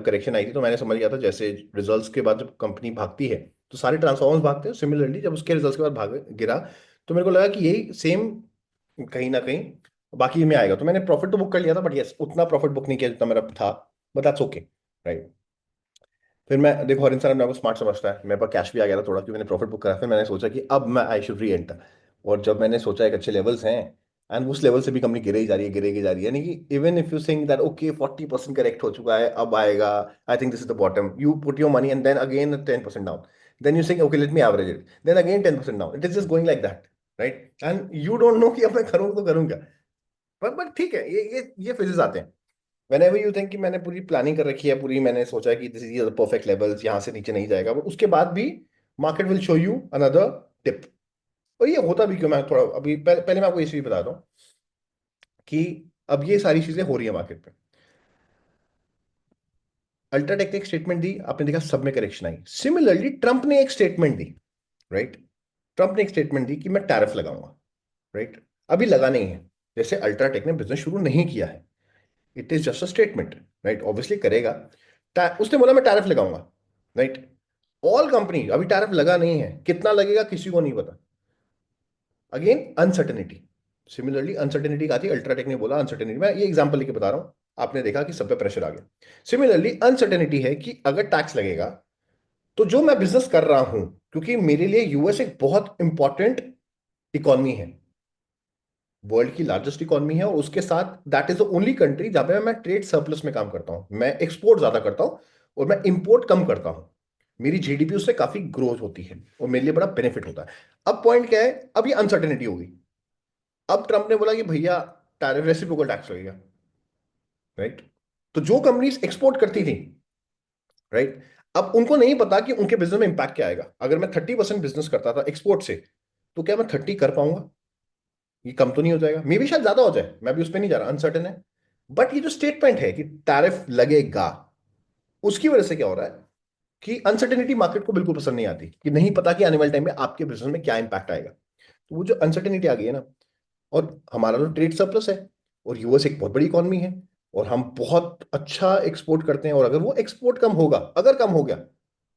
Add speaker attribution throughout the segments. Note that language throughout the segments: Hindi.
Speaker 1: करेक्शन आई थी तो मैंने समझ गया था जैसे रिजल्ट्स के बाद जब कंपनी भागती है तो सारे ट्रांसफॉर्मर्स भागते हैं, सिमिलरली जब उसके रिजल्ट्स के बाद भाग गिरा तो मेरे को लगा कि यही सेम कहीं ना कहीं बाकी में आएगा। तो मैंने प्रॉफिट तो बुक कर लिया था, बट यस उतना प्रॉफिट बुक नहीं किया जितना मेरा था, बट दैट्स ओके, राइट। फिर मैं देखो, हर इंसान अपने आप को स्मार्ट समझता है, मेरे पास कैश भी आ गया था थोड़ा, क्योंकि मैंने प्रॉफिट बुक करा। फिर मैंने सोचा कि अब मैं आई शुड री एंटर, और जब मैंने सोचा एक अच्छे लेवल्स हैं एंड उस लेवल से भी कंपनी गिरे ही जा रही है, गिरेगी जा रही है, यानी कि even if you think that okay 40% correct हो चुका है अब आएगा, I think this is the bottom, you put your money and then again 10% down, then you think okay let me average it, then again 10% down, it is just going like that, right. And you don't know कि अब मैं करूँ तो करूँ क्या। बट ठीक है, ये फेजेस आते हैं। whenever you think कि मैंने पूरी प्लानिंग कर रखी है, पूरी मैंने सोचा है कि this is the perfect levels, यहाँ से नीचे नहीं जाएगा, बट उसके बाद भी market will show you another tip. और ये होता भी क्यों, मैं थोड़ा अभी पहले मैं आपको ये चीज बताता हूँ कि अब ये सारी चीजें हो रही है मार्केट पे। अल्ट्राटेक ने एक स्टेटमेंट दी, आपने देखा सब में करेक्शन आई। सिमिलरली ट्रंप ने एक स्टेटमेंट दी, राइट। ट्रंप ने एक स्टेटमेंट दी कि मैं टैरिफ लगाऊंगा, राइट। अभी लगा नहीं है, जैसे अल्ट्राटेक ने बिजनेस शुरू नहीं किया है, it is just a statement, right. Obviously करेगा, उसने बोला मैं टैरिफ लगाऊंगा, राइट। ऑल कंपनी, अभी टैरिफ लगा नहीं है, कितना लगेगा किसी को नहीं पता। अगेन अनसर्टेनिटी, सिमिलरली अनसर्टेनिटी का थी, अल्ट्राटेक ने बोला अनसर्टेनिटी, मैं ये एग्जांपल लेके बता रहा हूं, आपने देखा कि सब पे प्रेशर आ गया। सिमिलरली अनसर्टेनिटी है कि अगर टैक्स लगेगा तो जो मैं बिजनेस कर रहा हूं, क्योंकि मेरे लिए यूएस एक बहुत इंपॉर्टेंट इकोनॉमी है, वर्ल्ड की लार्जेस्ट इकोनॉमी है, और उसके साथ that is the only country जहां पे मैं ट्रेड सरप्लस में काम करता हूं, मैं एक्सपोर्ट ज्यादा करता हूं और मैं इंपोर्ट कम करता हूं। मेरी जीडीपी उससे काफी ग्रोथ होती है और मेरे लिए बड़ा बेनिफिट होता है। अब पॉइंट क्या है, अब ये अनसर्टेनिटी होगी। अब ट्रंप ने बोला कि भैया टैरिफ रेसिप्रोकल टैक्स लगेगा, राइट। तो जो कंपनीज एक्सपोर्ट करती थी, राइट, अब उनको नहीं पता कि उनके बिजनेस में इंपैक्ट क्या आएगा। अगर मैं 30% बिजनेस करता था एक्सपोर्ट से, तो क्या मैं 30 कर पाऊंगा? ये कम तो नहीं हो जाएगा? मे भी शायद ज्यादा हो जाए, मैं भी उस पर नहीं जा रहा, अनसर्टेन है। बट ये जो स्टेटमेंट है कि टैरिफ लगेगा, उसकी वजह से क्या हो रहा है कि अनसर्टेनिटी मार्केट को बिल्कुल पसंद नहीं आती, कि नहीं पता कि आने वाले टाइम में आपके बिजनेस में क्या इंपैक्ट आएगा। तो वो जो अनसर्टेनिटी आ गई है ना, और हमारा तो ट्रेड सरप्लस है, और यूएस एक बहुत बड़ी इकॉनमी है, और हम बहुत अच्छा एक्सपोर्ट करते हैं, और अगर वो एक्सपोर्ट कम होगा, अगर कम हो गया,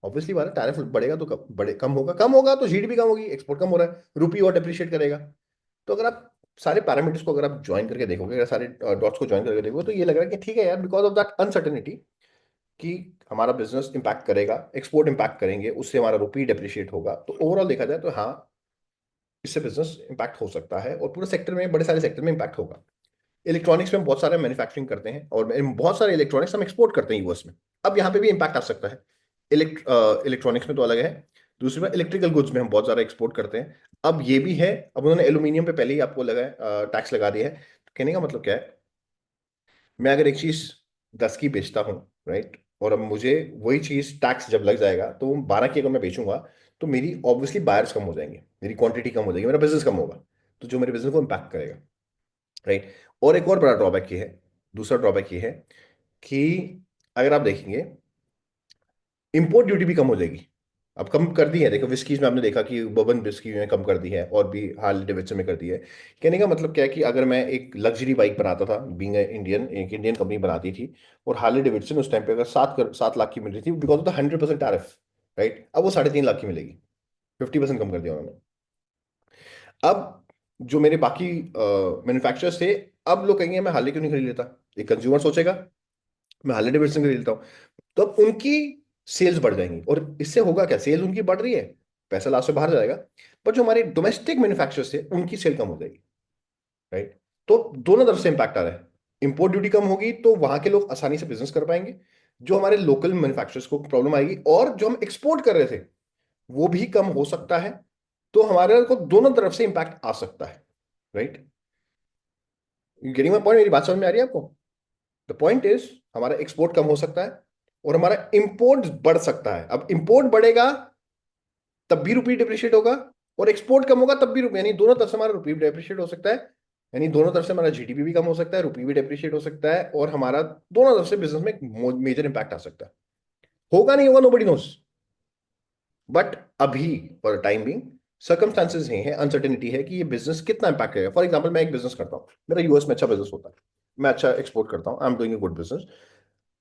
Speaker 1: ऑब्वियसली बात है टैरिफ बढ़ेगा तो कम होगा तो जीडीपी कम होगी, एक्सपोर्ट कम हो रहा है, रुपी और डिप्रिशिएट करेगा। तो अगर आप सारे पैरामीटर्स को अगर आप ज्वाइन करके देखोगे, अगर सारे डॉट्स को ज्वाइन करके देखोगे, तो ये लग रहा है कि ठीक है यार, बिकॉज ऑफ दैट अनसर्टेनिटी कि हमारा बिजनेस इंपैक्ट करेगा, एक्सपोर्ट इंपैक्ट करेंगे, उससे हमारा रुपी डेप्रिशिएट होगा, तो ओवरऑल देखा जाए तो हाँ, इससे बिजनेस इंपैक्ट हो सकता है, और पूरे सेक्टर में, बड़े सारे सेक्टर में इंपैक्ट होगा। इलेक्ट्रॉनिक्स में हम बहुत सारे मैन्युफैक्चरिंग करते हैं, और बहुत सारे इलेक्ट्रॉनिक्स हम एक्सपोर्ट करते हैं यूएस में। अब यहाँ पे भी इंपैक्ट आ सकता है। इलेक्ट्रॉनिक्स में तो अलग है, दूसरी बात इलेक्ट्रिकल गुड्स में हम बहुत ज़्यादा एक्सपोर्ट करते हैं। अब ये भी है, अब उन्होंने एल्यूमिनियम पे पहले ही आपको लगा है टैक्स लगा दिया है। तो कहने का मतलब क्या है, मैं अगर एक चीज़ 10 की बेचता हूँ, राइट, और अब मुझे वही चीज़ टैक्स जब लग जाएगा तो वो 12 की अगर मैं बेचूंगा, तो मेरी ऑब्वियसली बायर्स कम हो जाएंगे, मेरी क्वांटिटी कम हो जाएगी, मेरा बिजनेस कम होगा, तो जो मेरे बिजनेस को इम्पैक्ट करेगा, राइट। और एक और बड़ा ड्रॉबैक ये है, दूसरा ड्रॉबैक ये है कि अगर आप देखेंगे, इंपोर्ट ड्यूटी भी कम हो जाएगी। अब कम कर दी है, देखो विस्कीज में आपने देखा कि बर्बन विस्की में कम कर दी है, और भी हार्ले डेविडसन में कर दी है। कहने का मतलब क्या है कि अगर मैं एक लग्जरी बाइक बनाता था, बीइंग इंडियन, एक इंडियन कंपनी बनाती थी, और हार्ले डेविडसन उस टाइम पे अगर 7 लाख की मिल रही थी because of the 100% tariff, right, अब वो 3.5 लाख की मिलेगी, 50% कम कर दिया उन्होंने। अब जो मेरे बाकी मैन्युफैक्चरर्स थे, अब लोग कहेंगे मैं हार्ले क्यों नहीं खरीद लेता, एक कंज्यूमर सोचेगा मैं हार्ले डेविडसन खरीद लेता हूँ, तो अब उनकी सेल्स बढ़ जाएंगी, और इससे होगा क्या, सेल्स उनकी बढ़ रही है, पैसा लास्ट से बाहर जाएगा, पर जो हमारे डोमेस्टिक मैन्युफैक्चरर्स थे उनकी सेल कम हो जाएगी, राइट। तो दोनों तरफ से इंपैक्ट आ रहा है। इंपोर्ट ड्यूटी कम होगी तो वहां के लोग आसानी से बिजनेस कर पाएंगे, जो हमारे लोकल मैन्युफैक्चरर्स को प्रॉब्लम आएगी, और जो हम एक्सपोर्ट कर रहे थे वो भी कम हो सकता है। तो हमारे को दोनों तरफ से इंपैक्ट आ सकता है, राइट। गेटिंग माय पॉइंट, मेरी बात समझ में आ रही है आपको? द पॉइंट इज, हमारा एक्सपोर्ट कम हो सकता है और हमारा इंपोर्ट बढ़ सकता है। अब इंपोर्ट बढ़ेगा तब भी रुपी डिप्रिशिएट होगा, और एक्सपोर्ट कम होगा तब भी रुपी, यानी दोनों तरफ से हमारा रुपी डिप्रिशिएट हो सकता है, यानी दोनों तरफ से हमारा जीडीपी भी कम हो सकता है, रुपी भी डिप्रिशिएट हो सकता है, और हमारा दोनों तरफ से बिजनेस में एक मेजर इंपैक्ट आ सकता है। होगा नहीं होगा, नोबडी नोस, बट अभी फॉर टाइम बिंग सर्कमस्टांसेस ये हैं, अनसर्टेनिटी है कि ये बिजनेस कितना इंपैक्ट करेगा। फॉर एग्जाम्पल मैं एक बिजनेस करता हूँ, मेरा यूएस में अच्छा बिजनेस होता है, मैं अच्छा एक्सपोर्ट करता हूँ, I am doing a good business,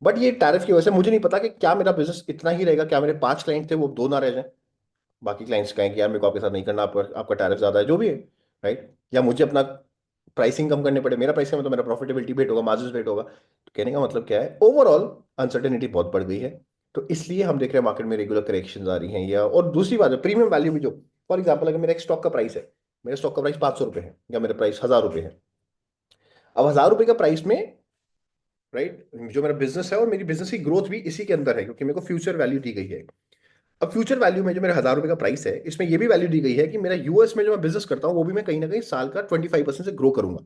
Speaker 1: but ये टैरिफ की वजह से मुझे नहीं पता कि क्या मेरा बिजनेस इतना ही रहेगा, क्या मेरे 5 क्लाइंट थे वो 2 ना रह जाए, बाकी क्लाइंट्स कहें कि यार मेरे को आपके साथ नहीं करना, आपका आपका टैरिफ ज़्यादा है, जो भी है, राइट, या मुझे अपना प्राइसिंग कम करने पड़े, मेरा प्राइसिंग में तो मेरा प्रॉफिटेबिलिटी बेट होगा, मार्जिन बेट होगा। तो कहने का मतलब क्या है, ओवरऑल अनसर्टेनिटी बहुत बढ़ गई है। तो इसलिए हम देख रहे हैं मार्केट में रेगुलर करेक्शन आ रही हैं, या और दूसरी बात है प्रीमियम वैल्यू भी, जो फॉर एग्जाम्पल अगर मेरा एक स्टॉक का प्राइस है, मेरे स्टॉक का प्राइस 500 रुपये है, या मेरा प्राइस 1000 रुपये है, अब 1000 रुपये का प्राइस में, राइट, जो मेरा बिजनेस है और मेरी बिजनेस की ग्रोथ भी इसी के अंदर है, क्योंकि मेरे को फ्यूचर वैल्यू दी गई है। अब फ्यूचर वैल्यू में जो मेरा 1000 रुपये का प्राइस है, इसमें ये भी वैल्यू दी गई है कि मेरा यूएस में जो मैं बिजनेस करता हूँ वो भी मैं कहीं ना कहीं साल का 25% से ग्रो करूंगा,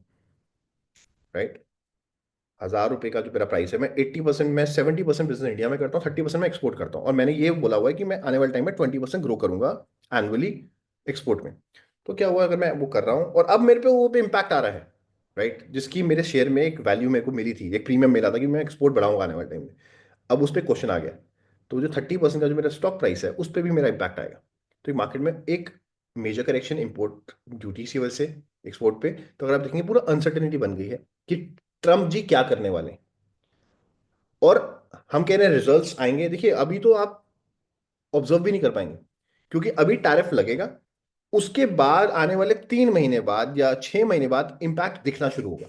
Speaker 1: राइट। 1000 रुपये का जो मेरा प्राइस है, मैं 80%, मैं 70% बिजनेस इंडिया में करता हूँ, 30% मैं एक्सपोर्ट करता हूँ, और मैंने ये बोला हुआ है कि मैं आने वाले टाइम में 20% ग्रो करूंगा एनुअली एक्सपोर्ट में। तो क्या हुआ, अगर मैं वो कर रहा हूँ और अब मेरे पे वो पे इम्पैक्ट आ रहा है, राइट, जिसकी मेरे शेयर में एक वैल्यू मेरे को मिली थी, एक प्रीमियम मिला था कि मैं एक्सपोर्ट बढ़ाऊंगा आने वाले टाइम में, अब उस पर क्वेश्चन आ गया, तो जो 30% का जो मेरा स्टॉक प्राइस है उस पर भी मेरा इम्पैक्ट आएगा। तो मार्केट में एक मेजर करेक्शन इंपोर्ट ड्यूटी की वजह से एक्सपोर्ट पे, तो अगर आप देखेंगे पूरा अनसर्टेनिटी बन गई है कि ट्रम्प जी क्या करने वाले हैं। और हम कह रहे हैं रिजल्ट्स आएंगे, देखिए अभी तो आप ऑब्जर्व भी नहीं कर पाएंगे, क्योंकि अभी टैरिफ लगेगा, उसके बाद आने वाले 3 महीने बाद या 6 महीने बाद इंपैक्ट दिखना शुरू होगा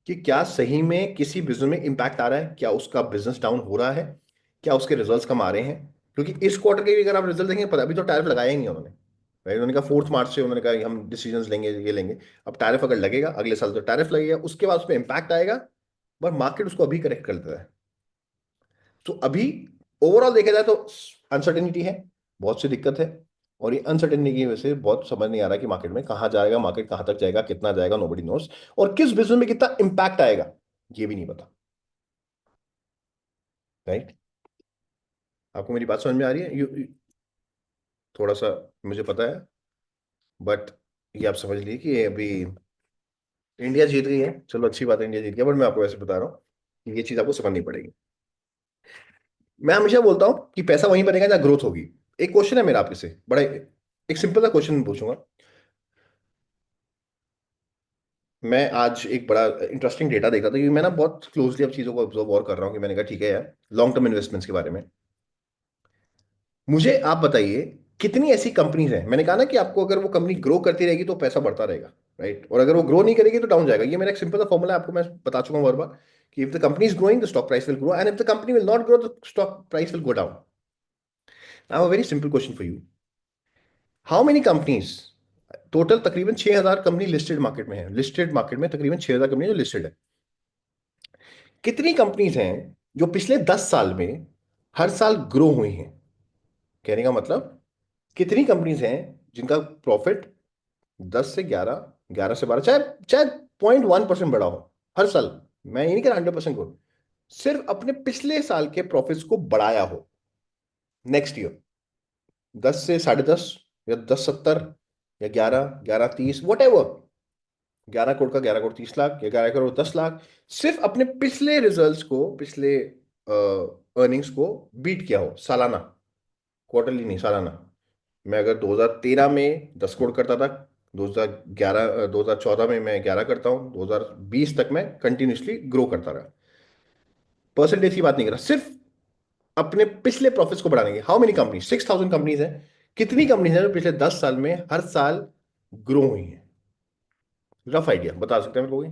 Speaker 1: कि क्या सही में किसी बिजनेस में इंपैक्ट आ रहा है, क्या उसका बिजनेस डाउन हो रहा है, क्या उसके रिजल्ट्स कम आ रहे हैं। क्योंकि इस क्वार्टर के भी अगर आप रिजल्ट देखेंगे, पता अभी तो टैरिफ लगाया ही नहीं उन्होंने, राइट, उन्होंने कहा 4 मार्च से उन्होंने कहा कि हम डिसीजन लेंगे, ये लेंगे। अब टैरिफ अगर लगेगा अगले साल तो टैरिफ लगेगा, उसके बाद उस पर इंपैक्ट आएगा, पर मार्केट उसको अभी करेक्ट कर देता है। तो अभी ओवरऑल देखा जाए तो अनसर्टेनिटी है, बहुत सी दिक्कत है, और ये अनसर्टेनिटी की वजह से बहुत समझ नहीं आ रहा कि मार्केट में कहाँ जाएगा, मार्केट कहाँ तक जाएगा, कितना जाएगा, नोबडी नोस, और किस बिजनेस में कितना इंपैक्ट आएगा ये भी नहीं पता, राइट। आपको मेरी बात समझ में आ रही है, थोड़ा सा मुझे पता है, बट ये आप समझ लीजिए कि ये अभी इंडिया जीत गई है, चलो अच्छी बात है इंडिया जीत गया, बट मैं आपको ऐसे बता रहा हूँ कि ये चीज आपको समझनी पड़ेगी। मैं हमेशा बोलता हूँ कि पैसा वहीं बनेगा जहाँ ग्रोथ होगी। एक क्वेश्चन है मेरा आपके से, बड़ा एक सिंपल सा क्वेश्चन पूछूंगा। मैं आज एक बड़ा इंटरेस्टिंग डेटा देख रहा था, क्योंकि मैं ना बहुत क्लोजली अब चीज़ों को ऑब्जर्व और कर रहा हूँ, कि मैंने कहा ठीक है यार, लॉन्ग टर्म इन्वेस्टमेंट्स के बारे में मुझे आप बताइए, कितनी ऐसी कंपनीज हैं, मैंने कहा ना कि आपको अगर वो कंपनी ग्रो करती रहेगी तो पैसा बढ़ता रहेगा, राइट, और अगर वो ग्रो नहीं करेगी तो डाउन जाएगा। ये मेरा एक सिंपल सा फॉर्मूला आपको मैं बता चुका हूँ बार बार, कि if the company is growing the stock price will grow, and if the company will not grow the stock price will go down. Now a very simple question for you, how many companies, total तकरीबन 6000 कंपनी लिस्टेड मार्केट में है, लिस्टेड मार्केट में तकरीबन 6000 कंपनी जो लिस्टेड है, कितनी कंपनीज हैं जो पिछले 10 साल में हर साल ग्रो हुई हैं। कहने का मतलब, कितनी कंपनीज हैं जिनका प्रॉफिट 10 से 11, 11 से 12, चाहे चाहे 0.1% बढ़ा हो हर साल, मैं ये नहीं कह रहा 100% ग्रो, सिर्फ अपने पिछले साल के प्रॉफिट्स को बढ़ाया हो नेक्स्ट ईयर, 10 से 10.5, या 10.70, या 11, 11.30, वट एवर, 11 करोड़ का 11 करोड़ 30 लाख, या 11 करोड़ 10 लाख, सिर्फ अपने पिछले रिजल्ट्स को, पिछले अर्निंग्स को बीट किया हो सालाना, क्वार्टरली नहीं, सालाना। मैं अगर 2013 में 10 करोड़ करता था, 2011 2014 में मैं 11 करता हूँ, 2020 तक मैं कंटिन्यूसली ग्रो करता रहा, परसेंटेज की बात नहीं कर रहा, सिर्फ अपने पिछले प्रॉफिट्स को बढ़ाने के। हाउ मेनी कंपनी, 6000 कंपनीज हैं, कितनी कंपनीज हैं जो पिछले 10 साल में हर साल ग्रो हुई हैं, रफ आइडिया बता सकते हैं मेरे को,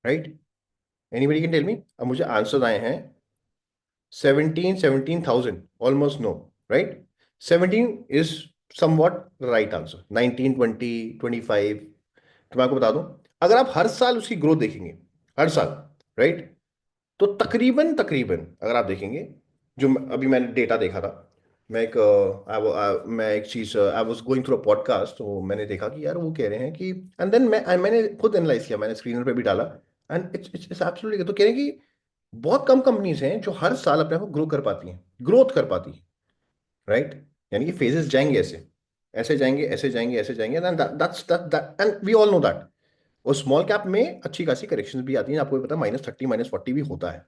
Speaker 1: right, anybody can tell me. अब मुझे आंसर आए हैं 17,000, almost no, right, 17 is somewhat right answer, 19, 20, 25। तो मैं आपको बता दूं, अगर आप हर साल उसकी ग्रोथ देखेंगे, हर साल, राइट, तो तकरीबन तकरीबन अगर आप देखेंगे, जो अभी मैंने डेटा देखा था, मैं एक मैं एक चीज, I was going through a podcast, तो मैंने देखा कि यार वो कह रहे हैं कि, एंड देन मैंने खुद एनालाइज किया, मैंने स्क्रीनर पे भी डाला, एंड इट्स एब्सोल्युटली, तो कह रहे हैं कि बहुत कम कंपनीज हैं जो हर साल अपने आप को ग्रो कर पाती हैं, ग्रोथ कर पाती हैं, राइट, यानी कि फेजेस जाएंगे ऐसे, ऐसे जाएंगे, ऐसे जाएंगे, ऐसे जाएंगे, and we all know that. और स्मॉल कैप में अच्छी खासी करेक्शन भी आती है, आपको भी पता है, -30, -40 भी होता है।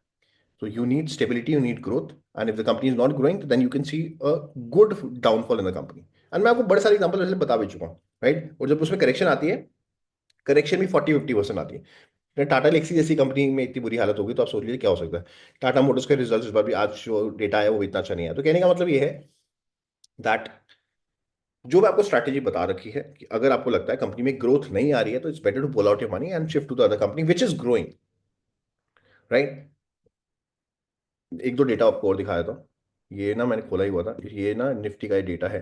Speaker 1: So you need stability, you need growth, and if the company is not growing, then you can see a good downfall in the company. And मैं आपको बड़े सारे एग्जांपल पहले बता भी चुका हूँ, राइट? और जब उसमें करेक्शन आती है, करेक्शन भी 40-50% आती है। टाटा लेक्सी जैसी कंपनी में इतनी बुरी हालत होगी तो आप सोच लीजिए क्या हो सकता है। टाटा मोटर्स के रिजल्ट इस बार भी, आज जो डेटा है वो इतना अच्छा नहीं है। तो कहने का मतलब ये है दैट जो मैं आपको स्ट्रैटेजी बता रखी है कि अगर आपको लगता है कंपनी में ग्रोथ नहीं आ रही है, तो it's better to pull out your money and shift to the other company which is growing, right? एक दो डेटा आपको और दिखा देता हूँ। ये ना मैंने खोला ही हुआ था, ये ना निफ्टी का डेटा है,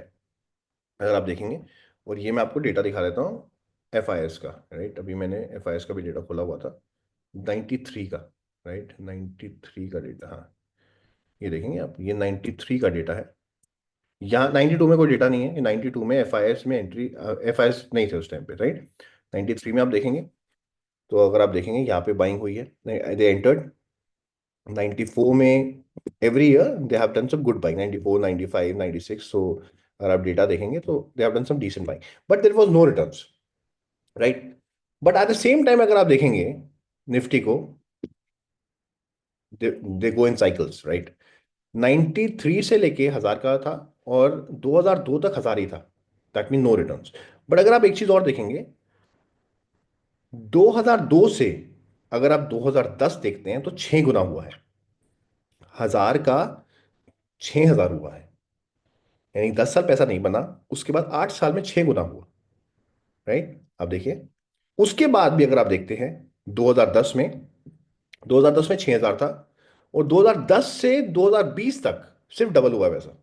Speaker 1: अगर आप देखेंगे। और ये मैं आपको डेटा दिखा देता हूँ एफ आई एस का, राइट? अभी मैंने एफ आई एस का भी डेटा खोला हुआ था, 93 का, राइट? 93 का डेटा, हाँ, ये देखेंगे आप, ये 93 का डेटा है। यहाँ 92 में कोई डेटा नहीं है, 92 में एफ आई एस में एंट्री, एफ आई एस नहीं थे उस टाइम पे, राइट? 93 में आप देखेंगे तो अगर आप देखेंगे यहाँ पे बाइंग हुई है, दे एंटर्ड 94 में, every year they have done some good buying, 94, 95, 96। So अगर आप डेटा देखेंगे तो they have done some decent buying, but there was no returns, right? But at the same time अगर आप देखेंगे निफ्टी को, दे गो इन साइकिल्स, राइट? 93 से लेके 1000 का था, और 2002 तक 1000 ही था, that mean no returns. But अगर आप एक चीज और देखेंगे, 2002 से अगर आप 2010 देखते हैं तो 6 गुना हुआ है, 1000 का 6000 हुआ है। यानी 10 साल पैसा नहीं बना, उसके बाद 8 साल में 6 गुना हुआ, राइट? आप देखिए, उसके बाद भी अगर आप देखते हैं 2010 में, 2010 में 6000 था, और 2010 से 2020 तक सिर्फ डबल हुआ है पैसा।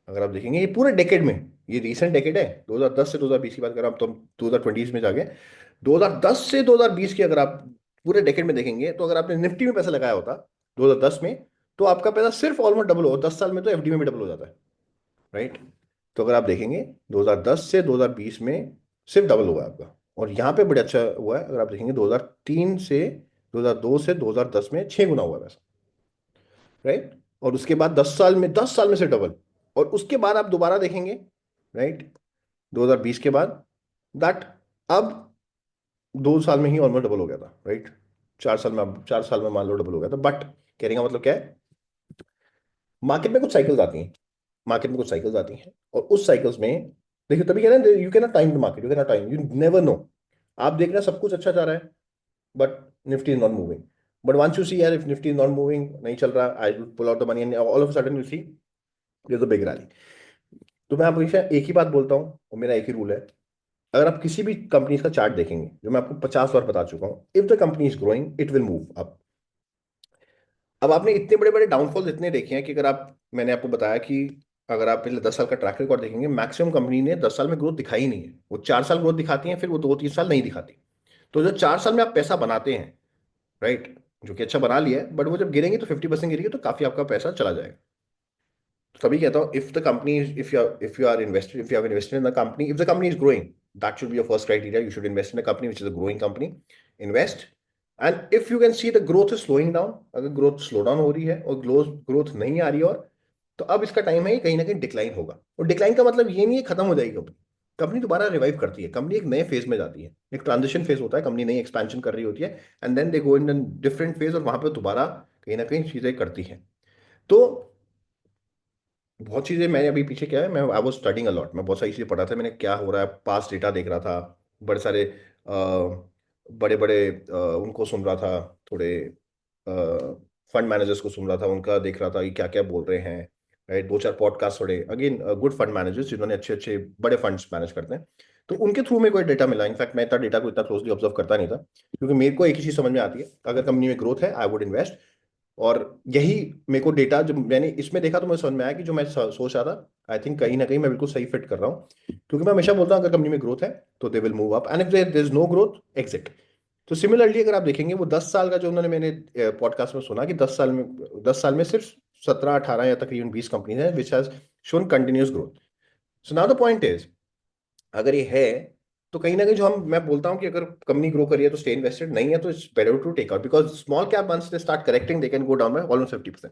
Speaker 1: अगर आप देखेंगे ये पूरे डेकेड में, ये रीसेंट डेकेड है, 2010 से 2020 की बात करें आप, तो हम 2020 में जाके 2010 से 2020 की अगर आप पूरे डेकेड में देखेंगे, तो अगर आपने निफ्टी में पैसा लगाया होता 2010 में, तो आपका पैसा सिर्फ ऑलमोस्ट डबल हो, 10 साल में तो एफडी में भी डबल हो जाता है, राइट? तो अगर आप देखेंगे 2010 से 2020 में सिर्फ डबल हुआ है आपका। और यहाँ पे बड़ा अच्छा हुआ है, अगर आप देखेंगे 2003 से 2002 से 2010 में 6 गुना हुआ है पैसा, राइट? और उसके बाद 10 साल में, 10 साल में से डबल। और उसके बाद आप दोबारा देखेंगे, राइट, 2020 के बाद, दैट अब 2 साल में ही ऑलमोस्ट डबल हो गया था, राइट? 4 साल में, अब 4 साल में मान लो डबल हो गया था। बट कहने का मतलब क्या है, मार्केट में कुछ साइकिल्स आती हैं, मार्केट में कुछ साइकिल्स आती हैं, और उस साइकिल्स में देखिए, तभी कह रहे हैं you can not time the market, you can not time, you never know. आप देख रहे हैं सब कुछ अच्छा जा रहा है, but Nifty is not moving. But once you see यार, if Nifty is not moving, नहीं चल रहा, I will pull out the money, and all of a sudden you see there is a big rally. तो मैं आपको हमेशा एक ही बात बोलता हूँ, और मेरा एक ही रूल है, अगर आप किसी भी कंपनी का चार्ट देखेंगे, जो मैं आपको 50 बार बता चुका हूँ, if the company is growing it will move up. अब आपने इतने बड़े बड़े डाउनफॉल इतने देखे हैं कि अगर आप, मैंने आपको बताया कि अगर आप पिछले 10 साल का ट्रैक रिकॉर्ड देखेंगे, मैक्सिमम कंपनी ने 10 साल में ग्रोथ दिखाई ही नहीं है। वो 4 साल ग्रोथ दिखाती हैं, फिर वो 2-3 साल नहीं दिखाती। तो जो 4 साल में आप पैसा बनाते हैं, राइट, जो कि अच्छा बना लिया है, बट वो जब गिरेंगे तो 50% गिरेगी, तो काफी आपका पैसा चला जाएगा। तो तभी कहता हूँ, if the company, if you are invested, if you have invested in the company, if the company is growing, that should be your first criteria, you should invest in a company which is a growing company, invest. And if you can see the growth is slowing down, अगर ग्रोथ स्लो डाउन हो रही है और ग्रोथ ग्रोथ नहीं आ रही है, और तो अब इसका टाइम है, कहीं ना कहीं डिक्लाइन होगा। और डिक्लाइन का मतलब ये नहीं है खत्म हो जाएगी कंपनी, कंपनी दोबारा रिवाइव करती है, कंपनी एक नए फेज में जाती है, एक ट्रांजिशन फेज होता है, कंपनी नई एक्सपेंशन कर रही होती है, and then they go in different phase, और वहां पे दोबारा कहीं ना कहीं चीजें करती हैं। तो बहुत चीजें मैंने अभी पीछे क्या है, मैं I was studying a lot, मैं बहुत सारी चीजें पढ़ा था, मैंने क्या हो रहा है, पास्ट डेटा देख रहा था, बड़े सारे बड़े बड़े उनको सुन रहा था, थोड़े फंड मैनेजर्स को सुन रहा था, उनका देख रहा था कि क्या क्या बोल रहे हैं, राइट? दो चार पॉडकास्ट थोड़े, अगेन गुड फंड मैनेजर्स जिन्होंने अच्छे अच्छे बड़े फंड्स मैनेज करते हैं, तो उनके थ्रू में कोई डेटा मिला। इनफैक्ट मैं इतना डेटा को इतना क्लोजली ऑब्जर्व करता नहीं था, क्योंकि मेरे को एक ही चीज समझ में आती है, अगर कंपनी में ग्रोथ है आई वुड इन्वेस्ट। और यही मेरे को डेटा जब मैंने इसमें देखा, तो मुझे समझ में आया कि जो मैं सोच रहा था, आई थिंक कहीं ना कहीं मैं बिल्कुल सही फिट कर रहा हूँ। क्योंकि मैं हमेशा बोलता हूँ, अगर कंपनी में ग्रोथ है तो they will move up, and if there is no growth, exit. तो सिमिलरली अगर आप देखेंगे, वो 10 साल का जो उन्होंने, मैंने पॉडकास्ट में सुना कि 10 साल में सिर्फ 17-18 या तकरीबन 20 कंपनीज हैं which has shown continuous growth. So now the point is, अगर ये है, तो कहीं ना कहीं जो हम, मैं बोलता हूं कि अगर कंपनी ग्रो करी है तो स्टे इन्वेस्टेड, नहीं है तो it's better to take out, because small cap once they start correcting they can go down by almost 50%।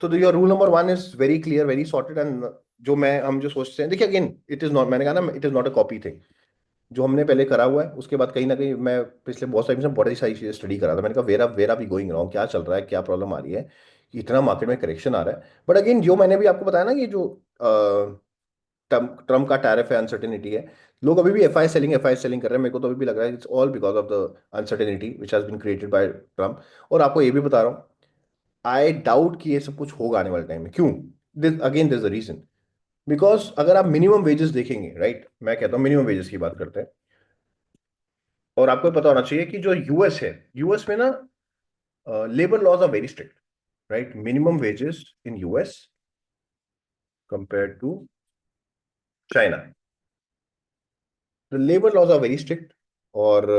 Speaker 1: तो your rule number one is very clear, very sorted, and जो मैं, हम जो सोचते हैं, देखिए अगेन, इट इज नॉट, मैंने कहा ना, it is not a copy thing. जो हमने पहले करा हुआ है, उसके बाद कहीं ना कहीं मैं पिछले बहुत सारी से बहुत सारी चीज़ें स्टडी करा था। मैंने कहा वेरा वेरा भी गोइंग रॉन्ग, क्या चल रहा है, क्या प्रॉब्लम आ रही है कि इतना मार्केट में करेक्शन आ रहा है। बट अगेन जो मैंने भी आपको बताया ना, ये जो ट्रम्प ट्रम्प का टैरिफ है, अनसर्टेनिटी है, लोग अभी भी एफ आई सेलिंग कर रहे हैं। मेरे को तो अभी भी लग रहा है it's all because of the uncertainty which has been created by Trump. और आपको ये भी बता रहा हूँ, आई डाउट कि ये सब कुछ होगा आने वाले टाइम में। क्यों? This again this a reason, because अगर आप मिनिमम वेजेस देखेंगे, राइट, मैं कहता हूँ मिनिमम वेजेस की बात करते हैं, और आपको पता होना चाहिए कि जो यूएस है, यूएस में ना labour laws are very strict, right. Minimum wages in US compare to China, the labour laws are very strict. और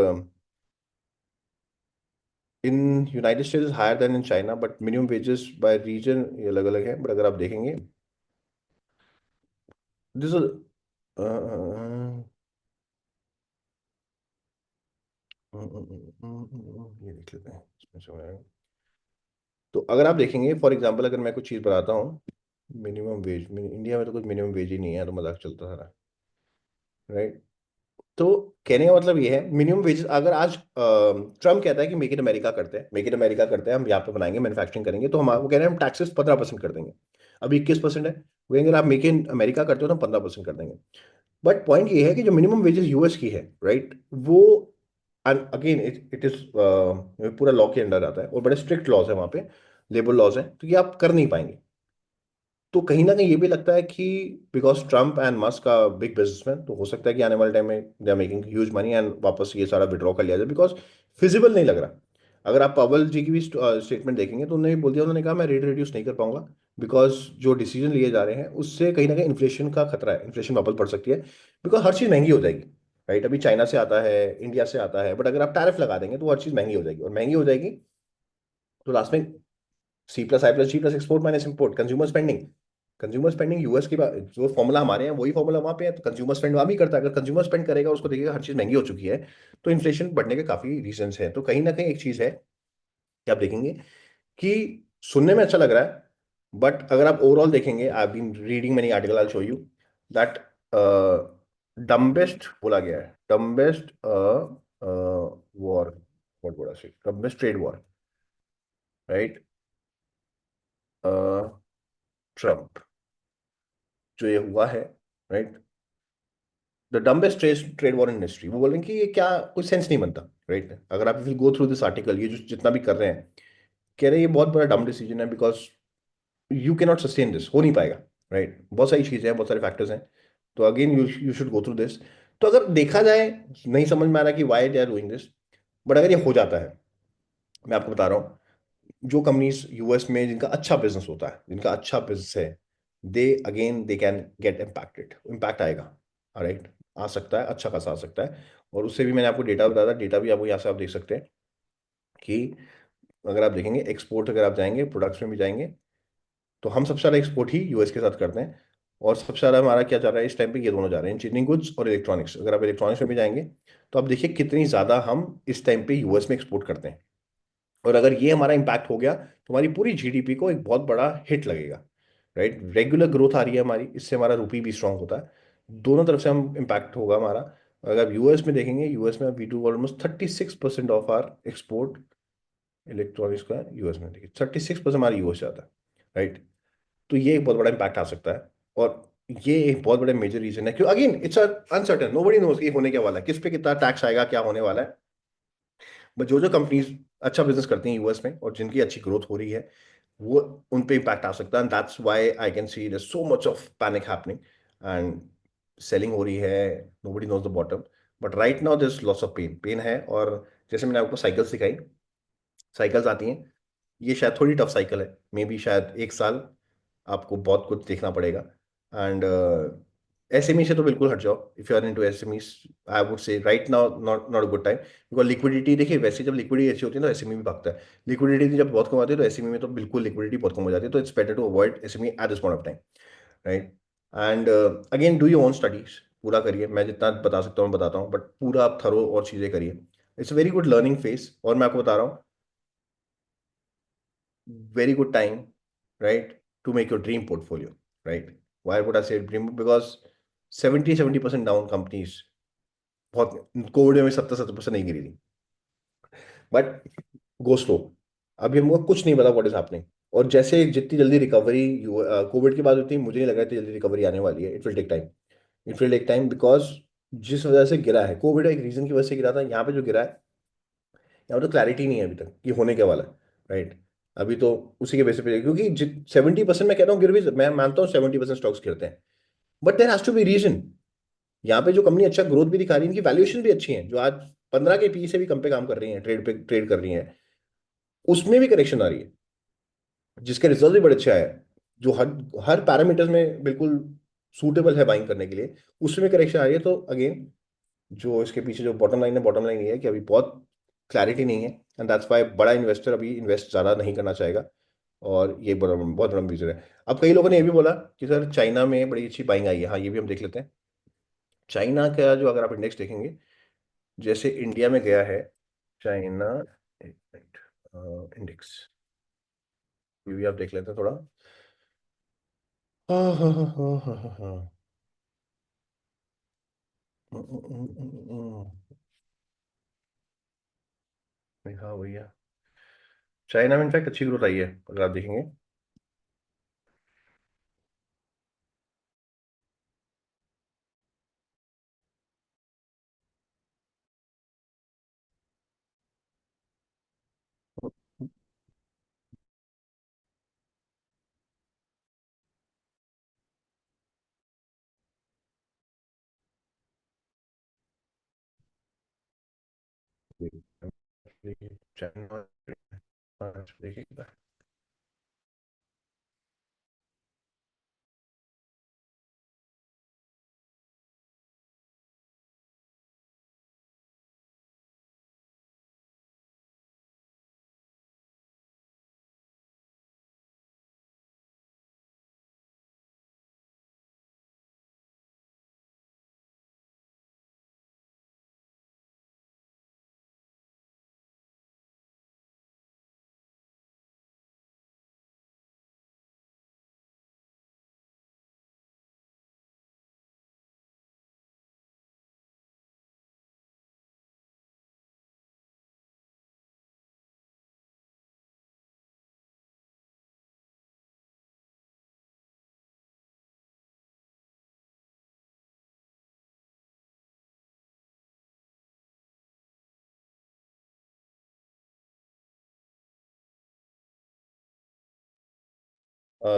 Speaker 1: in United States higher than in China, but minimum wages by reason ये अलग अलग है। बट अगर आप देखेंगे दिस ये देख लेते हैं, इसमें समझ आएगा। तो अगर आप देखेंगे फॉर एग्जांपल, अगर मैं कुछ चीज़ बताता हूँ, मिनिमम वेज, इंडिया में तो कुछ मिनिमम वेज ही नहीं है, तो मजाक चलता सारा, राइट। तो कहने का मतलब ये है, मिनिमम वेजेस अगर आज ट्रम्प कहता है कि मेक इन अमेरिका करते हैं, मेक इन अमेरिका करते हैं, हम यहाँ पे बनाएंगे, मैन्युफैक्चरिंग करेंगे, तो हम, वो कह रहे हैं हम टैक्सेस 15% कर देंगे। अभी 21% है, वो कहेंगे आप मेक इन अमेरिका करते हो तो हम 15% कर देंगे। बट पॉइंट ये है कि जो मिनिमम वेजेस यूएस की है, राइट, वो अगेन इट इज पूरा लॉ के अंडर आता है, और बड़े स्ट्रिक्ट लॉज है वहाँ पे, लेबर लॉज हैं, तो ये आप कर नहीं पाएंगे। तो कहीं ना कहीं ये भी लगता है कि बिकॉज ट्रम्प एंड मस्क का बिग बिजनेसमैन, तो हो सकता है कि आने वाले टाइम में they are making huge money and वापस ये सारा विड्रॉ कर लिया जाए, बिकॉज फिजिबल नहीं लग रहा। अगर आप पवल जी की भी स्टेटमेंट देखेंगे तो उन्होंने भी बोल दिया, उन्होंने कहा मैं रेट रिड्यूस नहीं कर पाऊंगा, बिकॉज जो डिसीजन लिए जा रहे हैं उससे कहीं ना कहीं इन्फ्लेशन का खतरा है, इन्फ्लेशन वापस बढ़ सकती है, बिकॉज हर चीज़ महंगी हो जाएगी, राइट। अभी चाइना से आता है, इंडिया से आता है, बट अगर आप टैरिफ लगा देंगे तो हर चीज़ महंगी हो जाएगी, और महंगी हो जाएगी तो लास्ट में C plus I plus G plus export minus import, consumer spending. Consumer spending US की जो फॉर्मूला हमारे यहाँ वही फॉर्मूला वहाँ पे है, तो कंज्यूमर स्पेंड वहाँ भी करता है। अगर कंज्यूमर स्पेंड करेगा, उसको देखिएगा हर चीज़ महंगी हो चुकी है, तो इन्फ्लेशन बढ़ने के काफ़ी रीजंस हैं। तो कहीं ना कहीं एक चीज़ है कि आप देखेंगे कि सुनने में अच्छा लग रहा है, बट अगर आप ओवरऑल देखेंगे, I been reading many article, I show you that dumbest बोला गया है, dumbest war, what would I say, dumbest trade war, right, Trump, जो ये हुआ है, right, the dumbest trade war in history. वो बोल रहे हैं कि ये क्या, कोई सेंस नहीं बनता, राइट। अगर आप will go through this article, ये जो जितना भी कर रहे हैं, कह रहे हैं ये बहुत बड़ा डम डिसीजन है, because you can not sustain this, हो नहीं पाएगा, राइट। बहुत सारी चीज़ें हैं, बहुत सारे फैक्टर्स हैं, तो again you you should go through this. तो अगर देखा जाए, नहीं समझ में आ रहा कि why they are doing this, but अगर ये हो जाता है, मैं आपको बता रहा हूँ, जो कंपनीज यूएस में जिनका अच्छा बिजनेस होता है, जिनका अच्छा बिजनेस है, they again they can get impacted, impact आएगा, राइट, आ सकता है, अच्छा खासा आ सकता है। और उससे भी मैंने आपको डेटा बताया था, डेटा भी आपको यहाँ से आप देख सकते हैं कि अगर आप देखेंगे एक्सपोर्ट, अगर आप जाएंगे प्रोडक्ट्स में भी जाएंगे, तो हम सबसे ज़्यादा एक्सपोर्ट ही यूएस के साथ करते हैं। और सबसे ज़्यादा हमारा क्या जा रहा है इस टाइम पे, ये दोनों जा रहे हैं, इंजीनियरिंग गुड्स और इलेक्ट्रॉनिक्स। अगर आप इलेक्ट्रॉनिक्स में भी जाएंगे, तो आप देखिए कितनी ज़्यादा हम इस टाइम पे यूएस में एक्सपोर्ट करते हैं। और अगर ये हमारा इम्पैक्ट हो गया, तो हमारी पूरी जीडीपी को एक बहुत बड़ा हिट लगेगा, राइट। रेगुलर ग्रोथ आ रही है हमारी, इससे हमारा रुपी भी स्ट्रांग होता है, दोनों तरफ से हम इम्पैक्ट होगा हमारा। अगर आप यूएस में देखेंगे, यूएस में we do almost 36% of our export electronics का, यूएस में देखिए 36% हमारा यूएस जाता है, राइट। तो ये एक बहुत बड़ा इम्पैक्ट आ सकता है, और ये एक बहुत बड़ा मेजर रीजन है, क्यों again it's uncertain, nobody knows ये होने क्या वाला है, किस पे कितना टैक्स आएगा, क्या होने वाला है। बट जो जो कंपनीज अच्छा बिजनेस करती हैं यूएस में, और जिनकी अच्छी ग्रोथ हो रही है, वो उन पे इम्पैक्ट आ सकता है, and that's why I can see there so much of panic happening, and selling हो रही है, nobody knows the bottom. But right now this loss of pain, pain है। और जैसे मैंने आपको साइकिल्स दिखाई, साइकिल्स आती हैं, ये शायद थोड़ी टफ साइकिल है, मे बी शायद 1 साल आपको बहुत कुछ देखना पड़ेगा। एंड एसएमई से तो बिल्कुल हट जाओ, if you are into SME, I would say right now not not a good time, because liquidity देखिए, वैसे जब लिक्विडिटी अच्छी होती है तो एसएमई भी भागता है, लिक्विडिटी जब बहुत कम आती है तो एसएमई में तो बिल्कुल लिक्विडिटी बहुत कम हो जाती है, तो it's better to avoid SME at this point of time, right. And again do your own studies, पूरा करिए, मैं जितना बता सकता हूँ बताता हूँ, बट पूरा आप थरो और चीज़ें करिए, it's very good learning phase. और मैं आपको बता रहा हूँ, very good time, right, to make your dream portfolio, right? Why would I say dream? Because 70% down companies बहुत, कोविड में 70-70% नहीं गिरी थी, बट गो स्लो। अभी हमको कुछ नहीं पता व्हाट इज हैपनिंग। और जैसे जितनी जल्दी रिकवरी कोविड के बाद होती है, मुझे नहीं लग रहा है इतनी जल्दी रिकवरी आने वाली है। It will take time. It will take time because जिस वजह से गिरा है, कोविड एक रीजन की वजह से गिरा था, यहाँ पे जो गिरा है, यहाँ पे तो क्लैरिटी नहीं है अभी तक कि होने क्या वाला है। राइट। अभी तो उसी के बेसिस पे, क्योंकि 70% मैं कह रहा हूँ गिर भी, मैं मानता हूँ 70% स्टॉक्स गिरते हैं, but there has to be reason. यहाँ पे जो कंपनी अच्छा ग्रोथ भी दिखा रही है, इनकी वैल्यूएशन भी अच्छी है, जो आज 15 के पी से भी कम पे काम कर रही है, ट्रेड पे ट्रेड कर रही है, उसमें भी करेक्शन आ रही है, जिसके रिजल्ट भी बड़े अच्छे आए हैं, जो हर हर पैरामीटर्स में बिल्कुल सूटेबल है बाइंग करने के लिए, उसमें करेक्शन आ रही है। तो अगेन, जो इसके पीछे जो बॉटम लाइन है, बॉटम लाइन ये है कि अभी बहुत क्लैरिटी नहीं है, एंड दैट्स वाई बड़ा इन्वेस्टर अभी इन्वेस्ट ज़्यादा नहीं करना चाहेगा। और ये बड़ा बहुत बड़ा रीजन है। अब कई लोगों ने ये भी बोला कि सर चाइना में बड़ी अच्छी बाइंग आई है। हाँ, ये भी हम देख लेते हैं। चाइना का जो, अगर आप इंडेक्स देखेंगे, जैसे इंडिया में गया है चाइना, एक मिनट, इंडेक्स, ये भी आप देख लेते हैं थोड़ा। हाँ हाँ हाँ हाँ हाँ हाँ हाँ। हाँ भैया, चाइना में इनफैक्ट अच्छी ग्रोथ आई है अगर आप देखेंगे। चाइना, देखिए।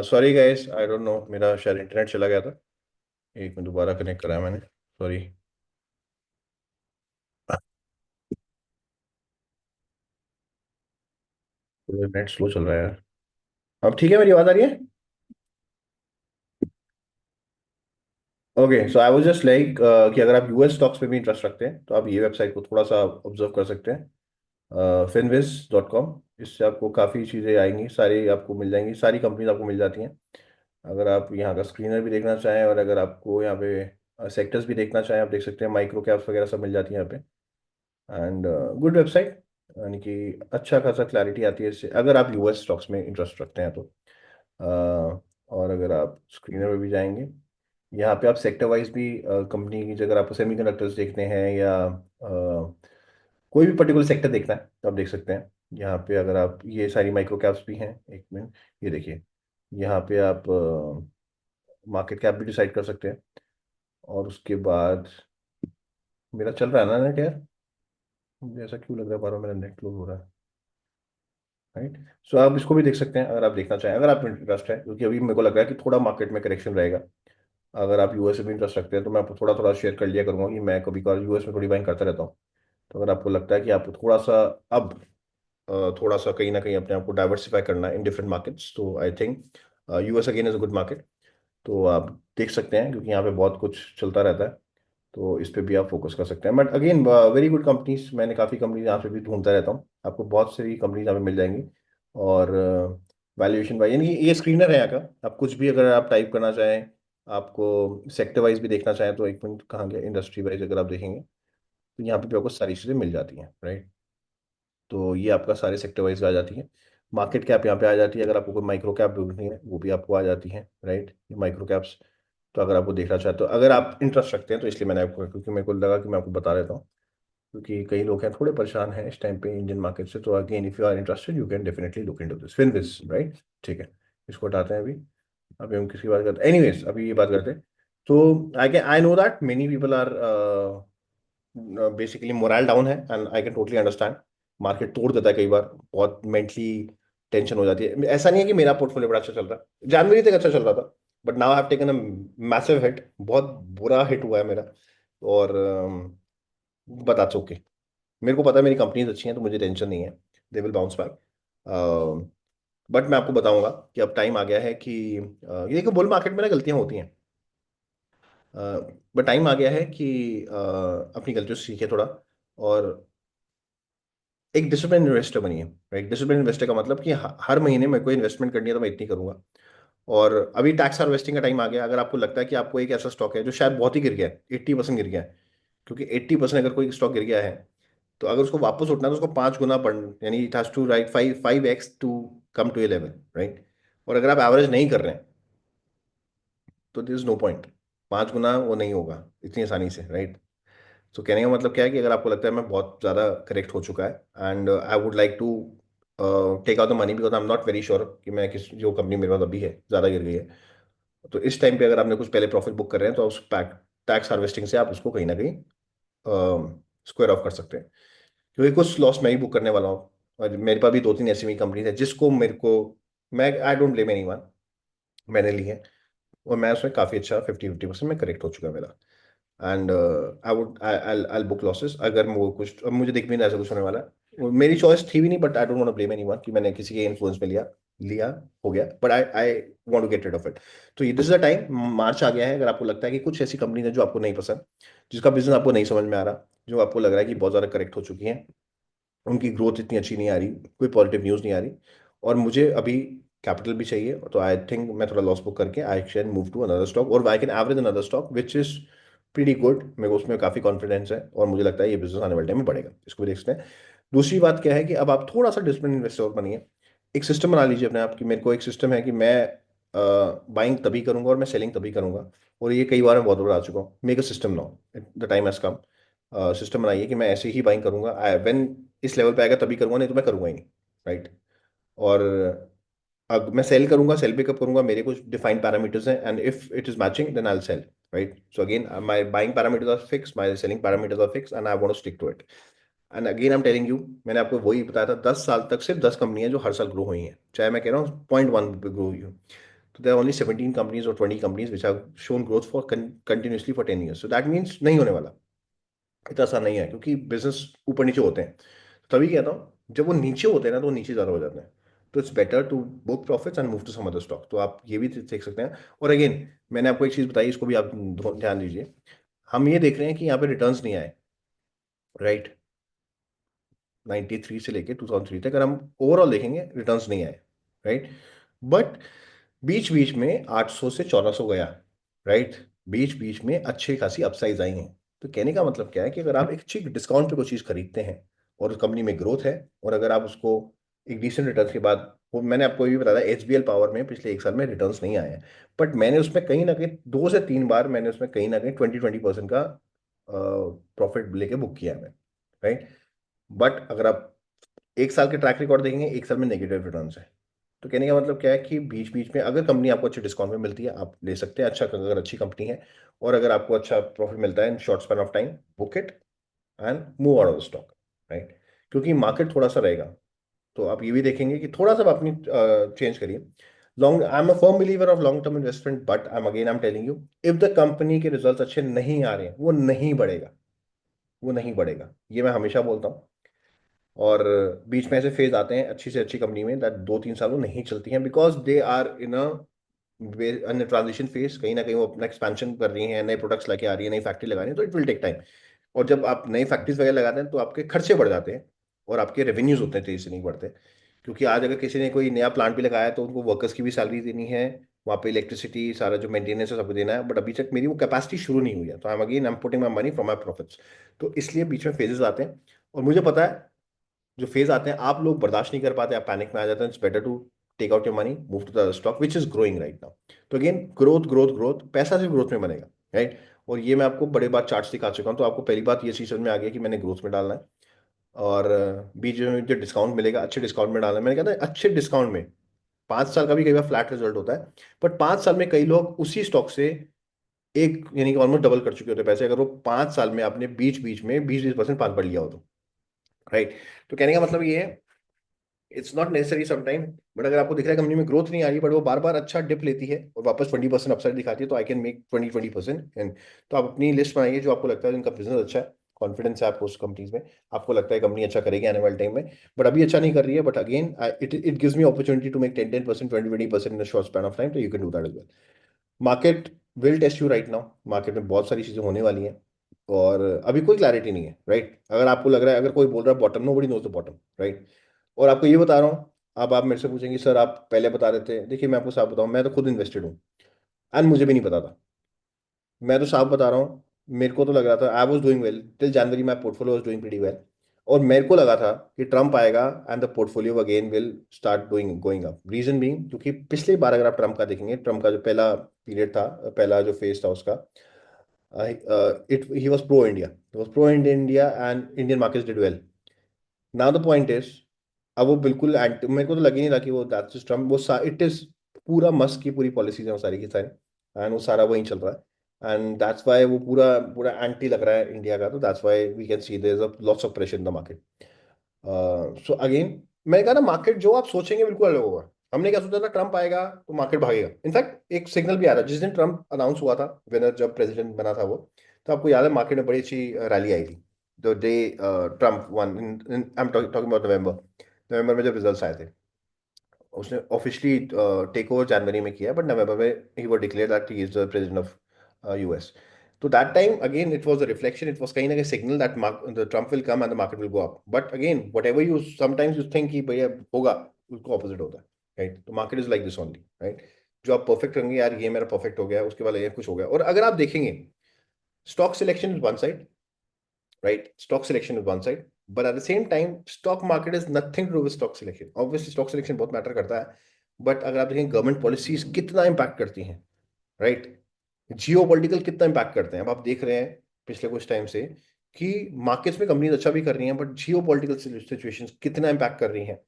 Speaker 1: Sorry guys, I don't know, मेरा शायद इंटरनेट चला गया था। एक मिनट, दोबारा कनेक्ट कराया मैंने, सॉरी। नेट स्लो चल रहा है यार। अब ठीक है, मेरी आवाज़ आ रही है? Okay, so I was just like कि अगर आप यूएस स्टॉक्स में भी इंटरेस्ट रखते हैं, तो आप ये वेबसाइट को थोड़ा सा ऑब्जर्व कर सकते हैं, finviz.com। इससे आपको काफ़ी चीज़ें आएंगी, सारी आपको मिल जाएंगी, सारी कंपनीज आपको मिल जाती हैं। अगर आप यहाँ का स्क्रीनर भी देखना चाहें, और अगर आपको यहाँ पे सेक्टर्स भी देखना चाहें, आप देख सकते हैं, माइक्रो कैप्स वगैरह सब मिल जाती हैं यहाँ पे। एंड गुड वेबसाइट, यानी कि अच्छा खासा क्लैरिटी आती है इससे, अगर आप यूएस स्टॉक्स में इंटरेस्ट रखते हैं तो। और अगर आप स्क्रीनर पे भी जाएंगे, यहाँ पे आप सेक्टर वाइज भी कंपनी की, अगर आपको सेमीकंडक्टर्स देखते हैं या कोई भी पर्टिकुलर सेक्टर देखना है, तो आप देख सकते हैं। यहाँ पे अगर आप, ये सारी माइक्रो कैप्स भी हैं, एक मिनट, ये देखिए, यहाँ पे आप मार्केट कैप भी डिसाइड कर सकते हैं। और उसके बाद, मेरा चल रहा है ना नेट यार, मुझे ऐसा क्यों लग रहा है बार बार मेरा नेट क्लोज हो रहा है। राइट। सो आप इसको भी देख सकते हैं अगर आप देखना चाहें, अगर आप इंटरेस्ट है, क्योंकि अभी मेरे को लग रहा है कि थोड़ा मार्केट में करेक्शन रहेगा। अगर आप यूएस में भी इंटरेस्ट रखते हैं, तो मैं आपको थोड़ा थोड़ा शेयर कर लिया करूंगा कि मैं कभी कभार यूएस में थोड़ी बाइंग करता रहता हूँ। तो अगर आपको लगता है कि आपको थोड़ा सा अब थोड़ा सा कहीं ना कहीं अपने आप को डाइवर्सिफाई करना है इन डिफरेंट मार्केट्स, तो I think US again is a good market. तो आप देख सकते हैं, क्योंकि यहाँ पे बहुत कुछ चलता रहता है, तो इस पे भी आप फोकस कर सकते हैं। But again, very good companies, मैंने काफ़ी कंपनीज यहाँ पे भी ढूंढता रहता हूँ, आपको बहुत सारी कंपनीज यहाँ पे मिल जाएंगी। और वैल्यूएशन वाइज, यानी कि ये स्क्रीनर है यहाँ का, आप कुछ भी अगर आप टाइप करना चाहें, आपको सेक्टर वाइज भी देखना चाहें, तो एक मिनट, कहाँ गया, इंडस्ट्री वाइज अगर आप देखेंगे, तो यहाँ पे भी आपको सारी चीज़ें मिल जाती हैं। राइट। तो ये आपका सारे सेक्टर वाइज आ जाती है। मार्केट कैप यहाँ पे आ जाती है, अगर आपको कोई माइक्रो कैप ढूंढनी है, वो भी आपको आ जाती है। राइट, ये माइक्रो कैप्स तो अगर आपको देखना चाहते हो, अगर आप इंटरेस्ट रखते हैं, तो इसलिए मैंने आपको, क्योंकि मेरे को लगा कि मैं आपको बता देता हूँ, क्योंकि कई लोग हैं थोड़े परेशान हैं इस टाइम पे इंडियन मार्केट से। तो again, if you are interested, you can definitely look into this Finviz, right? ठीक है, इसको हटाते हैं अभी। अभी हम किसकी बात करते हैं? एनीवेज, अभी ये बात करते हैं। तो I know that many people are basically moral down है, and I can totally understand. Market तोड़ देता है कई बार, बहुत मेंटली टेंशन हो जाती है। ऐसा नहीं है कि मेरा पोर्टफोलियो बड़ा अच्छा चल रहा है, जनवरी तक अच्छा चल रहा था, but now have taken a massive hit, बहुत बुरा हिट हुआ है मेरा। और बता चुके, मेरे को पता है मेरी कंपनीज अच्छी हैं, तो मुझे टेंशन नहीं है, they will bounce back. But मैं आपको बताऊंगा कि अब टाइम आ गया है कि ये देखो, बुल मार्केट में ना गलतियां होती हैं, बट टाइम आ गया है कि अपनी गलतियों से सीखे थोड़ा, और एक डिसिप्लिन इन्वेस्टर बनिए। राइट? डिसिप्लिन इन्वेस्टर का मतलब कि हर महीने मेरे को इन्वेस्टमेंट करनी है, तो मैं इतनी करूंगा। और अभी टैक्स हार्वेस्टिंग का टाइम आ गया। अगर आपको लगता है कि आपको एक ऐसा स्टॉक है जो शायद बहुत ही गिर गया है, 80% गिर गया है, क्योंकि 80% अगर कोई स्टॉक गिर गया है, तो अगर उसको वापस उठना है तो उसको 5 गुना बढ़, यानी it has to right 5x to come to 11, right? और अगर आप एवरेज नहीं कर रहे हैं, तो दिस इज नो पॉइंट। 5 गुना वो नहीं होगा इतनी आसानी से, राइट? तो कहने का मतलब क्या है कि अगर आपको लगता है मैं बहुत ज़्यादा करेक्ट हो चुका है, and I would like to take out the money, because I am not very sure कि मैं किस, जो कंपनी मेरे पास अभी है ज़्यादा गिर गई है, तो इस टाइम पे अगर आपने कुछ पहले प्रॉफिट बुक कर रहे हैं, तो उस टैक्स हार्वेस्टिंग से आप उसको कहीं ना कहीं स्क्वायर ऑफ कर सकते हैं। क्योंकि कुछ लॉस मैं ही बुक करने वाला हूँ, और मेरे पास भी 2-3 ऐसी भी कंपनी है जिसको मेरे को, मैं आई डोंट ब्लेम एनीवन, मैंने ली है, और मैं उसमें काफ़ी अच्छा 50-50% में करेक्ट हो चुका है मेरा। एंड आई बुक लॉसेस अगर वो कुछ, अब मुझे दिख भी नहीं ऐसा कुछ होने वाला है। वो मेरी चॉइस थी भी नहीं, but I don't want to blame anyone कि मैंने किसी के इन्फ्लुएंस में लिया लिया हो गया, but I I want to get rid of it. तो ये this is the time, March आ गया है। अगर आपको लगता है कि कुछ ऐसी कंपनी है जो आपको नहीं पसंद, जिसका बिजनेस आपको नहीं समझ में आ रहा, जो आपको लग रहा है कि बहुत ज़्यादा करेक्ट हो चुकी है, उनकी ग्रोथ इतनी अच्छी नहीं आ रही, कोई पॉजिटिव न्यूज़ नहीं आ रही, और मुझे अभी कैपिटल भी चाहिए, तो आई थिंक मैं थोड़ा लॉस बुक करके I can move to another stock, और I can average another stock which is pretty good. मेरे को उसमें काफ़ी कॉन्फिडेंस है, और मुझे लगता है ये बिजनेस आने वाले टाइम में बढ़ेगा। इसको भी देखते हैं। दूसरी बात क्या है कि अब आप थोड़ा सा डिसिप्लिन इन्वेस्टर बनिए। एक सिस्टम बना लीजिए अपने आप की। मेरे को एक सिस्टम है कि मैं बाइंग तभी करूंगा और मैं सेलिंग तभी करूंगा, और ये कई बार मैं बहुत बार आ चुका हूँ। Make a system now, the time has come. System बनाइए कि मैं ऐसे ही बाइंग करूंगा, व्हेन इस लेवल पे आएगा तभी करूंगा, नहीं तो मैं करूंगा ही नहीं। राइट? और अब मैं सेल करूंगा, सेल पे कब करूंगा, मेरे कुछ डिफाइंड पैरामीटर्स हैं, and if it is matching then I will sell. Right? So again, my buying parameters are fix, my selling parameters are fix, and I want to stick to it. And again I am telling you, मैंने आपको वही बताया था, 10 साल तक सिर्फ 10 कंपनियां जो हर साल ग्रो हुई हैं, चाहे मैं कह रहा हूँ 0.1 पे ग्रो हुई हो, तो देर ओनली 17 कंपनीज और 20 companies which have shown growth for continuously for 10 years. So that means नहीं होने वाला, इतना आसान नहीं है, क्योंकि बिजनेस ऊपर नीचे होते हैं। तभी कहता हूँ, जब वो नीचे होते हैं ना, तो वो नीचे ज़्यादा हो जाते हैं। तो it's better to book profits and move to some other stock. तो आप ये भी देख सकते हैं। और अगेन, मैंने आपको एक चीज़ बताई, इसको भी आप ध्यान दीजिए। हम ये देख रहे हैं कि यहाँ पे रिटर्न्स नहीं आए, राइट? 93 से लेके 2003 तक अगर हम ओवरऑल देखेंगे, रिटर्न्स नहीं आए, राइट? बट बीच बीच में 800 से 1400 गया, राइट? बीच बीच में अच्छी खासी अपसाइज आई हैं। तो कहने का मतलब क्या है कि अगर आप एक अच्छी डिस्काउंट पे कोई चीज़ खरीदते हैं, और उस कंपनी में ग्रोथ है, और अगर आप उसको एक डिसेंट रिटर्न के बाद, वो मैंने आपको ये भी बताया, एचबीएल पावर में पिछले 1 साल में रिटर्न्स नहीं आए हैं, बट मैंने उसमें कहीं ना कहीं 2 से 3 बार मैंने उसमें कहीं ना कहीं 20-20% का प्रॉफिट लेके बुक किया है, राइट? बट अगर आप 1 साल के ट्रैक रिकॉर्ड देखेंगे, 1 साल में नेगेटिव रिटर्न है। तो कहने का मतलब क्या है कि बीच बीच में अगर कंपनी आपको अच्छे डिस्काउंट में मिलती है, आप ले सकते हैं, अच्छा, अगर अच्छी कंपनी है, और अगर आपको अच्छा प्रॉफिट मिलता है इन short span of time, book it and move out of stock, right? क्योंकि मार्केट थोड़ा सा रहेगा। तो आप ये भी देखेंगे कि थोड़ा सा आप अपनी चेंज करिए। Long, I am a firm believer of long term investment, but I am telling you, if the company के रिजल्ट अच्छे नहीं आ रहे हैं, वो नहीं बढ़ेगा, वो नहीं बढ़ेगा, ये मैं हमेशा बोलता हूँ। और बीच में ऐसे फेज आते हैं अच्छी से अच्छी कंपनी में, दैट 2-3 साल वो नहीं चलती हैं, because they are in a transition phase. कहीं ना कहीं वो अपना एक्सपेंशन कर रही हैं, नए प्रोडक्ट्स लेके आ रही है, नई फैक्ट्री लगा रही है, तो इट विल टेक टाइम। और जब आप नई फैक्ट्रीज वगैरह लगाते हैं, तो आपके खर्चे बढ़ जाते हैं, और आपके रेवेन्यूज उतने तेजी से नहीं बढ़ते। क्योंकि आज अगर किसी ने कोई नया प्लांट भी लगाया है, तो उनको वर्कर्स की भी सैलरी देनी है, वहाँ पे इलेक्ट्रिसिटी, सारा जो मेंटेनेंस है, सबको देना है। बट अभी तक मेरी वो कैपेसिटी शुरू नहीं हुई है, तो I am putting my money from my profits. तो इसलिए बीच में फेजेस आते हैं, और मुझे पता है जो फेज आते हैं आप लोग बर्दाश्त नहीं कर पाते, आप पैनिक में आ जाते हैं। It's better to take out your money, move to the stock which is growing right now. तो अगेन ग्रोथ ग्रोथ ग्रोथ, पैसा सिर्फ ग्रोथ में बनेगा, राइट। और ये मैं आपको बड़े बार चार्ट दिखा चुका हूँ, तो आपको पहली बात ये चीज समझ में आ गया कि मैंने ग्रोथ में डालना है। और बीच में जो डिस्काउंट मिलेगा अच्छे डिस्काउंट में डालना है। मैंने कहा था अच्छे डिस्काउंट में 5 साल का भी कई बार फ्लैट रिजल्ट होता है, बट 5 साल में कई लोग उसी स्टॉक से एक यानी कि ऑलमोस्ट डबल कर चुके होते हैं पैसे, अगर वो 5 साल में आपने बीच बीच में 20-20% पास बढ़ लिया हो तो, राइट। तो कहने का मतलब ये है, it's not necessary sometime, but अगर आपको दिख रहा है कंपनी में ग्रोथ नहीं आ रही, बट वो बार बार अच्छा डिप लेती है और वापस 20% अपसाइड दिखाती है, तो आई कैन मेक 20% एंड। तो आप अपनी लिस्ट बनाइए जो आपको लगता है जिनका बिजनेस अच्छा है, कॉन्फिडेंस है आपको उस कंपनीज में, आपको लगता है कंपनी अच्छा करेगी आने वाले टाइम में, बट अभी अच्छा नहीं कर रही है, but again it it gives me opportunity to make 10% 20% in short span of time, तो you can do that as well. Market will test you right now, market में बहुत सारी चीजें होने वाली हैं और अभी कोई क्लैरिटी नहीं है, राइट। अगर आपको लग रहा है, अगर कोई बोल रहा है bottom, nobody knows the bottom, right. और आपको ये बता रहा हूँ, अब आप मेरे से पूछेंगे सर आप पहले बता रहे थे, देखिए मैं आपको साफ बताऊं, मैं तो खुद इन्वेस्टेड हूँ एंड मुझे भी नहीं पता था। मैं तो साफ बता रहा हूँ, मेरे को तो लग रहा था I was doing well till January, my portfolio was doing pretty well. और मेरे को लगा था कि ट्रम्प आएगा and the portfolio again will start doing going up, reason being क्योंकि पिछली बार अगर आप ट्रम्प का देखेंगे, ट्रम्प का जो पहला पीरियड था, पहला जो फेज था उसका, it he was pro India, was pro India and Indian markets did well. Now the point is, अब वो बिल्कुल मेरे को तो लग ही नहीं रहा कि वो दैट्स जस्ट ट्रम्प, वो इट इज पूरा मस्क की पूरी पॉलिसीज है वो सारी की सारी, एंड वो सारा वही चल रहा है, एंड दैट्स वाई वो पूरा पूरा एंटी लग रहा है इंडिया का, तो that's why we can see there is a lots of pressure in the market. So again मैंने कहा ना, मार्केट जो आप सोचेंगे बिल्कुल अलग होगा। हमने क्या सोचा था, ट्रम्प आएगा तो मार्केट भागेगा, इनफैक्ट एक सिग्नल भी आ रहा है जिस दिन ट्रम्प अनाउंस हुआ था, विनर जब प्रेसिडेंट बना था वो, तो आपको याद है मार्केट में बड़ी अच्छी रैली आई थी the day Trump won, I am talking about November, नवंबर में जब रिजल्ट्स आए थे। उसने ऑफिशियली टेक ओवर जनवरी में किया, बट नवंबर में ही वो declare that he is the president of US. तो that time again it was a reflection, it was कहीं ना कहीं signal that the Trump will come and the market will go up, but again whatever you sometimes you think कि भैया होगा, उसको ऑपोजिट होता है, राइट। तो market is like this only, right. जो आप परफेक्ट करेंगे यार ये मेरा परफेक्ट हो गया, उसके बाद ये कुछ हो गया। और अगर आप देखेंगे, stock selection is one side, right? Stock selection is one side, but at the same time, stock market is nothing to do with stock selection. Obviously, stock selection बहुत मैटर करता है, बट अगर आप देखें गवर्नमेंट पॉलिसीज कितना इम्पैक्ट करती हैं, राइट। जियो पॉलिटिकल कितना इम्पैक्ट करते हैं, अब आप देख रहे हैं पिछले कुछ टाइम से कि मार्केट्स में कंपनीज अच्छा भी कर रही हैं, बट जियो पॉलिटिकल सिचुएशंस कितना इम्पैक्ट कर रही हैं,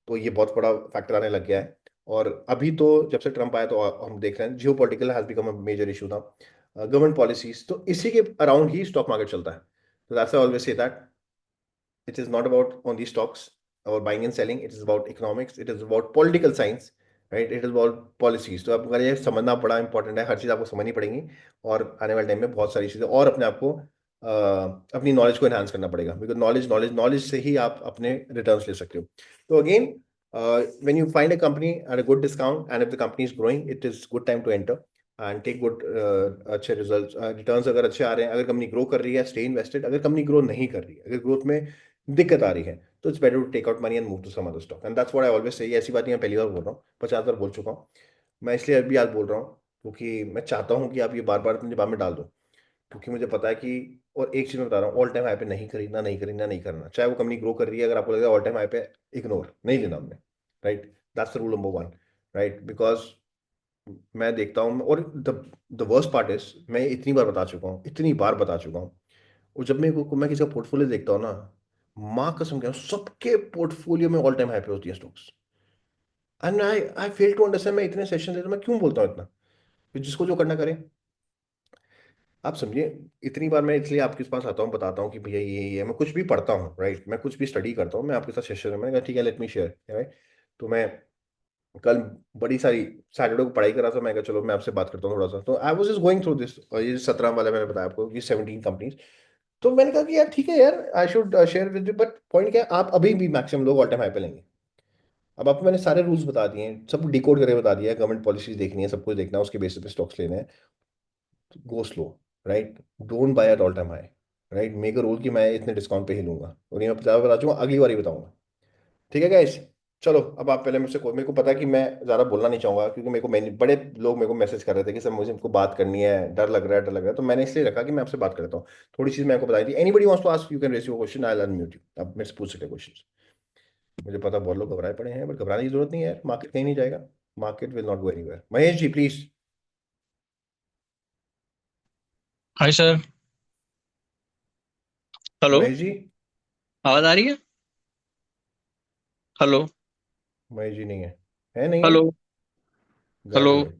Speaker 1: तो ये बहुत बड़ा फैक्टर आने लग गया है। और अभी तो जब से ट्रम्प आया तो हम देख रहे हैं geopolitical has become a major issue था, गवर्नमेंट पॉलिसीज, तो इसी के अराउंड ही स्टॉक मार्केट चलता है। तो that's I always say that it is not about on these stocks or buying and selling, it is about economics, it is about political science, right, it is about policies। तो आपको ये समझना बड़ा इंपॉर्टेंट है, हर चीज़ आपको समझनी पड़ेगी और आने वाले टाइम में बहुत सारी चीज़ें और अपने आप को अपनी नॉलेज को एनहांस करना पड़ेगा, बिकॉज नॉलेज नॉलेज नॉलेज से ही आप अपने रिटर्न्स ले सकते हो। तो again when you find a company at a good discount and if the company is growing, it is good time to enter and take good अच्छे रिजल्ट रिटर्न्स अगर अच्छे आ रहे हैं, अगर कंपनी ग्रो कर रही है स्टे इन्वेस्टेड, अगर कंपनी ग्रो नहीं कर रही है, अगर ग्रोथ में दिक्कत आ रही है, तो it's better to take out money and move to some other stock, and that's what I always say. ऐसी बात नहीं मैं पहली बार बोल रहा हूँ, 50 बार बोल चुका हूँ। मैं इसलिए अभी आज बोल रहा हूँ क्योंकि मैं चाहता हूँ कि आप ये बार बार अपने दिमाग में डाल दो, क्योंकि मुझे पता है कि, और एक चीज मैं बता रहा हूँ, ऑल टाइम हाई पे नहीं खरीदना, नहीं खरीदना, नहीं करना, चाहे वो कंपनी ग्रो कर रही है, अगर आपको लग रहा है ऑल टाइम हाई पे, इग्नोर नहीं लेना हमने, right. That's the rule number one, right. Because मैं देखता हूँ, और द वर्स्ट पार्ट इज, मैं इतनी बार बता चुका हूँ, इतनी बार बता चुका हूँ, और जब मैं किसी का पोर्टफोलियो देखता हूँ ना, माँ कसम कह रहा हूं, सबके पोर्टफोलियो में ऑल टाइम हाई पे होती है stocks, and I fail to understand. मैं इतने सेशन देता हूं, मैं क्यों बोलता हूँ इतना, कि जिसको जो करना करे। आप समझिए, इतनी बार मैं इसलिए आपके पास आता हूँ, बताता हूँ कि भैया ये मैं कुछ भी पढ़ता हूँ, राइट, मैं कुछ भी स्टडी करता हूँ, मैं आपके साथ सेशन में, मैंने कहा ठीक है लेट मी शेयर, राइट। तो मैं कल बड़ी सारी सैटरडे को पढ़ाई कर रहा था, मैं कहा चलो मैं आपसे बात करता हूँ थोड़ा सा, तो I was just going through this, और ये 17 वाला मैंने बताया आपको कि 17 कंपनीज। तो मैंने कहा कि यार ठीक है यार, I should share with you, but point क्या है, आप अभी भी मैक्सिमम लोग ऑल टाइम हाई पे लेंगे। अब आपको मैंने सारे रूल्स बता दिए हैं, सब डिकोड करके बता दिया है, गवर्नमेंट पॉलिसीज देखनी है, सब कुछ देखना है, उसके बेसिस पे स्टॉक्स लेने हैं, go slow, right. Don't by at all time high, right. Make a rule कि मैं इतने डिस्काउंट पे ही लूंगा, और ये मैं बता चुका, अगली बार ही बताऊंगा, ठीक है गाइस। चलो अब आप पहले मुझसे, मेरे को पता है कि मैं ज़्यादा बोलना नहीं चाहूंगा, क्योंकि मेरे को बड़े लोग मेरे को मैसेज कर रहे थे कि सर मुझे इनको बात करनी है, डर लग रहा है, डर लग रहा है, तो मैंने इसलिए रखा कि मैं आपसे बात करता हूँ। थोड़ी चीज़ मैं आपको बताई थी, anybody wants to ask, you can raise your question, I will unmute you, आप मेरे से पूछ सकते हैं क्वेश्चन। मुझे पता बहुत लोग घबराए पड़े हैं, बट घबराने की जरूरत नहीं है यार, मार्केट कहीं नहीं जाएगा। Market will not go anywhere. Mahesh ji please.
Speaker 2: Hi sir. Hello.
Speaker 1: Mahesh ji.
Speaker 2: आवाज आ रही है? हेलो।
Speaker 1: महेश जी नहीं है। है नहीं है।
Speaker 2: हेलो।
Speaker 1: गायब
Speaker 2: हेलो।
Speaker 1: हो गए।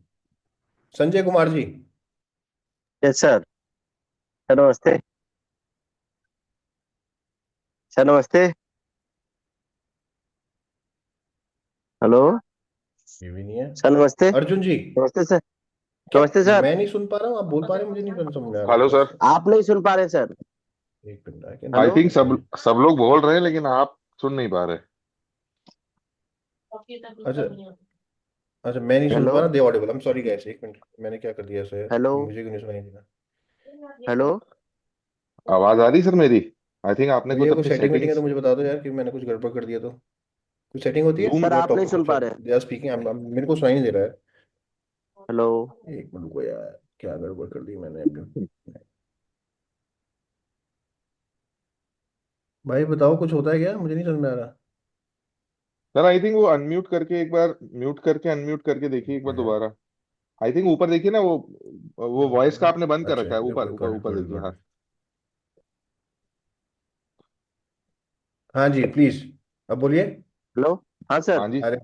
Speaker 1: Sanjay Kumar ji.
Speaker 3: Yes sir. Sir नमस्ते। सर नमस्ते। हेलो।
Speaker 1: ये भी नहीं है।
Speaker 3: सर नमस्ते।
Speaker 1: अर्जुन जी।
Speaker 3: नमस्ते सर।
Speaker 1: क्या
Speaker 3: नमस्ते सर।
Speaker 1: मैं नहीं सुन पा रहा हूँ, आप बोल पा रहे हैं? मुझे नहीं समझ में आ रहा
Speaker 4: हेलो
Speaker 1: थोड़ा
Speaker 4: सर।
Speaker 1: सा।
Speaker 3: आप नहीं सुन पा रहे सर।
Speaker 1: एक minute, I can
Speaker 4: I
Speaker 3: hello.
Speaker 4: Think
Speaker 1: okay.
Speaker 4: सब लोग बोल रहे हैं लेकिन आप सुन नहीं पा रहे।
Speaker 1: अच्छा। अच्छा, मैं नहीं सुन
Speaker 3: हेलो।
Speaker 1: पा रहा, दे audible. I am sorry guys, एक मिनट, मैंने क्या कर दिया ऐसे यार,
Speaker 3: हेलो।
Speaker 1: मुझे क्यों नहीं सुनाई देना?
Speaker 3: हेलो।
Speaker 4: आवाज आ रही सर मेरी? आई थिंक आपने कुछ
Speaker 1: भैया कुछ
Speaker 4: अपनी
Speaker 1: सेटिंग वेटिंग है तो
Speaker 4: सेटिंग्स।
Speaker 1: मुझे बता दो यार, कि मैंने कुछ गड़बड़ कर दिया तो। कुछ सेटिंग होती है?
Speaker 4: जूम।
Speaker 3: सर
Speaker 1: यू आर
Speaker 3: आप नहीं
Speaker 1: टॉकिंग,
Speaker 3: सुन
Speaker 1: अच्छा
Speaker 3: पा रहे।
Speaker 1: दे आर स्पीकिंग, मेरे को सुनाई नहीं दे रहा है।
Speaker 3: हेलो।
Speaker 1: एक मिनट को यार, क्या गड़बड़ कर दी मैंने अभी? भाई बताओ, कुछ होता है क्या? मुझे नहीं समझ में आ रहा।
Speaker 4: सर आई थिंक वो अनम्यूट करके एक बार म्यूट करके अनम्यूट करके देखिए एक बार
Speaker 1: है।
Speaker 4: दोबारा। आई थिंक ऊपर देखिए ना वो वॉइस का आपने बंद कर
Speaker 1: अच्छा,
Speaker 4: रखा है, ऊपर ऊपर
Speaker 1: गॉट इट
Speaker 4: ऊपर
Speaker 1: गॉट इट
Speaker 4: देखिए।
Speaker 1: गॉट
Speaker 4: हाँ।
Speaker 1: इट। हाँ जी प्लीज, अब बोलिए।
Speaker 3: हेलो। हाँ सर।
Speaker 4: हाँ जी।
Speaker 1: अरे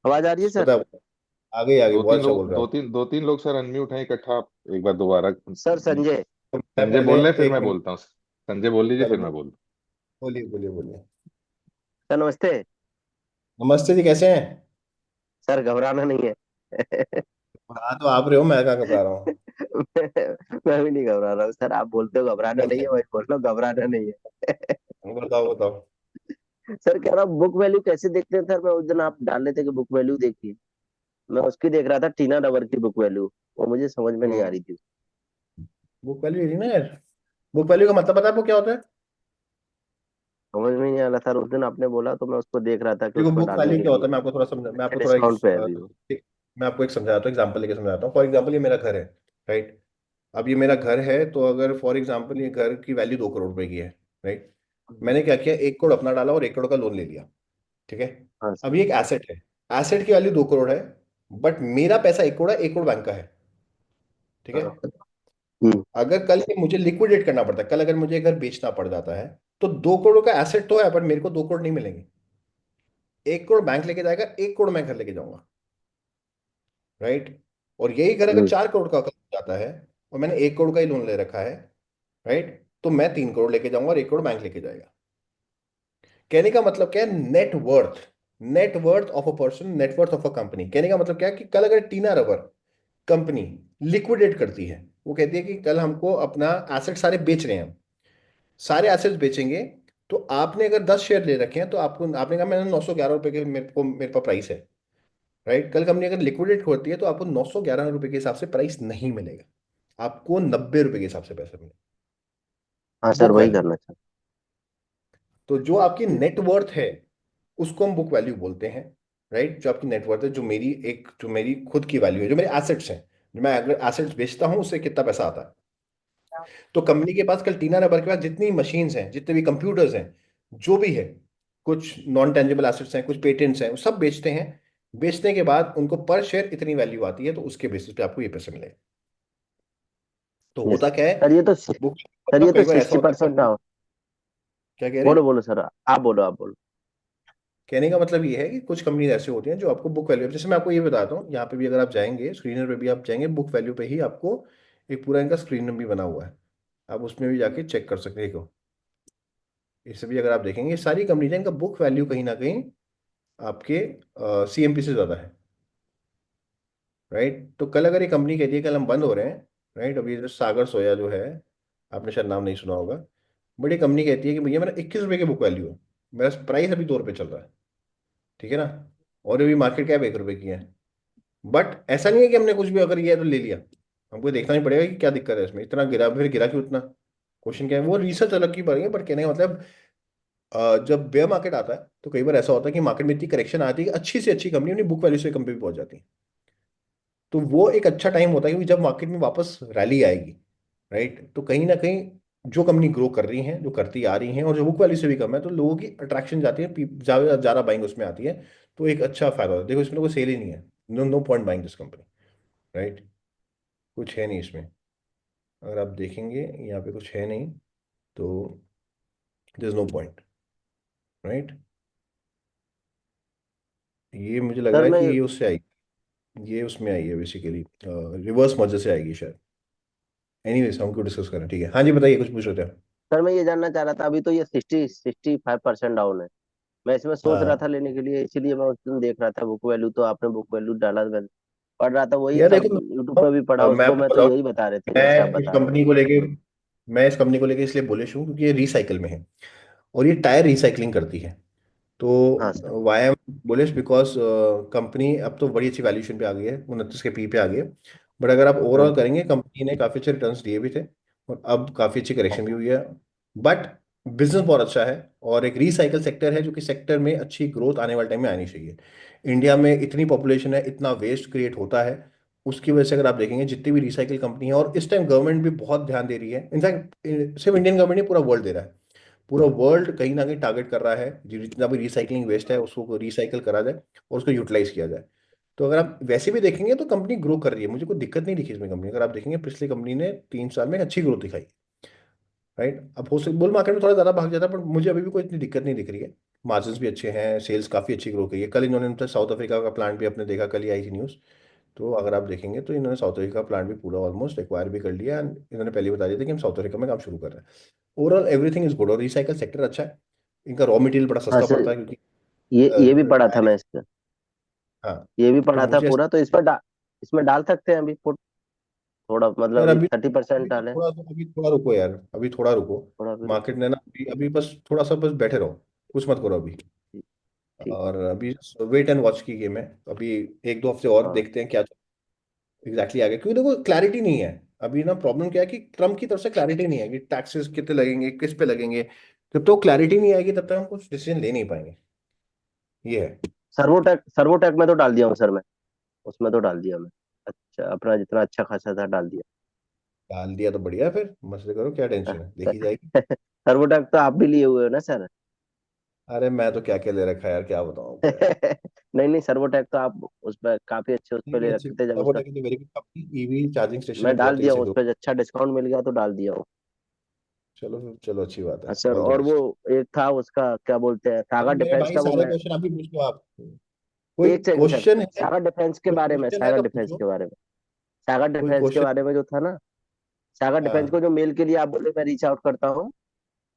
Speaker 3: आवाज आ रही है सर।
Speaker 1: बताओ। आगे आगे,
Speaker 4: दो
Speaker 1: बहुत
Speaker 4: तीन
Speaker 1: अच्छा बोल
Speaker 4: लोग
Speaker 1: रहे हो आप।
Speaker 4: दो तीन लोग सर अनम्यूट हैं इकट्ठा, आप एक बार दोबारा।
Speaker 3: सर संजय।
Speaker 1: तो मैं
Speaker 4: संजय
Speaker 1: पहले,
Speaker 4: बोल रहे हैं फिर
Speaker 1: एक
Speaker 4: मैं
Speaker 1: मिनट,
Speaker 4: बोलता हूँ। संजय बोल लीजिए
Speaker 1: पहले
Speaker 4: फिर मैं बोलता
Speaker 1: बोलिए बोलिए बोलिए।
Speaker 3: सर नमस्ते।
Speaker 1: नमस्ते जी, कैसे हैं?
Speaker 3: सर घबराना नहीं है।
Speaker 1: हाँ तो आप रहे हो, मैं कहाँ घबरा रहा हूँ?
Speaker 3: मैं भी नहीं घबरा रहा हूँ सर, आप बोलते हो घबराना नहीं है, वही बोल रहा हूँ घबराना नहीं है।
Speaker 1: बताओ बताओ।
Speaker 3: सर कह रहा हूँ बुक वैल्यू कैसे देखते हैं सर, मैं उस दिन आप डाल रहे थे कि बुक वैल्यू देखिए, मैं उसकी देख रहा था, टीना डबर की बुक वैल्यू, वो मुझे समझ में नहीं आ रही थी।
Speaker 1: बुक वैल्यू है ना यार। बुक वैल्यू का मतलब पता है आपको क्या होता है?
Speaker 3: समझ में नहीं आ रहा सर, उस दिन आपने बोला तो मैं उसको देख रहा था कि
Speaker 1: देखो
Speaker 3: उसको
Speaker 1: बुक
Speaker 3: डालने
Speaker 1: वैल्यू
Speaker 3: के
Speaker 1: क्या होता
Speaker 3: लिए।
Speaker 1: है, मैं आपको थोड़ा समझा, मैं आपको थोड़ा
Speaker 3: डिस्काउंट पे है अभी वो।
Speaker 1: मैं आपको एक समझाता हूँ, एग्जाम्पल लेके समझाता हूँ। फॉर एग्जाम्पल ये मेरा घर है, राइट? अब ये मेरा घर है, तो अगर फॉर एग्जाम्पल ये घर की वैल्यू 2 करोड़ रुपए की है, राइट? मैंने क्या किया, 1 करोड़ अपना डाला और 1 करोड़ का लोन ले लिया, ठीक है?
Speaker 3: हाँ
Speaker 1: अब
Speaker 3: सर।
Speaker 1: ये एक एसेट है। एसेट की वैल्यू 2 करोड़ है, बट मेरा पैसा 1 करोड़ है, 1 करोड़ बैंक का है, ठीक है?
Speaker 3: हाँ। हम्म।
Speaker 1: अगर कल ये मुझे लिक्विडेट करना पड़ता है, कल अगर मुझे घर बेचना पड़ जाता है, तो 2 करोड़ का एसेट तो है, पर मेरे को 2 करोड़ नहीं मिलेंगे। 1 करोड़ बैंक लेके जाएगा, 1 करोड़ मैं घर लेके जाऊंगा, राइट? और यही घर अगर
Speaker 3: हम्म।
Speaker 1: 4 करोड़ का हो जाता है, और मैंने 1 करोड़ का ही लोन ले रखा है, राइट, तो मैं 3 करोड़ लेके जाऊंगा और 1 करोड़ बैंक लेके जाएगा। कहने का मतलब क्या है? Net worth. Net worth of a person, net worth of a company. कहने का मतलब क्या है कि कल अगर टीना रबर कंपनी लिक्विडेट करती है, वो कहती है कि कल हमको अपना एसेट सारे बेच रहे हैं हम, सारे एसेट्स बेचेंगे, तो आपने अगर 10 शेयर ले रखे हैं, तो आपको, आपने कहा मैंने 911 रुपए के, मेरे पास प्राइस है, राइट? कल कंपनी अगर लिक्विडेट होती है, तो आपको 911 रुपए के हिसाब से प्राइस नहीं मिलेगा, आपको 90 रुपए के हिसाब से पैसे मिलेंगे।
Speaker 3: हाँ सर
Speaker 1: बुक
Speaker 3: वही
Speaker 1: वैल्यू।
Speaker 3: करना सर।
Speaker 1: तो जो आपकी नेटवर्थ है, उसको हम बुक वैल्यू बोलते हैं, राइट? जो आपकी नेटवर्थ है, जो मेरी खुद की वैल्यू है, जो मेरे एसेट्स हैं, जो मैं अगर एसेट्स बेचता हूं, उससे कितना पैसा आता है। तो कंपनी के पास, कल टीना रबर के पास जितनी मशीन्स हैं, जितने भी कंप्यूटर्स हैं, जो भी है, कुछ नॉन टेंजिबल एसेट्स हैं, कुछ पेटेंट्स हैं, वो सब बेचते हैं। बेचने के बाद उनको पर शेयर इतनी वैल्यू आती है, तो उसके बेसिस पे आपको ये पैसे मिलेगा। तो
Speaker 3: यस
Speaker 1: होता क्या है,
Speaker 3: सर, ये तो
Speaker 1: बुक,
Speaker 3: सर ये
Speaker 1: मतलब
Speaker 3: तो
Speaker 1: कई बार ऐसा होता है
Speaker 3: 60%
Speaker 1: कंपनी,
Speaker 3: का।
Speaker 1: क्या कह रहे
Speaker 3: बोलो
Speaker 1: हैं?
Speaker 3: बोलो सर, आप बोलो आप बोलो।
Speaker 1: कहने का मतलब ये है कि कुछ कंपनीज ऐसे होती हैं जो आपको बुक वैल्यू, जैसे मैं आपको ये बताता हूँ, यहाँ पे भी अगर आप जाएंगे, स्क्रीनर पे भी आप जाएंगे, बुक वैल्यू पे ही आपको एक पूरा इनका स्क्रीनर भी बना हुआ है, आप उसमें भी जाके चेक कर सकते हैं। देखो, इससे भी अगर आप देखेंगे, सारी कंपनीज हैं, इनका बुक वैल्यू कहीं ना कहीं आपके सीएमपी से ज़्यादा है, राइट? तो कल अगर ये कंपनी कहती है कल हम बंद हो रहे हैं, राइट, अभी जो सागर सोया जो है, आपने शायद नाम नहीं सुना होगा, बड़ी कंपनी कहती है कि भैया मेरा 21 रुपये की बुक वैल्यू है, मेरा प्राइस अभी 2 रुपये चल रहा है, ठीक है ना? और अभी मार्केट कैप 1 रुपये की है। बट ऐसा नहीं है कि हमने कुछ भी अगर ये है तो ले लिया, हमको देखना ही पड़ेगा कि क्या दिक्कत है इसमें, इतना गिरा, फिर गिरा क्यों इतना? क्वेश्चन क्या है, वो रिसर्च अलग की पड़ेगी, बट कहने का मतलब जब बेयर मार्केट आता है, तो कई बार ऐसा होता है कि मार्केट में इतनी करेक्शन आती है कि अच्छी से अच्छी कंपनी अपनी बुक वैल्यू से कम पे भी पहुंच जाती है। तो वो एक अच्छा टाइम होता है, क्योंकि जब मार्केट में वापस रैली आएगी, राइट, तो कहीं ना कहीं जो कंपनी ग्रो कर रही हैं, जो करती आ रही हैं, और जो बुक वैल्यू से भी कम है, तो लोगों की अट्रैक्शन जाती है, ज़्यादा ज़्यादा बाइंग उसमें आती है। तो एक अच्छा फायदा होता है। देखो, इसमें तो कोई सेल ही नहीं है। No no point buying this company, right. कुछ है नहीं इसमें। अगर आप देखेंगे यहाँ पे कुछ है नहीं, तो there is no point, right. ये मुझे लग
Speaker 3: सर
Speaker 1: रहा है
Speaker 3: मैं
Speaker 1: कि ये उससे आई, ये उसमें आई है बेसिकली, रिवर्स मर्जर से आएगी शायद। एनीवेज, हम क्यों डिस्कस करें, ठीक है। हाँ जी, बताइए, कुछ पूछ रहे थे आप।
Speaker 3: सर मैं ये जानना चाह रहा था, अभी तो ये 65% डाउन है। मैं इसमें सोच रहा था
Speaker 1: हाँ
Speaker 3: लेने के लिए, इसीलिए मैं उस दिन देख रहा था बुक वैल्यू, तो आपने बुक वैल्यू डाला, मैं पढ़ रहा था, वही
Speaker 1: यार
Speaker 3: सब
Speaker 1: देखो,
Speaker 3: यूट्यूब पे भी पढ़ा,
Speaker 1: मैं
Speaker 3: उसको
Speaker 1: आपको
Speaker 3: मैं तो
Speaker 1: बताऊँ,
Speaker 3: यही बता रहे थे जैसे आप
Speaker 1: मैं इस
Speaker 3: बता रहे
Speaker 1: कंपनी को लेके मैं इस कंपनी को लेके इसलिए बुलिश हूँ क्योंकि ये रिसाइकल में है, और ये टायर रिसाइकलिंग करती है।
Speaker 3: हैं। हाँ
Speaker 1: तो
Speaker 3: sir.
Speaker 1: Why am bullish, because company अब तो बड़ी अच्छी वैल्यूएशन पे आ गई है, 29 के पी पे आ गई है। बट अगर आप
Speaker 3: हम्म।
Speaker 1: ओवरऑल करेंगे, कंपनी ने काफ़ी अच्छे रिटर्न्स दिए भी थे, और अब काफ़ी अच्छी करेक्शन भी हुई है। बट बिजनेस बहुत अच्छा है, और एक रिसाइकल सेक्टर है, जो कि सेक्टर में अच्छी ग्रोथ आने वाले टाइम में आनी चाहिए। इंडिया में इतनी पॉपुलेशन है, इतना वेस्ट क्रिएट होता है, उसकी वजह से अगर आप देखेंगे जितनी भी रिसाइकिल कंपनी है, और इस टाइम गवर्नमेंट भी बहुत ध्यान दे रही है। इनफैक्ट सिर्फ इंडियन गवर्नमेंट नहीं, पूरा वर्ल्ड दे रहा है। पूरा वर्ल्ड कहीं ना कहीं टारगेट कर रहा है, जितना भी रिसाइकलिंग वेस्ट है उसको रिसाइकल करा जाए और उसको यूटिलाइज किया जाए। तो अगर आप वैसे भी देखेंगे तो कंपनी ग्रो कर रही है, मुझे कोई दिक्कत नहीं दिखी इसमें। कंपनी, अगर आप देखेंगे, पिछली कंपनी ने 3 साल में अच्छी ग्रोथ दिखाई, राइट। अब हो सकता बुल मार्केट में थोड़ा ज़्यादा भाग जाता है, पर मुझे अभी भी कोई इतनी दिक्कत नहीं दिख रही है। मार्जिन्स भी अच्छे हैं, सेल्स काफ़ी अच्छी ग्रो की है। कल इन्होंने मतलब साउथ अफ्रीका का प्लांट भी आपने देखा, कल ही आई थी न्यूज़। तो अगर आप देखेंगे तो इन्होंने साउथ अफ्रीका का प्लांट भी पूरा ऑलमोस्ट एक्वायर भी कर लिया, एंड इन्होंने पहले ही बता दिया था कि हम साउथ अफ्रीका में काम शुरू कर रहे हैं। ओवरऑल एवरीथिंग इज गुड, और रिसाइकल सेक्टर अच्छा है। इनका रॉ मटेरियल बड़ा
Speaker 3: हाँ
Speaker 1: सस्ता
Speaker 3: सर,
Speaker 1: पड़ता है, क्योंकि
Speaker 3: ये भी पढ़ा था
Speaker 1: टायर।
Speaker 3: मैं इसका,
Speaker 1: हाँ।
Speaker 3: ये भी
Speaker 1: तो
Speaker 3: पढ़ा था
Speaker 1: मुझे
Speaker 3: पूरा, तो इस पर इसमें डाल सकते हैं अभी पुट, थोड़ा
Speaker 1: यार,
Speaker 3: मतलब
Speaker 1: अभी
Speaker 3: 30%
Speaker 1: अभी तो
Speaker 3: डालें।
Speaker 1: थोड़ा सा, अभी थोड़ा रुको यार, अभी थोड़ा रुको।
Speaker 3: थोड़ा भी
Speaker 1: मार्केट ने ना, अभी अभी बस थोड़ा सा बस बैठे रहो, कुछ मत करो अभी।
Speaker 3: ठीक। ठीक।
Speaker 1: और अभी वेट एंड वॉच की गेम है। अभी 1-2 हफ्ते और
Speaker 3: हाँ
Speaker 1: देखते हैं क्या एग्जैक्टली आगे, क्योंकि देखो क्लैरिटी नहीं है। अभी ना प्रॉब्लम क्या है कि ट्रम्प की तरफ से क्लैरिटी नहीं है कि टैक्सेस कितने लगेंगे, किस पे लगेंगे। जब तो क्लैरिटी नहीं आएगी, तब तक हम कुछ डिसीजन ले नहीं पाएंगे। ये है।
Speaker 3: सर्वोटेक में तो डाल दिया हूँ सर मैं, उसमें तो डाल दिया मैं। अच्छा, अपना जितना अच्छा खासा था डाल दिया।
Speaker 1: डाल दिया तो बढ़िया है, फिर मसले करो, क्या टेंशन है, देखी जाएगी।
Speaker 3: सर्वोटेक तो आप भी लिए हुए हो ना सर?
Speaker 1: अरे मैं तो क्या क्या ले रखा है यार, क्या बताऊं आपको यार।
Speaker 3: नहीं नहीं, सर्वोटेक तो आप उस पर काफी अच्छे उस पर
Speaker 1: ठीक है,
Speaker 3: ले
Speaker 1: अच्छी
Speaker 3: रखे थे जब
Speaker 1: तब वो
Speaker 3: उसका।
Speaker 1: Very good company, EV charging station
Speaker 3: मैं
Speaker 1: है,
Speaker 3: डाल
Speaker 1: बहुत तेजी
Speaker 3: दिया
Speaker 1: से
Speaker 3: हूँ उस
Speaker 1: ग्रो।
Speaker 3: पर, अच्छा डिस्काउंट मिल गया तो डाल दिया हूँ।
Speaker 1: चलो चलो, अच्छी बात है,
Speaker 3: हाँ सर,
Speaker 1: ऑल द
Speaker 3: और वो
Speaker 1: बेस्ट।
Speaker 3: एक था उसका, क्या बोलते हैं,
Speaker 1: अब
Speaker 3: सागा
Speaker 1: मेरे
Speaker 3: डिफेंस
Speaker 1: भाई
Speaker 3: का, वो
Speaker 1: सारे
Speaker 3: मैं
Speaker 1: क्वेश्चन आप ही पूछ लो आप। कोई
Speaker 3: एक सेकंड सर,
Speaker 1: क्वेश्चन है,
Speaker 3: सागा डिफेंस के
Speaker 1: कोई
Speaker 3: बारे में,
Speaker 1: क्वेश्चन है
Speaker 3: सागा
Speaker 1: तो
Speaker 3: डिफेंस
Speaker 1: पूछो।
Speaker 3: के बारे में, सागा
Speaker 1: कोई
Speaker 3: डिफेंस के
Speaker 1: क्वेश्चन।
Speaker 3: बारे में जो था ना, सागा डिफेंस को
Speaker 1: हाँ
Speaker 3: जो मेल के लिए आप बोले मैं रीच आउट करता हूँ,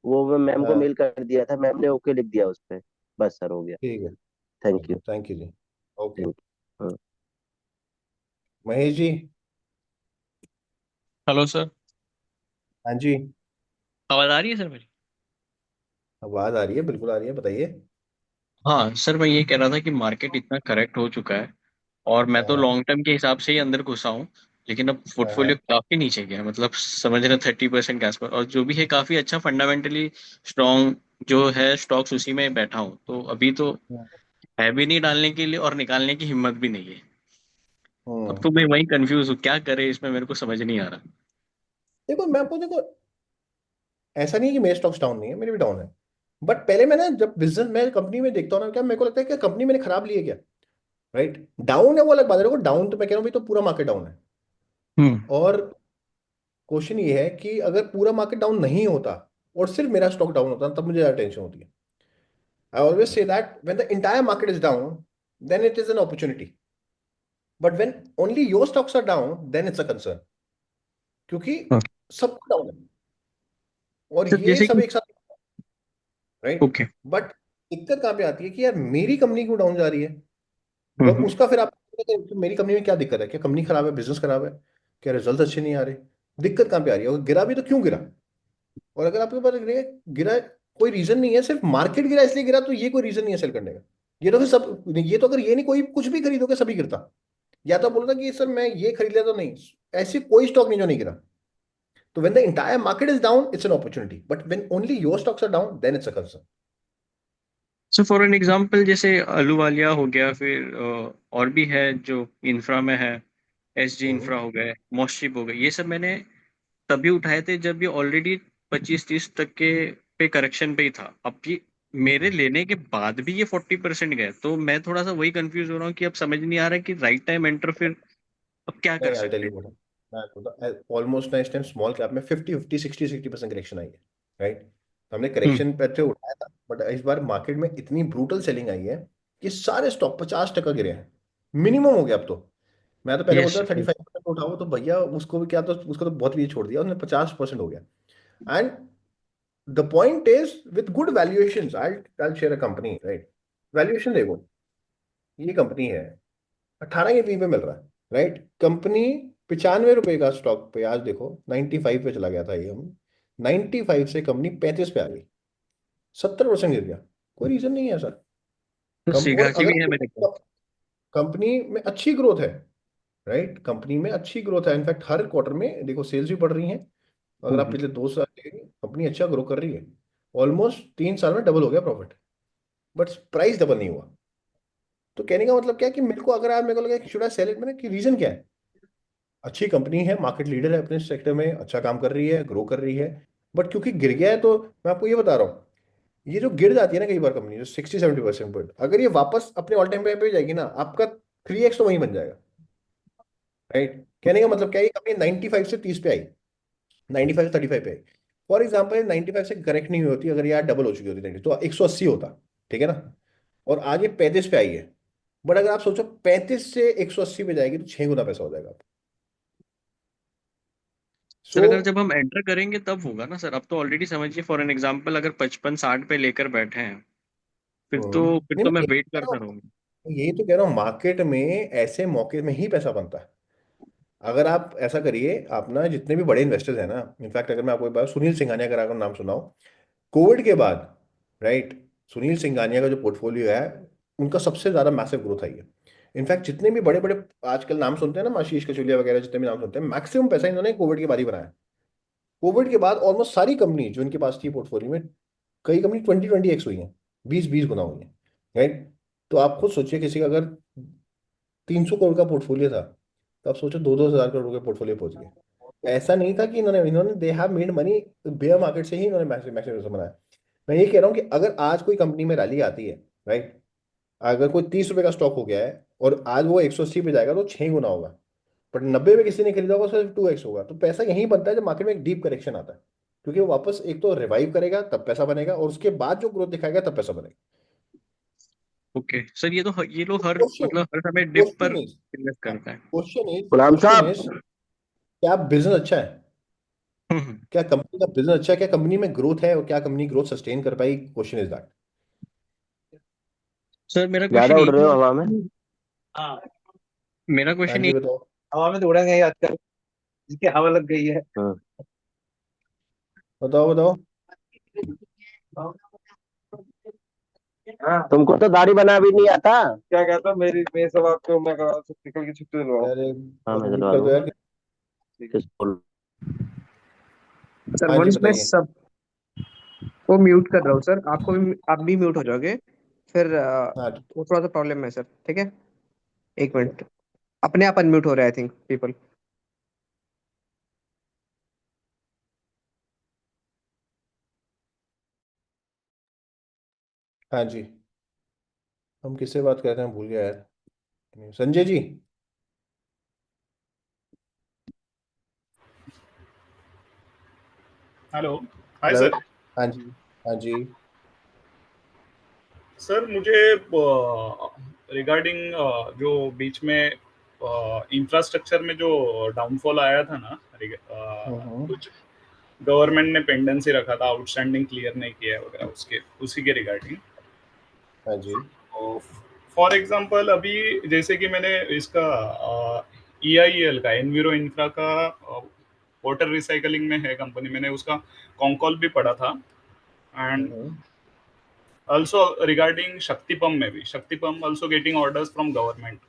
Speaker 3: वो मैं मैम को
Speaker 1: हाँ,
Speaker 3: मेल कर दिया था, मैम ने ओके लिख दिया उस पे। बस सर, हो गया।
Speaker 1: ठीक है।
Speaker 3: थैंक
Speaker 1: चलो,
Speaker 3: यू।
Speaker 1: थैंक यू जी। Okay.
Speaker 3: Thank you.
Speaker 1: Mahesh ji.
Speaker 2: Hello sir.
Speaker 1: हाँ जी।
Speaker 2: आवाज आ रही है सर मेरी?
Speaker 1: आवाज आ रही है, बिल्कुल आ रही है, बताइए।
Speaker 2: हाँ सर, मैं ये कह रहा था कि मार्केट इतना करेक्ट हो चुका है, और मैं तो
Speaker 1: हाँ
Speaker 2: लॉन्ग टर्म के हिसाब से ही अंदर घुसा हूँ। लेकिन अब
Speaker 1: हाँ हाँ।
Speaker 2: पोर्टफोलियो काफी नीचे गया है, मतलब समझ रहे 30% के आसपास, और जो भी है काफी अच्छा फंडामेंटली स्ट्रॉन्ग जो है स्टॉक्स, उसी में बैठा हूँ। तो अभी तो
Speaker 1: हाँ।
Speaker 2: है भी नहीं डालने के लिए, और निकालने की हिम्मत भी नहीं है। अब
Speaker 1: हम्म।
Speaker 2: तो मैं वही कंफ्यूज हूँ, क्या करे इसमें, मेरे को समझ नहीं आ रहा।
Speaker 1: देखो, मैं आपको देखो, ऐसा नहीं है कि मेरे स्टॉक्स डाउन नहीं है, मेरे भी डाउन है। बट पहले मैं ना, जब बिजनेस मैं कंपनी में देखता हूँ ना, क्या मेरे को लगता है कि कंपनी मैंने खराब ली है क्या, राइट। डाउन है वो अलग बात है, देखो डाउन तो मैं कह रहा हूँ भाई, तो पूरा मार्केट डाउन है।
Speaker 2: हम्म।
Speaker 1: और क्वेश्चन ये है कि अगर पूरा मार्केट डाउन नहीं होता और सिर्फ मेरा स्टॉक डाउन होता, तब मुझे ज़्यादा टेंशन होती है। I always say that when the entire market is down, then it is an opportunity. But when only your stocks are down, then it's a concern, क्योंकि
Speaker 2: हाँ।
Speaker 1: सब डाउन है और
Speaker 2: सर
Speaker 1: ये
Speaker 2: जैसे
Speaker 1: सब
Speaker 2: कि
Speaker 1: एक साथ, राइट।
Speaker 2: ओके।
Speaker 1: बट दिक्कत कहाँ पे आती है कि यार मेरी कंपनी क्यों डाउन जा रही है।
Speaker 2: हम्म।
Speaker 1: उसका फिर आप तो मेरी कंपनी में क्या दिक्कत है, क्या कंपनी खराब है, बिजनेस खराब है, क्या रिजल्ट अच्छे नहीं आ रहे। दिक्कत कहाँ पे आ रही है, और गिरा भी तो क्यों गिरा। और अगर आपके पास गिरा, कोई रीजन नहीं है, सिर्फ मार्केट गिरा इसलिए गिरा, तो ये कोई रीजन नहीं है सेल करने का। ये तो फिर सब, ये तो अगर ये नहीं, कोई कुछ भी खरीदोगे सभी गिरता। या तो बोलता कि सर मैं ये खरीद लिया, तो नहीं, ऐसी कोई स्टॉक नहीं जो नहीं गिरा। तो when the entire market is down, it's an opportunity, but when only your stocks are down, then it's a concern.
Speaker 2: So for an example, जैसे अहलूवालिया हो गया, फिर और भी है जो इंफ्रा में है, एसजी इंफ्रा हो गए, मोस्टिप हो गए, ये सब मैंने तभी उठाए थे जब ये ऑलरेडी 25-30 तक के पे करेक्शन पे ही था। अब ये मेरे लेने के बाद भी ये 40% गए, तो मैं थोड़ा सा वही कंफ्यूज हो रहा हूँ कि अब समझ नहीं आ रहा है कि राइट टाइम एंटर फिर अब क्या कर
Speaker 1: नहीं, आई टेल
Speaker 2: सकते
Speaker 1: यू
Speaker 2: हैं।
Speaker 1: व्हाट, मैं आपको ऑलमोस्ट ना इस टाइम स्मॉल कैप में 50-50 60-60% करेक्शन आई है, राइट। हमने
Speaker 2: हम्म।
Speaker 1: करेक्शन पे अच्छे उठाया था, बट इस बार मार्केट में इतनी ब्रूटल सेलिंग आई है कि सारे स्टॉक 50% गिरे हैं, मिनिमम हो गया अब तो। मैं तो पहले
Speaker 2: यस।
Speaker 1: बोलता था 35% उठाओ, तो भैया उसको भी क्या, तो उसको तो बहुत भी छोड़ दिया उसने, 50% हो गया। And the point is with good valuation, I share a company, right. Valuation देखो, ये कंपनी है 18 के पी पे मिल रहा है, राइट। कंपनी 95 रुपए का स्टॉक पे, आज देखो 95 पे चला गया था ये, हम 95 से कंपनी 35 पे आ गई, 70% गिर गया। कोई रीजन नहीं है सर।
Speaker 2: तो
Speaker 1: कम, और
Speaker 2: सिगाची भी है मेरे को।
Speaker 1: अगर कंपनी में अच्छी ग्रोथ है, राइट, कंपनी में अच्छी ग्रोथ है, इनफैक्ट हर क्वार्टर में देखो सेल्स भी बढ़ रही हैं। अगर आप
Speaker 2: हम्म।
Speaker 1: पिछले 2 साल देखेंगे, कंपनी अच्छा ग्रो कर रही है, ऑलमोस्ट 3 साल में डबल हो गया प्रॉफिट, बट प्राइस डबल नहीं हुआ। तो कहने का मतलब क्या है कि मेरे को, अगर आप, मेरे को लगा कि शुड आई सेल इट, मैंने कि रीजन क्या है, अच्छी कंपनी है, मार्केट लीडर है अपने सेक्टर में, अच्छा काम कर रही है, ग्रो कर रही है, बट क्योंकि गिर गया है, तो मैं आपको ये बता रहा हूँ, ये जो गिर जाती है ना कई बार कंपनी, जो 60-70% पॉइंट, अगर ये वापस अपने ऑल टाइम पे जाएगी ना, आपका 3x तो वहीं बन जाएगा, राइट। कहने का मतलब क्या है, ये कंपनी 95 से 30 पे आई, 95 से 35 पे आई। फॉर एग्जाम्पल 95 से करेक्ट नहीं हुई होती, अगर यार डबल हो चुकी होती 90, तो 180 होता, ठीक है ना, और आज ये 35 पे आई है। बट अगर आप सोचो 35 से 180 पे जाएगी, तो 6 गुना पैसा हो जाएगा आपका। सो
Speaker 2: सर अगर जब हम एंटर करेंगे तब होगा ना सर, अब तो ऑलरेडी समझिए फॉर एन एग्जांपल अगर 55-60 पे लेकर बैठे हैं, फिर
Speaker 1: नहीं,
Speaker 2: तो
Speaker 1: मैं
Speaker 2: मैं
Speaker 1: यही
Speaker 2: वेट
Speaker 1: कह रहा
Speaker 2: करता
Speaker 1: हूँ,
Speaker 2: रहूंगा।
Speaker 1: यही तो कह रहा हूँ, मार्केट में ऐसे मौके में ही पैसा बनता है। अगर आप ऐसा करिए, आप ना जितने भी बड़े इन्वेस्टर्स हैं ना, इनफैक्ट अगर मैं आपको एक बात, सुनील सिंघानिया, अगर आपको नाम सुनाओ, कोविड के बाद, राइट, सुनील सिंघानिया का जो पोर्टफोलियो है, उनका सबसे ज्यादा मैसिव ग्रोथ आई है। इनफैक्ट जितने भी बड़े बड़े आजकल नाम सुनते हैं ना, आशीष कचुलिया वगैरह, जितने भी नाम सुनते हैं, मैक्सिमम पैसा इन्होंने कोविड के बाद ही बनाया। कोविड के बाद ऑलमोस्ट सारी कंपनी जो इनके पास थी पोर्टफोलियो में, कई कंपनी 20-20x हुई हैं, 20-20 गुना हुई हैं, राइट। तो आप खुद सोचिए, किसी का अगर 300 करोड़ का पोर्टफोलियो था, तो आप सोचो 2-2 हजार करोड़ के पोर्टफोलियो पहुंच गए। ऐसा नहीं था कि इन्होंने इन्होंने they have made money, bear market से ही इन्होंने मैक्सिमम मैक्सिमम बनाया। मैं ये कह रहा हूँ कि अगर आज कोई कंपनी में रैली आती है, राइट, अगर कोई 30 रुपए का स्टॉक हो गया है और आज वो 180 पे जाएगा, तो 6 गुना होगा। बट 90 में किसी ने खरीदा होगा, सिर्फ 2x होगा। तो पैसा यहीं बनता है जब मार्केट में एक डीप करेक्शन आता है, क्योंकि वो वापस एक तो रिवाइव करेगा तब पैसा बनेगा, और उसके बाद जो ग्रोथ दिखाएगा तब पैसा बनेगा।
Speaker 2: ओके सर, ये लोग हर
Speaker 1: क्वेश्चन
Speaker 2: मतलब हर समय डिप पर
Speaker 1: क्वेश्चन इज
Speaker 2: इन्वेस्ट करता है।
Speaker 3: गुलाम
Speaker 1: क्वेश्चन
Speaker 3: साहब,
Speaker 1: इज क्या बिजनेस अच्छा है,
Speaker 2: हम्म।
Speaker 1: क्या कंपनी का बिजनेस अच्छा है, क्या कंपनी में ग्रोथ है, और क्या कंपनी ग्रोथ सस्टेन कर पाएगी, क्वेश्चन इज दैट।
Speaker 2: सर मेरा
Speaker 3: ज्यादा
Speaker 2: क्वेश्चन
Speaker 3: उड़
Speaker 2: यही
Speaker 3: रहे हो
Speaker 2: था।
Speaker 3: हवा में।
Speaker 5: हाँ,
Speaker 2: मेरा
Speaker 1: हाँ
Speaker 2: क्वेश्चन
Speaker 1: जी,
Speaker 2: यही।
Speaker 1: बताओ।
Speaker 5: हवा में तो उड़ेंगे ही आजकल, जिसकी हवा लग गई है।
Speaker 3: हाँ।
Speaker 1: बताओ बताओ।
Speaker 5: हाँ,
Speaker 3: तुमको तो दाढ़ी बना भी नहीं आता।
Speaker 5: क्या कहता मेरी मेरे सब आपको मैं करवा निकल की छुट्टी दिलवाऊं।
Speaker 1: यार
Speaker 3: हाँ, मैं
Speaker 1: म्यूट
Speaker 3: दिलवा
Speaker 1: कर दो
Speaker 3: दूंगा।
Speaker 1: यार।
Speaker 3: किसको?
Speaker 6: सर
Speaker 1: हाँ जी,
Speaker 6: वंश मैं
Speaker 1: बताइए।
Speaker 6: सबको म्यूट कर रहा हूँ सर, आप भी म्यूट हो जाओगे फिर
Speaker 1: हाँ
Speaker 6: वो थोड़ा सा प्रॉब्लम है सर, ठीक है। एक मिनट, अपने आप अनम्यूट हो रहा है आई थिंक पीपल।
Speaker 1: हाँ जी, हम किससे बात कर रहे हैं, भूल गया यार। Sanjay ji.
Speaker 7: Hello. Hi
Speaker 1: hello.
Speaker 7: Sir.
Speaker 1: हाँ जी। हाँ जी।
Speaker 7: सर मुझे रिगार्डिंग जो बीच में इंफ्रास्ट्रक्चर में जो डाउनफॉल आया था ना,
Speaker 1: हम्म।
Speaker 7: कुछ गवर्नमेंट ने पेंडेंसी रखा था, आउटस्टैंडिंग क्लियर नहीं किया है वगैरह, उसके उसी के रिगार्डिंग।
Speaker 1: हाँ जी।
Speaker 7: फॉर एग्जांपल अभी जैसे कि मैंने इसका EIEL का, एनविरो इंफ्रा का, वाटर रिसाइकलिंग में है कंपनी, मैंने उसका कॉन्कॉल भी पढ़ा था। And
Speaker 1: hmm.
Speaker 7: also regarding Shakti Pump, maybe Shakti Pump also getting orders from government.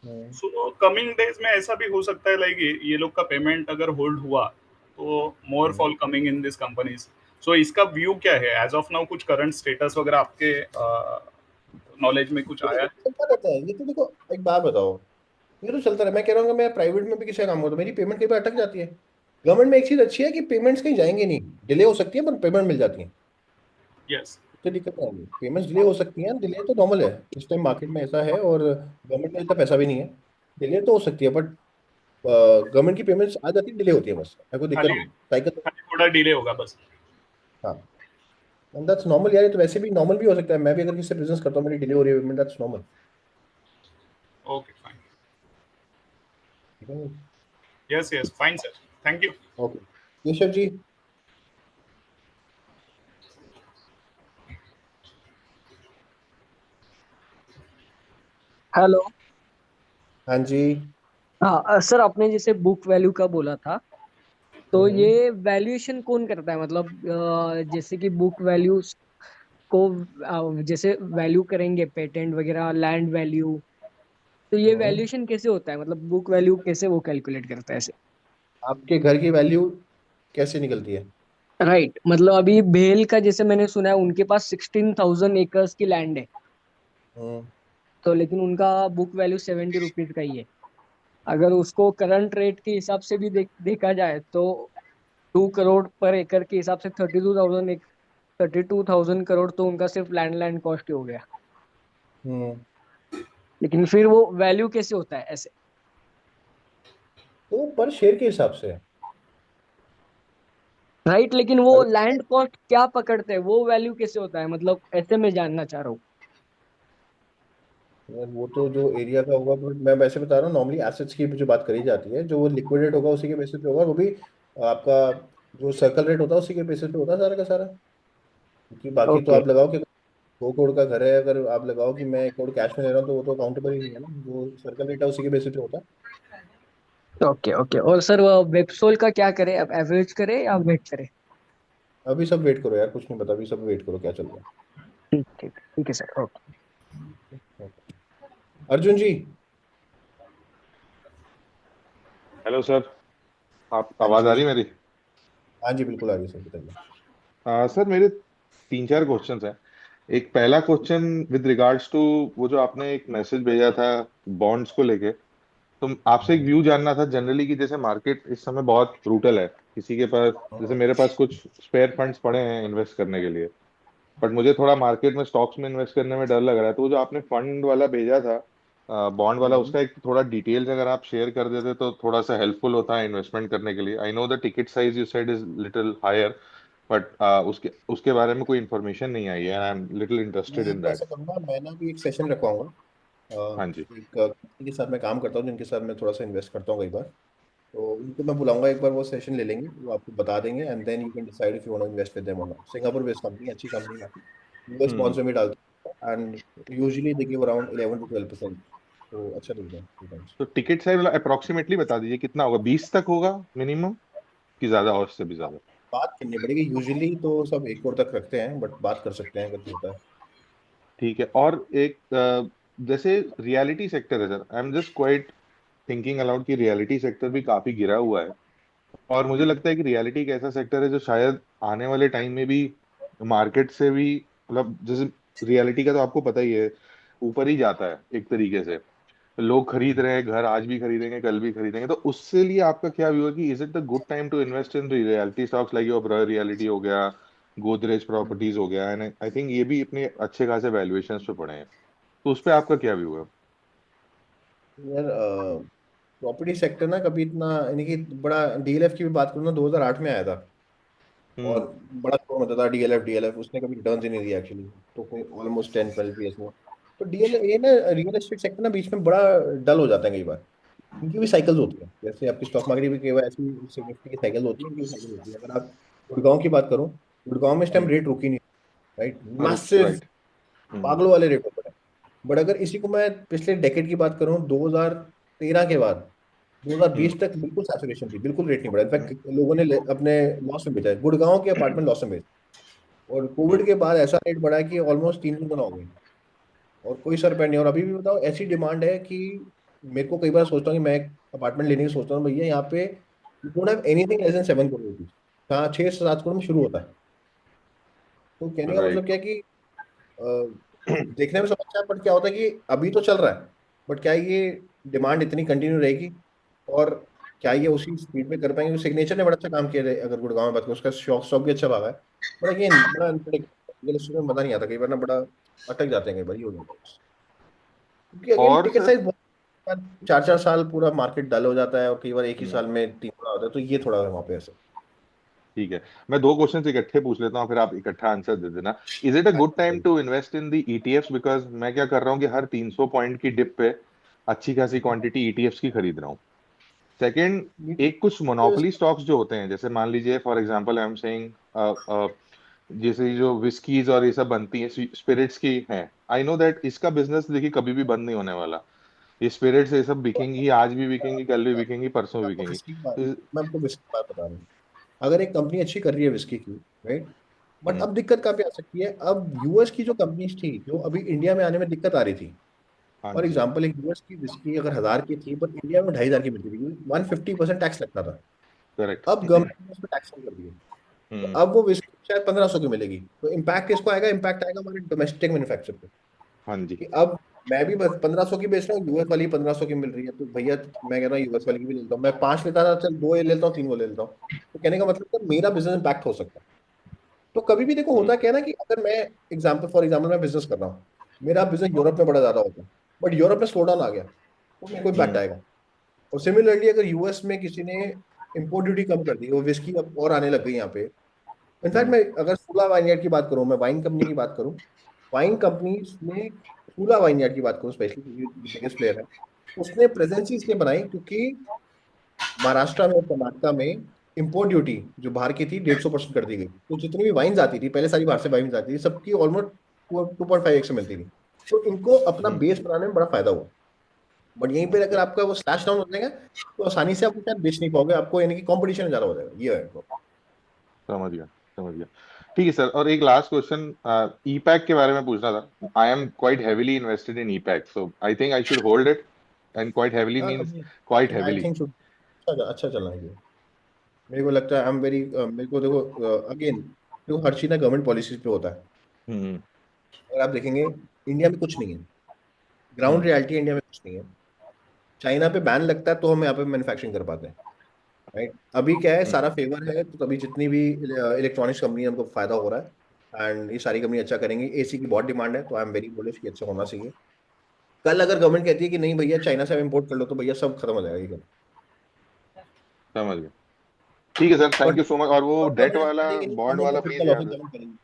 Speaker 1: Hmm.
Speaker 7: So coming days में ऐसा भी हो सकता है, लाइक ये लोग का पेमेंट अगर होल्ड हुआ तो more
Speaker 1: hmm.
Speaker 7: Fall coming in this companies. So इसका व्यू क्या है एज ऑफ नाउ, कुछ करंट स्टेटस वगैरह आपके नॉलेज में कुछ
Speaker 1: ये
Speaker 7: आया
Speaker 1: तो
Speaker 7: है?
Speaker 1: चलता रहता है, ये तो देखो, एक बात बताओ, ये तो चलता रहा। मैं कह रहा हूँ मैं प्राइवेट में भी किसी का काम करता हूँ, मेरी पेमेंट कई बार अटक जाती है, गवर्नमेंट में एक चीज अच्छी है कि पेमेंट्स कहीं जाएंगे नहीं, डिले हो सकती है पर पेमेंट मिल जाती है,
Speaker 7: यस
Speaker 1: तो दिक्कत नहीं आएगी। पेमेंट्स डिले हो सकती हैं, डिले तो नॉर्मल है, इस टाइम मार्केट में ऐसा है, और गवर्नमेंट में इतना पैसा भी नहीं है, डिले तो हो सकती है, बट गवर्नमेंट की पेमेंट्स आ जाती है, डिले होती है, बस कोई दिक्कत
Speaker 7: खाली
Speaker 1: नहीं, साइकिल।
Speaker 7: खाली थोड़ा डिले होगा बस।
Speaker 1: हाँ, एंड दैट्स नॉर्मल यार, ये तो वैसे भी नॉर्मल भी हो सकता है, मैं भी अगर किसी से बिजनेस करता हूँ, मेरी डिले हो रही है payment, that's normal.
Speaker 7: Okay fine.
Speaker 1: ठीक है,
Speaker 7: yes yes fine sir, thank you.
Speaker 1: Okay Keshav ji.
Speaker 8: Hello.
Speaker 1: हाँ जी।
Speaker 8: हाँ सर, आपने जैसे बुक वैल्यू का बोला था, तो
Speaker 1: हम्म।
Speaker 8: ये वैल्यूएशन कौन करता है? मतलब जैसे कि बुक वैल्यू को जैसे वैल्यू करेंगे पेटेंट वगैरह, लैंड वैल्यू, तो ये
Speaker 1: हम्म।
Speaker 8: वैल्यूएशन कैसे होता है? मतलब बुक वैल्यू कैसे वो कैलकुलेट करता है ऐसे?
Speaker 1: आपके घर की वैल्यू कैसे निकलती है?
Speaker 8: राइट, मतलब अभी भेल का जैसे मैंने सुना है उनके पास 16,000 एकर्स की लैंड है,
Speaker 1: हम्म।
Speaker 8: तो लेकिन उनका बुक वैल्यू 70 रुपीज का ही है। अगर उसको करंट रेट के हिसाब से भी देखा जाए तो 2 करोड़ पर एकड़ के हिसाब से 32,000 करोड़ तो उनका सिर्फ लैंड कॉस्ट ही हो गया।
Speaker 1: हम्म।
Speaker 8: लेकिन फिर वो वैल्यू कैसे होता है ऐसे?
Speaker 1: तो पर शेयर के हिसाब से है।
Speaker 8: राइट, लेकिन वो
Speaker 1: अगर
Speaker 8: लैंड कॉस्ट क्या पकड़ते हैं, वो वैल्यू कैसे होता है? मतलब ऐसे मैं जानना चाह रहा हूँ।
Speaker 1: यार वो तो जो एरिया का होगा, बट मैं वैसे बता रहा हूँ, नॉर्मली एसेट्स की जो बात करी जाती है, जो वो लिक्विडेट होगा उसी के बेसिस पे होगा, वो भी आपका जो सर्कल रेट होता है उसी के बेसिस पे होता है सारा का सारा। क्योंकि बाकी तो
Speaker 8: ओके
Speaker 1: आप लगाओ कि 2 करोड़ का घर है, अगर आप लगाओ कि मैं 1 करोड़ कैश में ले रहा हूँ, तो वो तो अकाउंटेबल ही नहीं है ना, जो सर्कल रेट है उसी के बेसिस पे होता है।
Speaker 8: Okay okay. और सर वो वेबसोल का क्या करे, अब एवरेज करे या वेट करे?
Speaker 1: अभी सब वेट करो यार, कुछ नहीं पता, अभी सब वेट करो क्या चल रहा
Speaker 8: ठीक ठीक ठीक है सर, ओके।
Speaker 1: है। अर्जुन जी।
Speaker 4: हेलो सर, आप
Speaker 1: हाँ
Speaker 4: आवाज आ
Speaker 1: जी।
Speaker 4: रही है मेरी?
Speaker 1: हाँ जी बिल्कुल आ रही है सर, बताइए।
Speaker 4: सर मेरे तीन चार क्वेश्चंस हैं। एक पहला क्वेश्चन विद रिगार्ड्स टू वो जो आपने एक मैसेज भेजा था बॉन्ड्स को लेके, तो आपसे एक व्यू जानना था जनरली कि जैसे मार्केट इस समय बहुत ब्रूटल है, किसी के पास, जैसे मेरे पास कुछ स्पेयर फंड्स पड़े हैं इन्वेस्ट करने के लिए, बट मुझे थोड़ा मार्केट में स्टॉक्स में इन्वेस्ट करने में डर लग रहा है। तो वो जो आपने फंड वाला भेजा था, बॉन्ड वाला,
Speaker 1: हम्म।
Speaker 4: उसका एक थोड़ा डिटेल्स अगर आप शेयर कर देते तो थोड़ा सा हेल्पफुल होता है इन्वेस्टमेंट करने के लिए। I know the ticket size you said is little higher, but उसके उसके बारे में कोई इन्फॉर्मेशन नहीं आई है, आई एम लिटिल
Speaker 1: मैं
Speaker 4: इंटरेस्टेड इन
Speaker 1: आपको
Speaker 4: दैट।
Speaker 1: ऐसा करूंगा, मैं ना भी एक सेशन रखवाऊंगा।
Speaker 4: हाँ जी।
Speaker 1: एक कंपनी के साथ मैं काम करता हूँ, जिनके साथ मैं थोड़ा सा इन्वेस्ट करता हूँ कई बार, तो उनको मैं बुलाऊंगा एक बार, वो सेशन ले लेंगे, वो आपको बता देंगे, and then you can decide if you want to invest with them और नॉट। सिंगापुर बेस्ड कंपनी, अच्छी कंपनी है, यूएस
Speaker 4: हम्म।
Speaker 1: स्पॉन्सर में डालते हैं, and usually they give around 11 to 12%, तो अच्छा देते हैं रिटर्न्स।
Speaker 4: तो टिकट साइज वाला अप्रोक्सीमेटली बता दीजिए कितना होगा, 20 तक होगा मिनिमम कि ज्यादा और उससे भी ज्यादा?
Speaker 1: बात करनी पड़ेगी, यूजुअली तो सब 1 करोड़ तक रखते हैं, बट बात कर सकते हैं अगर होता है।
Speaker 4: ठीक है। और एक जैसे रियलिटी सेक्टर है sir, I am just quite thinking allowed कि रियलिटी सेक्टर भी काफी गिरा हुआ है, और मुझे लगता है कि रियलिटी एक ऐसा सेक्टर है जो शायद आने वाले टाइम में भी मार्केट से भी, मतलब जैसे रियलिटी का तो आपको पता ही है, ऊपर ही जाता है एक तरीके से। लोग खरीद रहे हैं घर, आज भी खरीदेंगे कल भी खरीदेंगे, तो उससे लिए आपका क्या व्यू है कि is it the good time to invest in reality stocks like your reality हो गया, गोदरेज प्रॉपर्टीज हो गया, एंड आई थिंक ये भी इतने अच्छे खासे वैल्यूएशंस पे पड़े हैं, तो उस पर आपका क्या व्यू है?
Speaker 1: यार प्रॉपर्टी सेक्टर ना कभी इतना, यानी कि बड़ा, डीएलएफ की भी बात करूँ ना, 2008 में आया था,
Speaker 4: हम्म।
Speaker 1: और बड़ा शोर होता था डीएलएफ डीएलएफ, उसने कभी रिटर्न ही नहीं दिया एक्चुअली, तो कोई ऑलमोस्ट 10-12 ईयर्स में। तो डीएलएफ ये ना, रियल एस्टेट सेक्टर ना बीच में बड़ा डल हो जाता है कई बार, इनकी भी साइकिल्स होती है, जैसे आपकी स्टॉक मार्केट में कई बार ऐसी निफ्टी की साइकिल होती है, इनकी भी साइकिल होती है। अगर आप गुड़गांव की बात करूँ, गुड़गांव में इस टाइम
Speaker 4: हम्म।
Speaker 1: रेट रुकी नहीं, राइट, मैसिव
Speaker 4: राइट। हम्म।
Speaker 1: पागलों वाले रेट हो पड़े। बट अगर इसी को मैं पिछले डेकेड की बात करूँ, 2013 के बाद
Speaker 4: हम्म।
Speaker 1: 2020 तक बिल्कुल सैचुरेशन थी, बिल्कुल रेट नहीं बढ़ा, इनफैक्ट लोगों ने अपने लॉस में बेचा है, गुड़गांव के अपार्टमेंट लॉस में बेचे। और
Speaker 4: हम्म।
Speaker 1: कोविड के बाद ऐसा रेट बढ़ा है कि ऑलमोस्ट 3 गुना हो गई, और कोई सर पैर नहीं। और अभी भी बताओ, ऐसी डिमांड है कि मेरे को कई बार सोचता हूँ कि मैं एक अपार्टमेंट लेने की सोचता हूँ, भैया यहाँ पे you don't have anything less than 7 crore rupees, हाँ 6 से 7 करोड़ में शुरू होता है। तो कहने का मतलब
Speaker 4: राइट।
Speaker 1: क्या है कि देखने में सब अच्छा है, बट क्या होता है कि अभी तो चल रहा है, बट क्या है, ये डिमांड इतनी कंटिन्यू रहेगी, और क्या ये उसी स्पीड में कर पाएंगे? सिग्नेचर ने बड़ा अच्छा काम किया है, अगर गुड़गांव में बात करें, उसका स्टॉक भी अच्छा भागा है, बट अगेन बड़ा रियल एस्टेट में मजा नहीं आता, कई बार ना बड़ा अटक जाते हैं, कई बार ये हो जाता है, क्योंकि अगेन
Speaker 4: और
Speaker 1: टिकट
Speaker 4: सर
Speaker 1: साइज बहुत, 4-4 साल पूरा मार्केट डल हो जाता है, और कई बार एक ही
Speaker 4: हम्म,
Speaker 1: साल में 3 गुना होता है, तो ये थोड़ा वहाँ पे ऐसा।
Speaker 4: ठीक है, मैं दो क्वेश्चन इकट्ठे पूछ लेता हूँ, फिर आप इकट्ठा आंसर दे देना। Is it a good time to invest in the ETFs? Because मैं क्या कर रहा हूँ कि हर 300 पॉइंट की डिप पे अच्छी खासी क्वांटिटी ईटीएफ्स की खरीद रहा हूँ। सेकंड, एक कुछ मोनोपोली स्टॉक्स जो होते हैं, जैसे मान लीजिए for example I am saying, जैसे जो विस्कीज और ये सब बनती हैं, स्पिरिट्स की हैं, आई नो दैट इसका बिजनेस देखिए कभी भी बंद नहीं होने वाला। ये स्पिरिट्स ये सब बिकेंगी, आज भी बिकेंगी, कल भी बिकेंगी, परसों भी
Speaker 1: आपको
Speaker 4: बिकेंगी।
Speaker 1: विस्की की बात,
Speaker 4: तो
Speaker 1: मैं आपको विस्की की बात बता रहा हूँ, अगर एक कंपनी अच्छी कर रही है विस्की की, राइट, बट
Speaker 4: हम्म,
Speaker 1: अब दिक्कत कहाँ पे आ सकती है? अब यूएस की जो कंपनीज थी, जो अभी इंडिया में आने में दिक्कत आ रही थी,
Speaker 4: हाँ
Speaker 1: फॉर
Speaker 4: जी,
Speaker 1: एग्जाम्पल एक यूएस की विस्की अगर 1000 की थी, पर इंडिया में 2,500 की मिलती थी, 150% टैक्स लगता था।
Speaker 4: करेक्ट।
Speaker 1: अब गवर्नमेंट ने उस पर टैक्स कम कर दिया, तो
Speaker 4: हम्म,
Speaker 1: अब वो विस्की शायद 1,500 की मिलेगी, तो इम्पैक्ट किसको आएगा? इम्पैक्ट आएगा हमारे डोमेस्टिक मैन्युफैक्चर पे,
Speaker 4: हाँ जी,
Speaker 1: कि अब मैं भी बस 1,500 की बेच रहा हूँ, यूएस वाली 1,500 की मिल रही है, तो भैया मैं कह रहा हूँ यूएस वाली की भी लेता हूँ, मैं 5 लेता था, चल 2 ये लेता हूँ, 3 वो ले लेता हूँ, तो कहने का मतलब कि मेरा बिजनेस इम्पैक्ट हो सकता है। तो कभी भी देखो,
Speaker 4: हम्म,
Speaker 1: होता क्या है ना, कि अगर मैं एग्जाम्पल फॉर एग्जाम्पल मैं बिजनेस कर रहा हूँ, मेरा बिजनेस यूरोप में बड़ा ज्यादा होता है, बट यूरोप में स्लो डाउन आ गया, तो मेरे को इम्पैक्ट
Speaker 4: हम्म,
Speaker 1: आएगा। और सिमिलरली अगर यूएस में किसी ने इम्पोर्ट ड्यूटी कम कर दी, वो विस्की अब और आने लग गई यहाँ पे, इनफैक्ट
Speaker 4: हम्म,
Speaker 1: मैं अगर सूला वाइनयार्ड की बात करूँ, मैं वाइन कंपनी की बात करूँ, वाइन कंपनीज में सूला वाइनयार्ड की बात करूँ स्पेशली, बिगेस्ट प्लेयर है, उसने प्रेजेंस ही इसलिए बनाई क्योंकि महाराष्ट्र में और कर्नाटका में इम्पोर्ट ड्यूटी जो बाहर की थी 150% कर दी गई, तो जितनी भी वाइन्स आती थी पहले, सारी बाहर से वाइन्स आती थी, सबकी ऑलमोस्ट 2.5x से मिलती थी, तो इनको अपना
Speaker 4: हम्म,
Speaker 1: बेस बनाने में बड़ा फायदा हुआ। बट यहीं पे अगर आपका वो स्लैश डाउन हो जाएगा, तो आसानी से आप शायद बेच नहीं पाओगे, आपको यानी कि कॉम्पिटिशन ज्यादा हो जाएगा, ये है तो।
Speaker 4: समझ गया, समझ गया। ठीक है सर, और एक लास्ट क्वेश्चन, ई पैक के बारे में पूछना था। I am quite heavily invested in E pack, so I think I should hold it. And quite heavily
Speaker 1: हाँ,
Speaker 4: मींस
Speaker 1: अभी
Speaker 4: क्वाइट
Speaker 1: आई
Speaker 4: हैवीली।
Speaker 1: थिंक अच्छा अच्छा चलना है ये, मेरे को लगता है आई एम वेरी, मेरे को देखो, अगेन देखो, हर चीज़ ना गवर्नमेंट पॉलिसीज पे होता है।
Speaker 4: हम्म,
Speaker 1: अगर आप देखेंगे, इंडिया में कुछ नहीं है, ग्राउंड
Speaker 4: हम्म,
Speaker 1: रियलिटी इंडिया में कुछ नहीं है। चाइना पे बैन लगता है तो हम यहाँ पे मैन्युफैक्चरिंग कर पाते हैं, राइट। अभी क्या है,
Speaker 4: हम्म,
Speaker 1: सारा फेवर है, तो तभी जितनी भी इलेक्ट्रॉनिक्स कंपनी है उनको फायदा हो रहा है, एंड ये सारी कंपनी अच्छा करेंगी। एसी की बहुत डिमांड है, तो आई एम वेरी बुलिश कि अच्छा होना चाहिए। कल अगर गवर्नमेंट कहती है कि नहीं भैया चाइना से आप इम्पोर्ट कर लो, तो भैया सब खत्म हो जाएगा ये।
Speaker 4: समझ गया। ठीक है sir, thank
Speaker 1: but
Speaker 4: you so much. और वो डेट
Speaker 1: गवर्नमेंट
Speaker 4: वाला,
Speaker 1: करेगी नहीं,
Speaker 4: बॉन्ड
Speaker 1: तो
Speaker 4: वाला
Speaker 1: फिर
Speaker 4: प्लीज
Speaker 1: कल
Speaker 4: याद
Speaker 1: ऑफिस
Speaker 4: है।
Speaker 1: ज्वाइन करेंगे।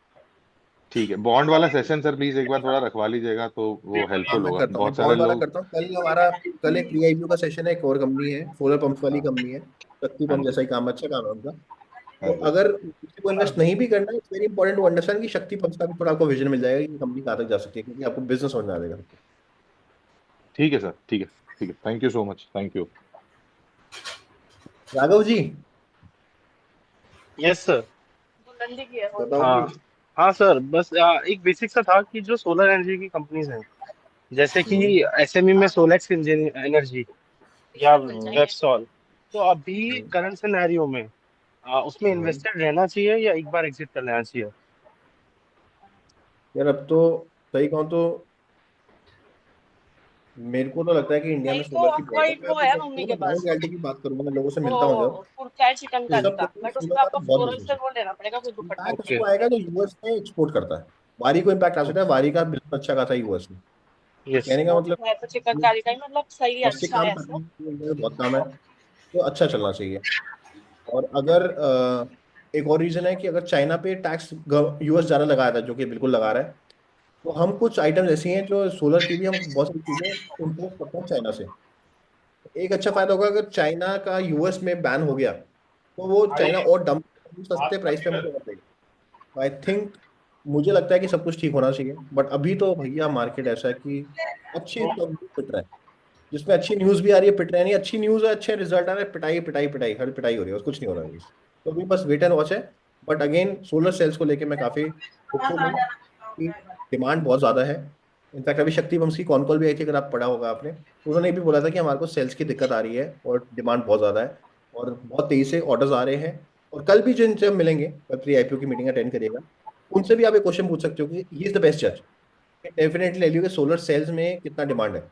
Speaker 4: ठीक है, बॉन्ड वाला सेशन सर प्लीज एक बार थोड़ा रखवा लीजिएगा, तो वो
Speaker 1: हाँ,
Speaker 4: हेल्पफुल
Speaker 1: मैं
Speaker 4: होगा,
Speaker 1: करता हूँ, मैं
Speaker 4: बहुत सारे
Speaker 1: बॉन्ड वाला
Speaker 4: लोग।
Speaker 1: करता हूँ कल हमारा। कल एक वीआईपी का सेशन है, एक और कंपनी है, सोलर पंप्स वाली
Speaker 4: हाँ,
Speaker 1: कंपनी है, शक्ति
Speaker 4: हाँ
Speaker 1: पंप
Speaker 4: जी,
Speaker 1: जैसा ही काम, अच्छा काम है उनका। तो
Speaker 4: हाँ जी,
Speaker 1: अगर किसी को इन्वेस्ट नहीं भी करना है, it's very important to understand कि शक्ति पंप्स का भी थोड़ा आपको विजन मिल जाएगा कि कंपनी कहाँ तक जा सकती है, क्योंकि आपको बिजनेस समझ में आ जाएगा।
Speaker 4: ठीक है सर, ठीक है, ठीक है, thank you so much, thank you.
Speaker 1: Raghav ji,
Speaker 9: yes sir.
Speaker 1: बताओ
Speaker 9: हाँ,
Speaker 1: जी।
Speaker 9: हाँ सर, बस एक बेसिक सा था कि जो सोलर एनर्जी की कंपनीज हैं, जैसे कि
Speaker 1: हम्म,
Speaker 9: एसएमई में सोलेक्स एनर्जी या
Speaker 1: हम्म,
Speaker 9: वेबसॉल, तो अभी
Speaker 1: हम्म।
Speaker 9: करंट सिनेरियो में उसमें
Speaker 1: हम्म।
Speaker 9: इन्वेस्टेड रहना चाहिए या एक बार एग्जिट कर लेना चाहिए?
Speaker 1: यार अब तो सही कहूँ तो मेरे को तो लगता है कि इंडिया में सोलर की बहुत, मैं अपनी देखो ना ग्राउंड रियलिटी की बात करूंगा, मैं लोगों से मिलता हूँ जब, तो सब कहते हैं सोलर का तो बहुत बिजनेस है। Impact
Speaker 9: okay.
Speaker 1: उसको आएगा जो यूएस में एक्सपोर्ट करता है, वारी को इम्पैक्ट आ सकता है, वारी का बिजनेस अच्छा खासा यूएस में, तो
Speaker 9: यस।
Speaker 1: कहने का मतलब डोमेस्टिक काम कर रहे हैं तो इंडिया में बहुत काम है, तो अच्छा चलना चाहिए। और अगर एक और रीजन है कि अगर चाइना पे टैक्स यूएस ज्यादा लगाया था, जो कि बिल्कुल लगा रहा है, तो हम कुछ आइटम्स ऐसी हैं जो सोलर की भी हम बहुत सारी चीजें इम्पोर्ट करते हैं चाइना से। एक अच्छा फायदा होगा अगर चाइना का यूएस में बैन हो गया, तो वो चाइना और डंप सस्ते प्राइस पे हमको कर देगा। आई थिंक, मुझे लगता है कि सब कुछ ठीक होना चाहिए, बट अभी तो भैया मार्केट ऐसा है कि अच्छी स्टॉक पिट रहा है, जिसमें अच्छी न्यूज भी आ रही है, पिट रहे हैं, नहीं अच्छी न्यूज है, अच्छे रिजल्ट आ रहे हैं, पिटाई पिटाई पिटाई, हर पिटाई हो रही है, बस कुछ नहीं हो रहा है बस। तो अभी बस वेट एंड वॉच है। बट अगेन सोलर सेल्स को लेके मैं काफी होपफुल हूँ कि डिमांड बहुत ज्यादा है। इनफैक्ट अभी शक्ति वंश की कॉन कॉल भी आई थी, अगर आप पढ़ा होगा आपने, तो उन्होंने ये भी बोला था कि हमारे को सेल्स की दिक्कत आ रही है और डिमांड बहुत ज्यादा है, और बहुत तेजी से ऑर्डर्स आ रहे हैं। और कल भी जिनसे हम मिलेंगे, कल प्री आईपीओ की मीटिंग अटेंड करिएगा, उनसे भी आप एक क्वेश्चन पूछ सकते हो कि ही इज द बेस्ट जज डेफिनेटली ले लियो कि सोलर सेल्स में कितना डिमांड है।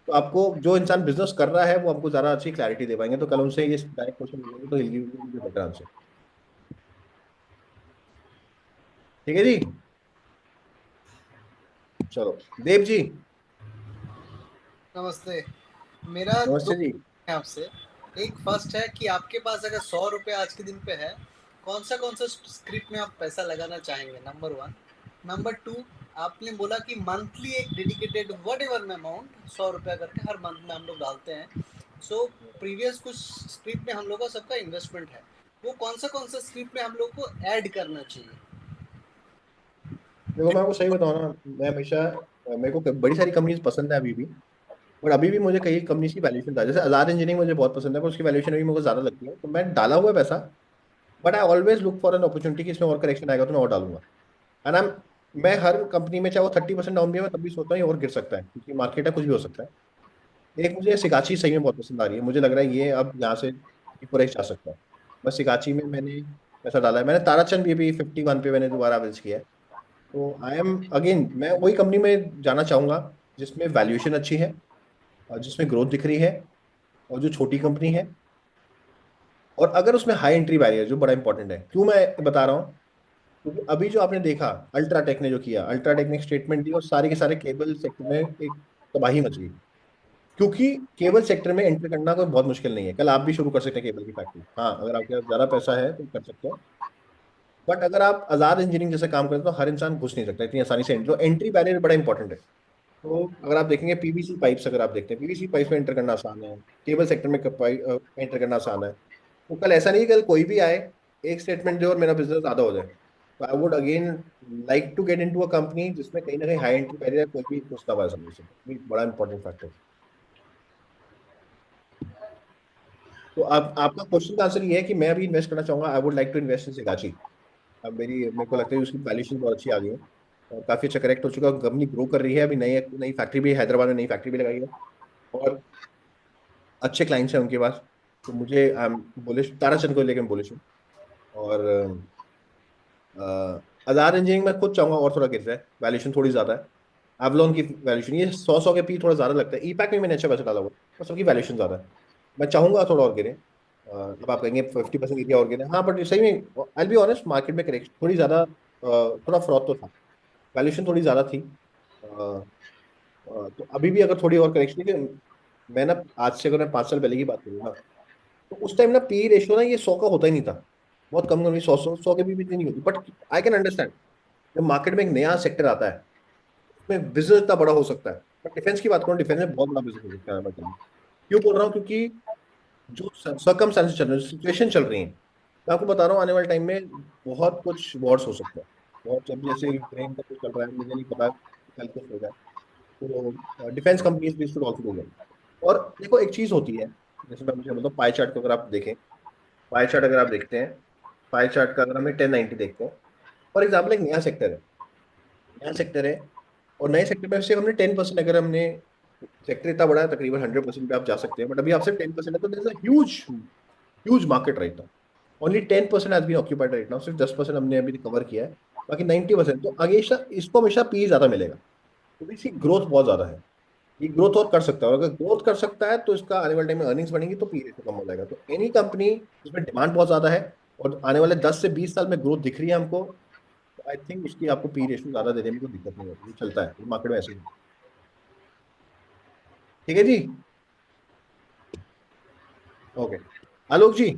Speaker 1: तो आपको जो इंसान बिजनेस कर रहा है वो आपको ज्यादा अच्छी क्लैरिटी दे पाएंगे, तो कल उनसे ये डायरेक्ट क्वेश्चन पूछेंगे तो हिल बेटर आंसर। ठीक है जी, चलो देव जी।
Speaker 10: नमस्ते। मेरा दो
Speaker 1: नमस्ते जी।
Speaker 10: है आपसे। एक फर्स्ट है कि आपके पास अगर 100 रुपये आज के दिन पे है, कौन सा स्क्रिप्ट में आप पैसा लगाना चाहेंगे? नंबर 1। नंबर 2, आपने बोला कि मंथली एक डेडिकेटेड वट एवर में अमाउंट 100 रुपया करके हर मंथ में हम लोग डालते हैं। सो प्रीवियस कुछ स्क्रिप्ट में हम लोग का सबका इन्वेस्टमेंट है, वो कौन सा स्क्रिप्ट में हम लोग को ऐड करना चाहिए?
Speaker 1: देखो मैं आपको सही बताऊँ ना, मैं हमेशा, मेरे को बड़ी सारी कंपनीज पसंद है अभी भी, और अभी भी मुझे कई कंपनीज की वैल्यूएशन था, जैसे आजाद इंजीनियरिंग मुझे बहुत पसंद है, पर उसकी वैल्यूएशन अभी मुझे ज्यादा लगती है, तो मैं डाला हुआ है पैसा। But I always look for an opportunity कि इसमें और करेक्शन आएगा तो मैं और डालूंगा। एंड मैं हर कंपनी में, चाहे वो 30% डाउन भी है, मैं तब भी सोचता हूँ ये और गिर सकता है, क्योंकि मार्केट है, कुछ भी हो सकता है। एक मुझे सिकाची सही में बहुत पसंद आ रही है, मुझे लग रहा है ये अब यहाँ से ऊपर ही जा सकता है। बस सिकाची में मैंने पैसा डाला है, मैंने ताराचंद भी अभी 51 पे मैंने दोबारा एवरेज किया है। तो आई एम अगेन, मैं वही कंपनी में जाना चाहूंगा जिसमें वैल्यूएशन अच्छी है, और जिसमें ग्रोथ दिख रही है, और जो छोटी कंपनी है, और अगर उसमें हाई एंट्री बैरियर, जो बड़ा इंपॉर्टेंट है। क्यों मैं बता रहा हूँ? क्योंकि अभी जो आपने देखा, अल्ट्राटेक ने जो किया, अल्ट्राटेक ने स्टेटमेंट दी और सारे के सारे केबल सेक्टर में एक तबाही मच गई, क्योंकि केबल सेक्टर में एंटर करना कोई बहुत मुश्किल नहीं है। कल आप भी शुरू कर सकते हैं केबल की फैक्ट्री, हाँ अगर आपके पास ज्यादा पैसा है तो कर सकते हो। बट अगर आप आजाद इंजीनियरिंग जैसे काम करते हो तो हर इंसान घुस नहीं सकता इतनी आसानी से, जो एंट्री बैरियर बड़ा इंपॉर्टेंट है। तो अगर आप देखेंगे पीवीसी पाइप्स, अगर आप देखते हैं पीवीसी पाइप्स में एंटर करना आसान है, केबल सेक्टर में एंटर करना आसान है। तो कल ऐसा नहीं, कल कोई भी आए, एक स्टेटमेंट दे और मेरा बिजनेस आधा हो जाए। तो I would again like to get into a company जिसमें कहीं ना कहीं हाई एंट्री बैरियर, कोई भी घुस ना पाए समझ से, ये बड़ा इंपॉर्टेंट फैक्टर। तो अब आपका क्वेश्चन का आंसर ये है कि मैं अभी इन्वेस्ट करना चाहूंगा, I would like to invest in Sigachi. अब मेरे को लगता है कि उसकी वैल्यूएशन बहुत अच्छी आ गई है, और काफी अच्छा करेक्ट हो चुका है, कंपनी ग्रो कर रही है, अभी नई नई फैक्ट्री भी हैदराबाद में, नई फैक्ट्री भी लगाई है, और अच्छे क्लाइंट्स हैं उनके पास। तो मुझे बुलिश, ताराचंद को लेकर बुलिश हूँ। और आजाद इंजीनियरिंग में खुद चाहूंगा और थोड़ा गिर जाए, वैल्यूएशन थोड़ी ज्यादा है। एवलॉन की वैल्यूएशन ये 100 के पी थोड़ा ज्यादा लगता है, ईपैक में मैंने अच्छा पैसा डाला हुआ है, पर सबकी वैल्यूएशन ज्यादा है। मैं चाहूंगा थोड़ा और गिरे। अब आप कहेंगे 50% एरिया और गिरे, हाँ बट सही में आई बी ऑनेस्ट, मार्केट में करेक्शन थोड़ी ज्यादा, थोड़ा फ्रॉड तो था, वैल्यूएशन थोड़ी ज्यादा थी। तो अभी भी अगर थोड़ी और करेक्शन, कि मैं ना आज से अगर मैं 5 साल पहले की बात करूँ ना, तो उस टाइम ना पी रेशियो ना ये 100 का होता ही नहीं था, बहुत कम कम, 100 के भी इतनी नहीं होती। बट आई कैन अंडरस्टैंड, जब मार्केट में एक नया सेक्टर आता है, उसमें बिजनेस इतना बड़ा हो सकता है। बट डिफेंस की बात करूँ, डिफेंस में बहुत बड़ा बिजनेस हो सकता है। मैं कहूँ, क्यों बोल रहा हूँ, क्योंकि जो सर्कमस्टेंसेस चल रहे हैं, सिचुएशन चल रही है, मैं आपको बता रहा हूँ आने वाले टाइम में बहुत कुछ वॉर्स हो सकता है। बहुत, जब जैसे यूक्रेन का कुछ चल रहा है, मुझे नहीं पता कल कुछ होगा, तो डिफेंस कंपनीज भी शुड ऑल्सो डू वेल। और देखो एक चीज होती है, जैसे मैं मुझे मतलब पाई चार्ट को अगर आप देखें, पाई चार्ट अगर आप देखते हैं, पाई चार्ट का अगर हमें 1090 देखते हैं, फॉर एग्जाम्पल एक नया सेक्टर है, नया सेक्टर है, और नए सेक्टर में से हमने 10%, अगर हमने, सेक्टर इतना बड़ा है तकरीबन 100% पे आप जा सकते हैं, बट अभी आपसे 10% है, तो there is a huge huge market right now. Only 10% has been occupied right now, सिर्फ 10% हमने अभी कवर किया है, बाकी 90%। तो आगे इसको हमेशा पी ज्यादा मिलेगा, क्योंकि इसकी ग्रोथ बहुत ज्यादा है, ये ग्रोथ और कर सकता है, और अगर ग्रोथ कर सकता है तो इसका आने वाले टाइम में अर्निंग्स बढ़ेंगी, तो पी रेशियो कम हो जाएगा। तो एनी कंपनी जिसमें डिमांड बहुत ज्यादा है, और आने वाले 10 से 20 साल में ग्रोथ दिख रही है हमको, तो आई थिंक उसकी आपको पी रेशियो ज्यादा देने में कोई दिक्कत नहीं होगी, ये चलता है मार्केट में ऐसे ही। ठीक है जी, ओके। आलोक जी,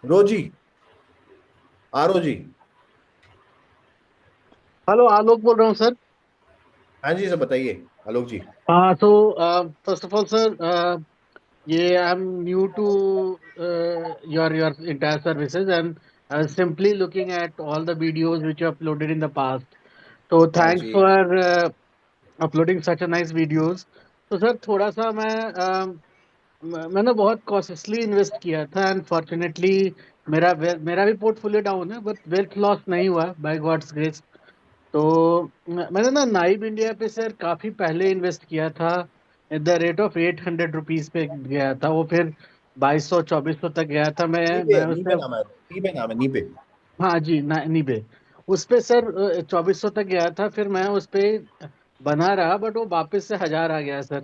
Speaker 1: रोजी, आरो जी।
Speaker 9: हेलो, आलोक बोल रहा हूँ सर।
Speaker 1: हाँ जी सर, बताइए आलोक जी।
Speaker 9: हाँ, तो फर्स्ट ऑफ ऑल सर, ये I am new to your entire services, and I was simply looking at all the videos which you uploaded in the past. So
Speaker 1: हाँ
Speaker 9: thanks
Speaker 1: जी।
Speaker 9: for uploading such a nice videos. तो सर थोड़ा सा मैंने बहुत कॉशियसली इन्वेस्ट किया था, एंड फॉर्चुनेटली मेरा भी पोर्टफोलियो डाउन है, बट वेल्थ लॉस नहीं हुआ बाय गॉड्स ग्रेस। तो मैंने ना नाइब इंडिया पे सर काफी पहले इन्वेस्ट किया था, at the rate of 800 rupees पे गया था वो, फिर 2200 2400 तक गया था। मैं
Speaker 1: नीबे,
Speaker 9: मैं
Speaker 1: नीबे
Speaker 9: उससे,
Speaker 1: नाम है, नीबे नाम है, नीबे।
Speaker 9: हाँ जी, नहीं पे। उस पे सर 2400 तक गया था, फिर मैं उस पे बना रहा, बट वो वापस से 1000 आ गया सर।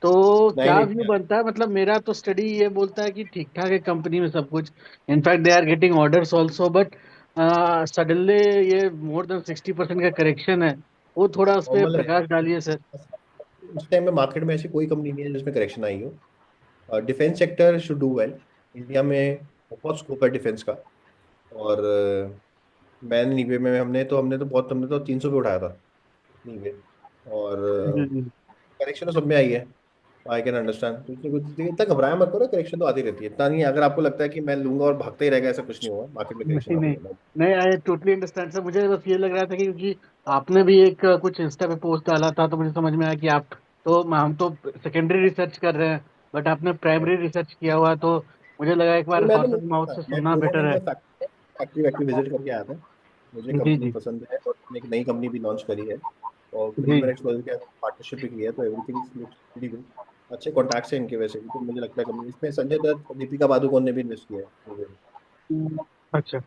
Speaker 9: तो
Speaker 1: नहीं
Speaker 9: क्या
Speaker 1: नहीं
Speaker 9: व्यू बनता है? मतलब मेरा तो स्टडी ये बोलता है कि ठीक ठाक है कंपनी में सब कुछ, in fact they are getting orders also, but suddenly ये मोर देन 60% का करेक्शन है, वो थोड़ा उस पर
Speaker 1: नॉर्मल है।
Speaker 9: प्रकाश डालिए सर।
Speaker 1: इस टाइम में मार्केट में ऐसी कोई कंपनी नहीं है जिसमें करेक्शन आई हो। Defence sector should do well. India में बहुत स्कोप है डिफेंस का। और मैन नीवे में हमने तो 300 पे उठाया था नीवे। और
Speaker 9: जी जी।
Speaker 1: करेक्शन तो सब में आई है। आई कैन अंडरस्टैंड, तो इसमें कुछ इतना घबराया मत करो, करेक्शन तो आती रहती है, इतना नहीं है। अगर आपको लगता है कि मैं लूंगा और भागते ही रहेगा, ऐसा कुछ नहीं होगा, मार्केट में करेक्शन
Speaker 9: नहीं
Speaker 1: आती
Speaker 9: नहीं
Speaker 1: है।
Speaker 9: नहीं, आई टोटली अंडरस्टैंड सर। मुझे बस ये लग रहा था कि क्योंकि आपने भी एक कुछ इंस्टा पे पोस्ट डाला था, तो मुझे समझ में आया कि आप तो हम तो सेकेंडरी रिसर्च कर रहे हैं, बट आपने प्राइमरी रिसर्च किया हुआ, तो मुझे लगा एक
Speaker 1: नहीं,
Speaker 9: बार
Speaker 1: मैं तो
Speaker 9: हॉर्सेस माउथ से
Speaker 1: मैं
Speaker 9: सुनना बेटर है।
Speaker 1: टूर्नामेंट में फैक्ट्री वैक्ट्री विजिट करके आया था। मुझे
Speaker 9: जी
Speaker 1: कंपनी
Speaker 9: जी
Speaker 1: पसंद है और मैंने एक नई कंपनी भी लॉन्च करी है। और
Speaker 9: जी।
Speaker 1: प्रीमियर एक्सपोजर के पार्टनरशिप भी किया है, तो एवरीथिंग लुक्स प्रीटी गुड। अच्छे कॉन्टैक्ट्स हैं इनके वैसे भी, तो मुझे लगता है कंपनी इसमें संजय दत्त और दीपिका पादुकोण ने भी इन्वेस्ट किया है मुझे।
Speaker 9: अच्छा,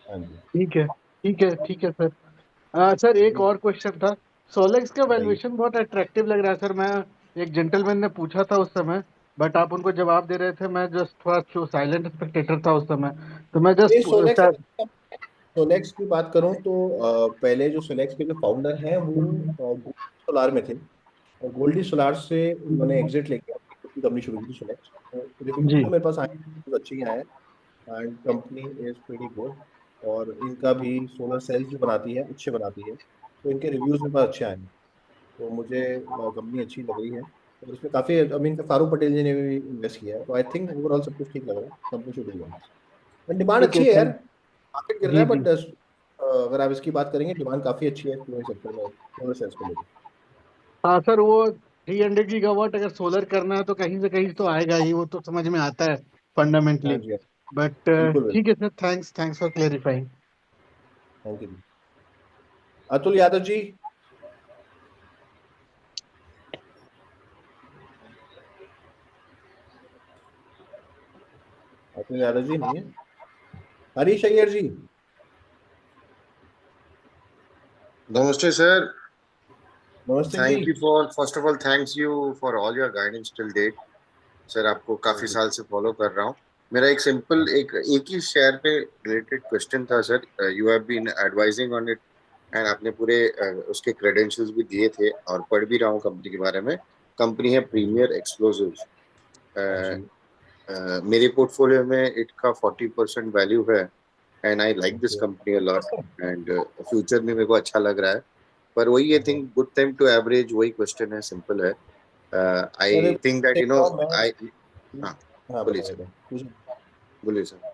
Speaker 1: हाँ जी।
Speaker 9: ठीक है ठीक है ठीक है सर। सर एक और क्वेश्चन था। सोलेक्स का
Speaker 1: बताइए।
Speaker 9: वैल्यूएशन बहुत अट्रैक्टिव लग रहा है सर। मैं एक जेंटलमैन ने पूछा था उस समय, बट आप उनको जवाब दे रहे थे, मैं जस्ट थोड़ा साइलेंट स्पेक्टेटर था उस समय, तो मैं
Speaker 1: ये
Speaker 9: जस्ट
Speaker 1: सोलेक्स सोलेक्स की बात करूं तो पहले जो सोलेक्स के जो फाउंडर हैं वो गोल्डी सोलार में थे। और गोल्डी सोलार से उन्होंने एग्जिट लेके अपनी खुद की कंपनी शुरू की थी सोलेक्स। तो रिव्यूज
Speaker 9: जी
Speaker 1: तो मेरे पास आए हैं, अच्छे ही आए हैं। And company is pretty good. और इनका भी सोलर सेल्स जो बनाती है अच्छे बनाती है, तो इनके रिव्यूज मेरे पास अच्छे आए हैं। तो मुझे कंपनी अच्छी लग रही है। और इसमें काफ़ी, आई मीन फारूक पटेल जी ने भी इन्वेस्ट किया है, तो आई थिंक ओवरऑल सब कुछ ठीक लग रहा है, company should do well. Demand
Speaker 9: ठीक है
Speaker 1: अच्छी है यार।
Speaker 9: थैंक।
Speaker 1: मार्केट गिर रहा
Speaker 9: जी
Speaker 1: है
Speaker 9: जी।
Speaker 1: बट अगर आप इसकी बात करेंगे, डिमांड काफ़ी अच्छी है पूरे सेक्टर में सोलर सेल्स को लेकर।
Speaker 9: हाँ सर, वो 300 गीगावाट अगर सोलर करना है तो कहीं से कहीं तो आएगा ही, वो तो समझ में आता है
Speaker 1: हाँ
Speaker 9: फंडामेंटली।
Speaker 1: जी, हाँ,
Speaker 9: बट
Speaker 1: बिल्कुल बिल्कुल।
Speaker 9: ठीक है sir, thanks thanks for clarifying.
Speaker 1: Thank you जी। अतुल यादव जी। अतुल यादव जी नहीं है। हरीश अय्यर जी।
Speaker 11: Namaste, sir.
Speaker 1: नमस्ते जी।
Speaker 11: Thank you for, first of all, thanks you for all your guidance till date. Sir आपको काफी
Speaker 1: थैंक यू।
Speaker 11: साल से फॉलो कर रहा हूँ। मेरा एक सिंपल एक ही शेयर पे रिलेटेड क्वेश्चन था sir. You have been advising on it and आपने पूरे उसके क्रेडेंशियल्स भी दिए थे और पढ़ भी रहा हूँ कंपनी के बारे में। कंपनी है
Speaker 1: हाँ जी,
Speaker 11: प्रीमियर एक्सप्लोजिव्स।
Speaker 1: हाँ जी।
Speaker 11: मेरे पोर्टफोलियो में इनका 40% वैल्यू है and I like this
Speaker 1: okay.
Speaker 11: Company a lot and future में मेरे को अच्छा लग रहा है। पर वही I think good time to average, वही क्वेश्चन है, सिंपल है।
Speaker 1: अरे
Speaker 11: आई थिंक दैट
Speaker 1: देखो मैं,
Speaker 11: आई। हाँ
Speaker 1: हाँ
Speaker 11: बोलिए
Speaker 1: बताओ
Speaker 11: सर,
Speaker 1: बताओ पूछो।
Speaker 11: बोलिए सर।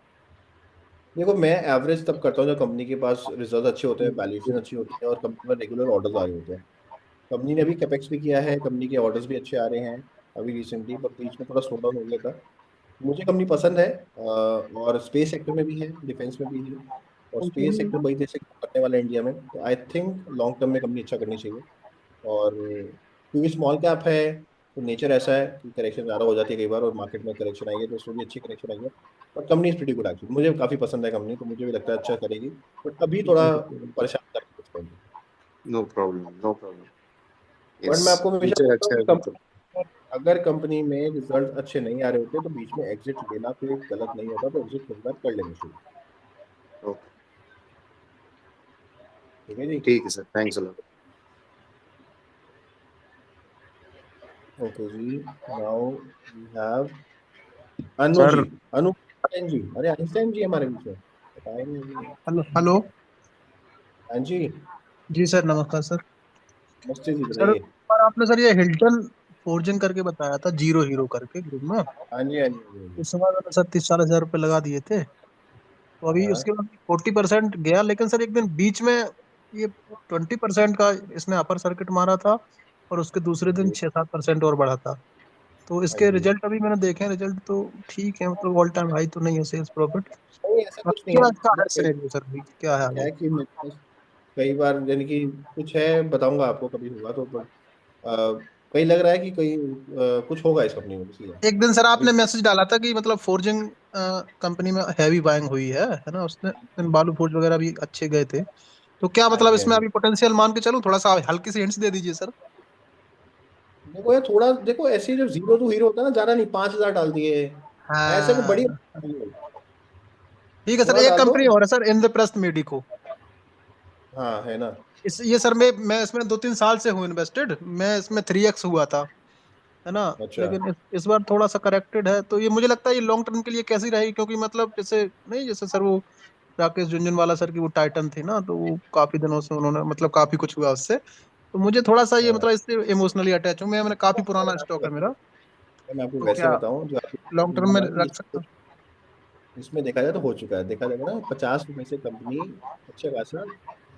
Speaker 1: देखो मैं एवरेज तब करता हूँ जब कंपनी के पास रिजल्ट अच्छे होते हैं, वैल्यूएशन अच्छी होती है और कंपनी में रेगुलर ऑर्डर्स आ रहे होते हैं। कंपनी ने अभी कैपेक्स भी किया है, कंपनी के ऑर्डर्स भी अच्छे आ रहे हैं अभी रिसेंटली, पर बीच में थोड़ा स्लो डाउन हो गया था। मुझे कंपनी पसंद है। और स्पेस सेक्टर में भी है, डिफेंस में भी है। और स्पेस सेक्टर बड़ी देर से करने वाला है इंडिया में, तो आई थिंक लॉन्ग टर्म में कंपनी अच्छा करनी चाहिए। और क्योंकि स्मॉल कैप है, तो नेचर ऐसा है कि करेक्शन ज़्यादा हो जाती है कई बार, और मार्केट में करेक्शन आई है तो उसमें भी अच्छी करेक्शन आई है। और company is pretty good actually, मुझे काफ़ी पसंद है कंपनी, तो मुझे भी लगता है अच्छा करेगी। बट अभी थोड़ा परेशान कर रही है।
Speaker 11: No problem, no problem.
Speaker 1: But
Speaker 11: yes,
Speaker 1: मैं आपको हमेशा
Speaker 11: फ्यूचर
Speaker 1: बोलता हूँ
Speaker 11: अच्छा
Speaker 1: कि
Speaker 11: है फिर तो।
Speaker 1: कंपनी, अगर कंपनी में रिजल्ट अच्छे नहीं आ रहे होते तो बीच में एग्जिट लेना कोई गलत नहीं होता, तो एग्जिट कई बार कर लेना चाहिए।
Speaker 11: ओके,
Speaker 1: ठीक है जी।
Speaker 11: ठीक है sir, thanks a lot.
Speaker 1: Okay जी। Now we have Anu ji.
Speaker 12: Sir
Speaker 1: Anu Einstein ji, अरे आइंस्टाइन जी हमारे बीच में बताए नहीं अभी।
Speaker 12: Hello hello.
Speaker 1: हाँ जी।
Speaker 12: जी सर, नमस्कार सर।
Speaker 1: नमस्ते जी,
Speaker 12: सर
Speaker 1: बताइए।
Speaker 12: पर आपने सर ये हिल्टन फोर्जिंग करके बताया था, जीरो हीरो करके ग्रुप में।
Speaker 1: हाँ जी, हाँ जी, हाँ जी, हाँ
Speaker 12: इस समय मैंने सर 30-40 हजार रुपये लगा दिए थे, तो अभी
Speaker 1: हाँ।
Speaker 12: उसके बाद 40% गया, लेकिन सर एक दिन बीच में ये 20% का इसने अपर सर्किट मारा था, और उसके दूसरे
Speaker 1: हाँ
Speaker 12: दिन
Speaker 1: जी,
Speaker 12: 6-7% और बढ़ा था। तो
Speaker 1: हाँ
Speaker 12: इसके
Speaker 1: जी।
Speaker 12: रिजल्ट अभी मैंने देखे हैं, रिजल्ट तो ठीक है, मतलब ऑल टाइम हाई तो नहीं है सेल्स प्रॉफिट।
Speaker 1: नहीं ऐसा कुछ नहीं है।
Speaker 12: क्या इसका
Speaker 1: मैं
Speaker 12: है सिनेरियो सर, अभी क्या है
Speaker 1: क्या
Speaker 12: आगे?
Speaker 1: है कि मेरे पास कई बार यानी कि कुछ है, बताऊंगा आपको कभी होगा तो, बट कहीं लग रहा है कि कहीं कुछ होगा इस कंपनी में, इसलिए
Speaker 12: एक दिन सर
Speaker 1: अभी।
Speaker 12: आपने मैसेज डाला था कि मतलब फोर्जिंग कंपनी में हैवी बाइंग हुई है ना, उसने बालू फूड वगैरह भी अच्छे गए थे। तो क्या
Speaker 1: हाँ
Speaker 12: मतलब
Speaker 1: जी हाँ
Speaker 12: इसमें
Speaker 1: जी।
Speaker 12: अभी पोटेंशियल मान के चलूं? थोड़ा सा हल्की सी हिंट्स दे दीजिए सर।
Speaker 1: देखो यार थोड़ा देखो, ऐसे जो जीरो टू हीरो होता है ना, ज्यादा नहीं, 5,000 डाल दिए, ऐसे को बड़ी
Speaker 12: हाँ ठीक है सर,
Speaker 1: थोड़ा
Speaker 12: एक
Speaker 1: डाल दो।
Speaker 12: कंपनी और है सर, इंद्रप्रस्थ मेडिको।
Speaker 1: हाँ है ना।
Speaker 12: ये सर मैं इसमें 2-3 साल से हूँ इन्वेस्टेड, मैं इसमें 3x हुआ था, है ना।
Speaker 1: अच्छा।
Speaker 12: लेकिन इस बार थोड़ा सा करेक्टेड है, तो ये मुझे लगता है ये लॉन्ग टर्म के लिए कैसी रहेगी, क्योंकि मतलब जैसे नहीं, जैसे सर वो राकेश झुनझुनवाला सर की वो टाइटन थी ना, तो वो काफी दिनों से उन्होंने मतलब काफी कुछ हुआ उससे, तो मुझे थोड़ा सा ये
Speaker 1: हाँ,
Speaker 12: मतलब इससे इमोशनली अटैच हूँ मैंने काफी पुराना स्टॉक है मेरा।
Speaker 1: मैं आपको
Speaker 12: तो
Speaker 1: वैसे
Speaker 12: क्या
Speaker 1: बताऊं, जो आपने
Speaker 12: लॉन्ग टर्म में
Speaker 1: बोला कि
Speaker 12: रख सकता हूँ?
Speaker 1: इसमें देखा जाए तो हो चुका है, देखा जाएगा ना, 50 रुपए से कंपनी अच्छे खासा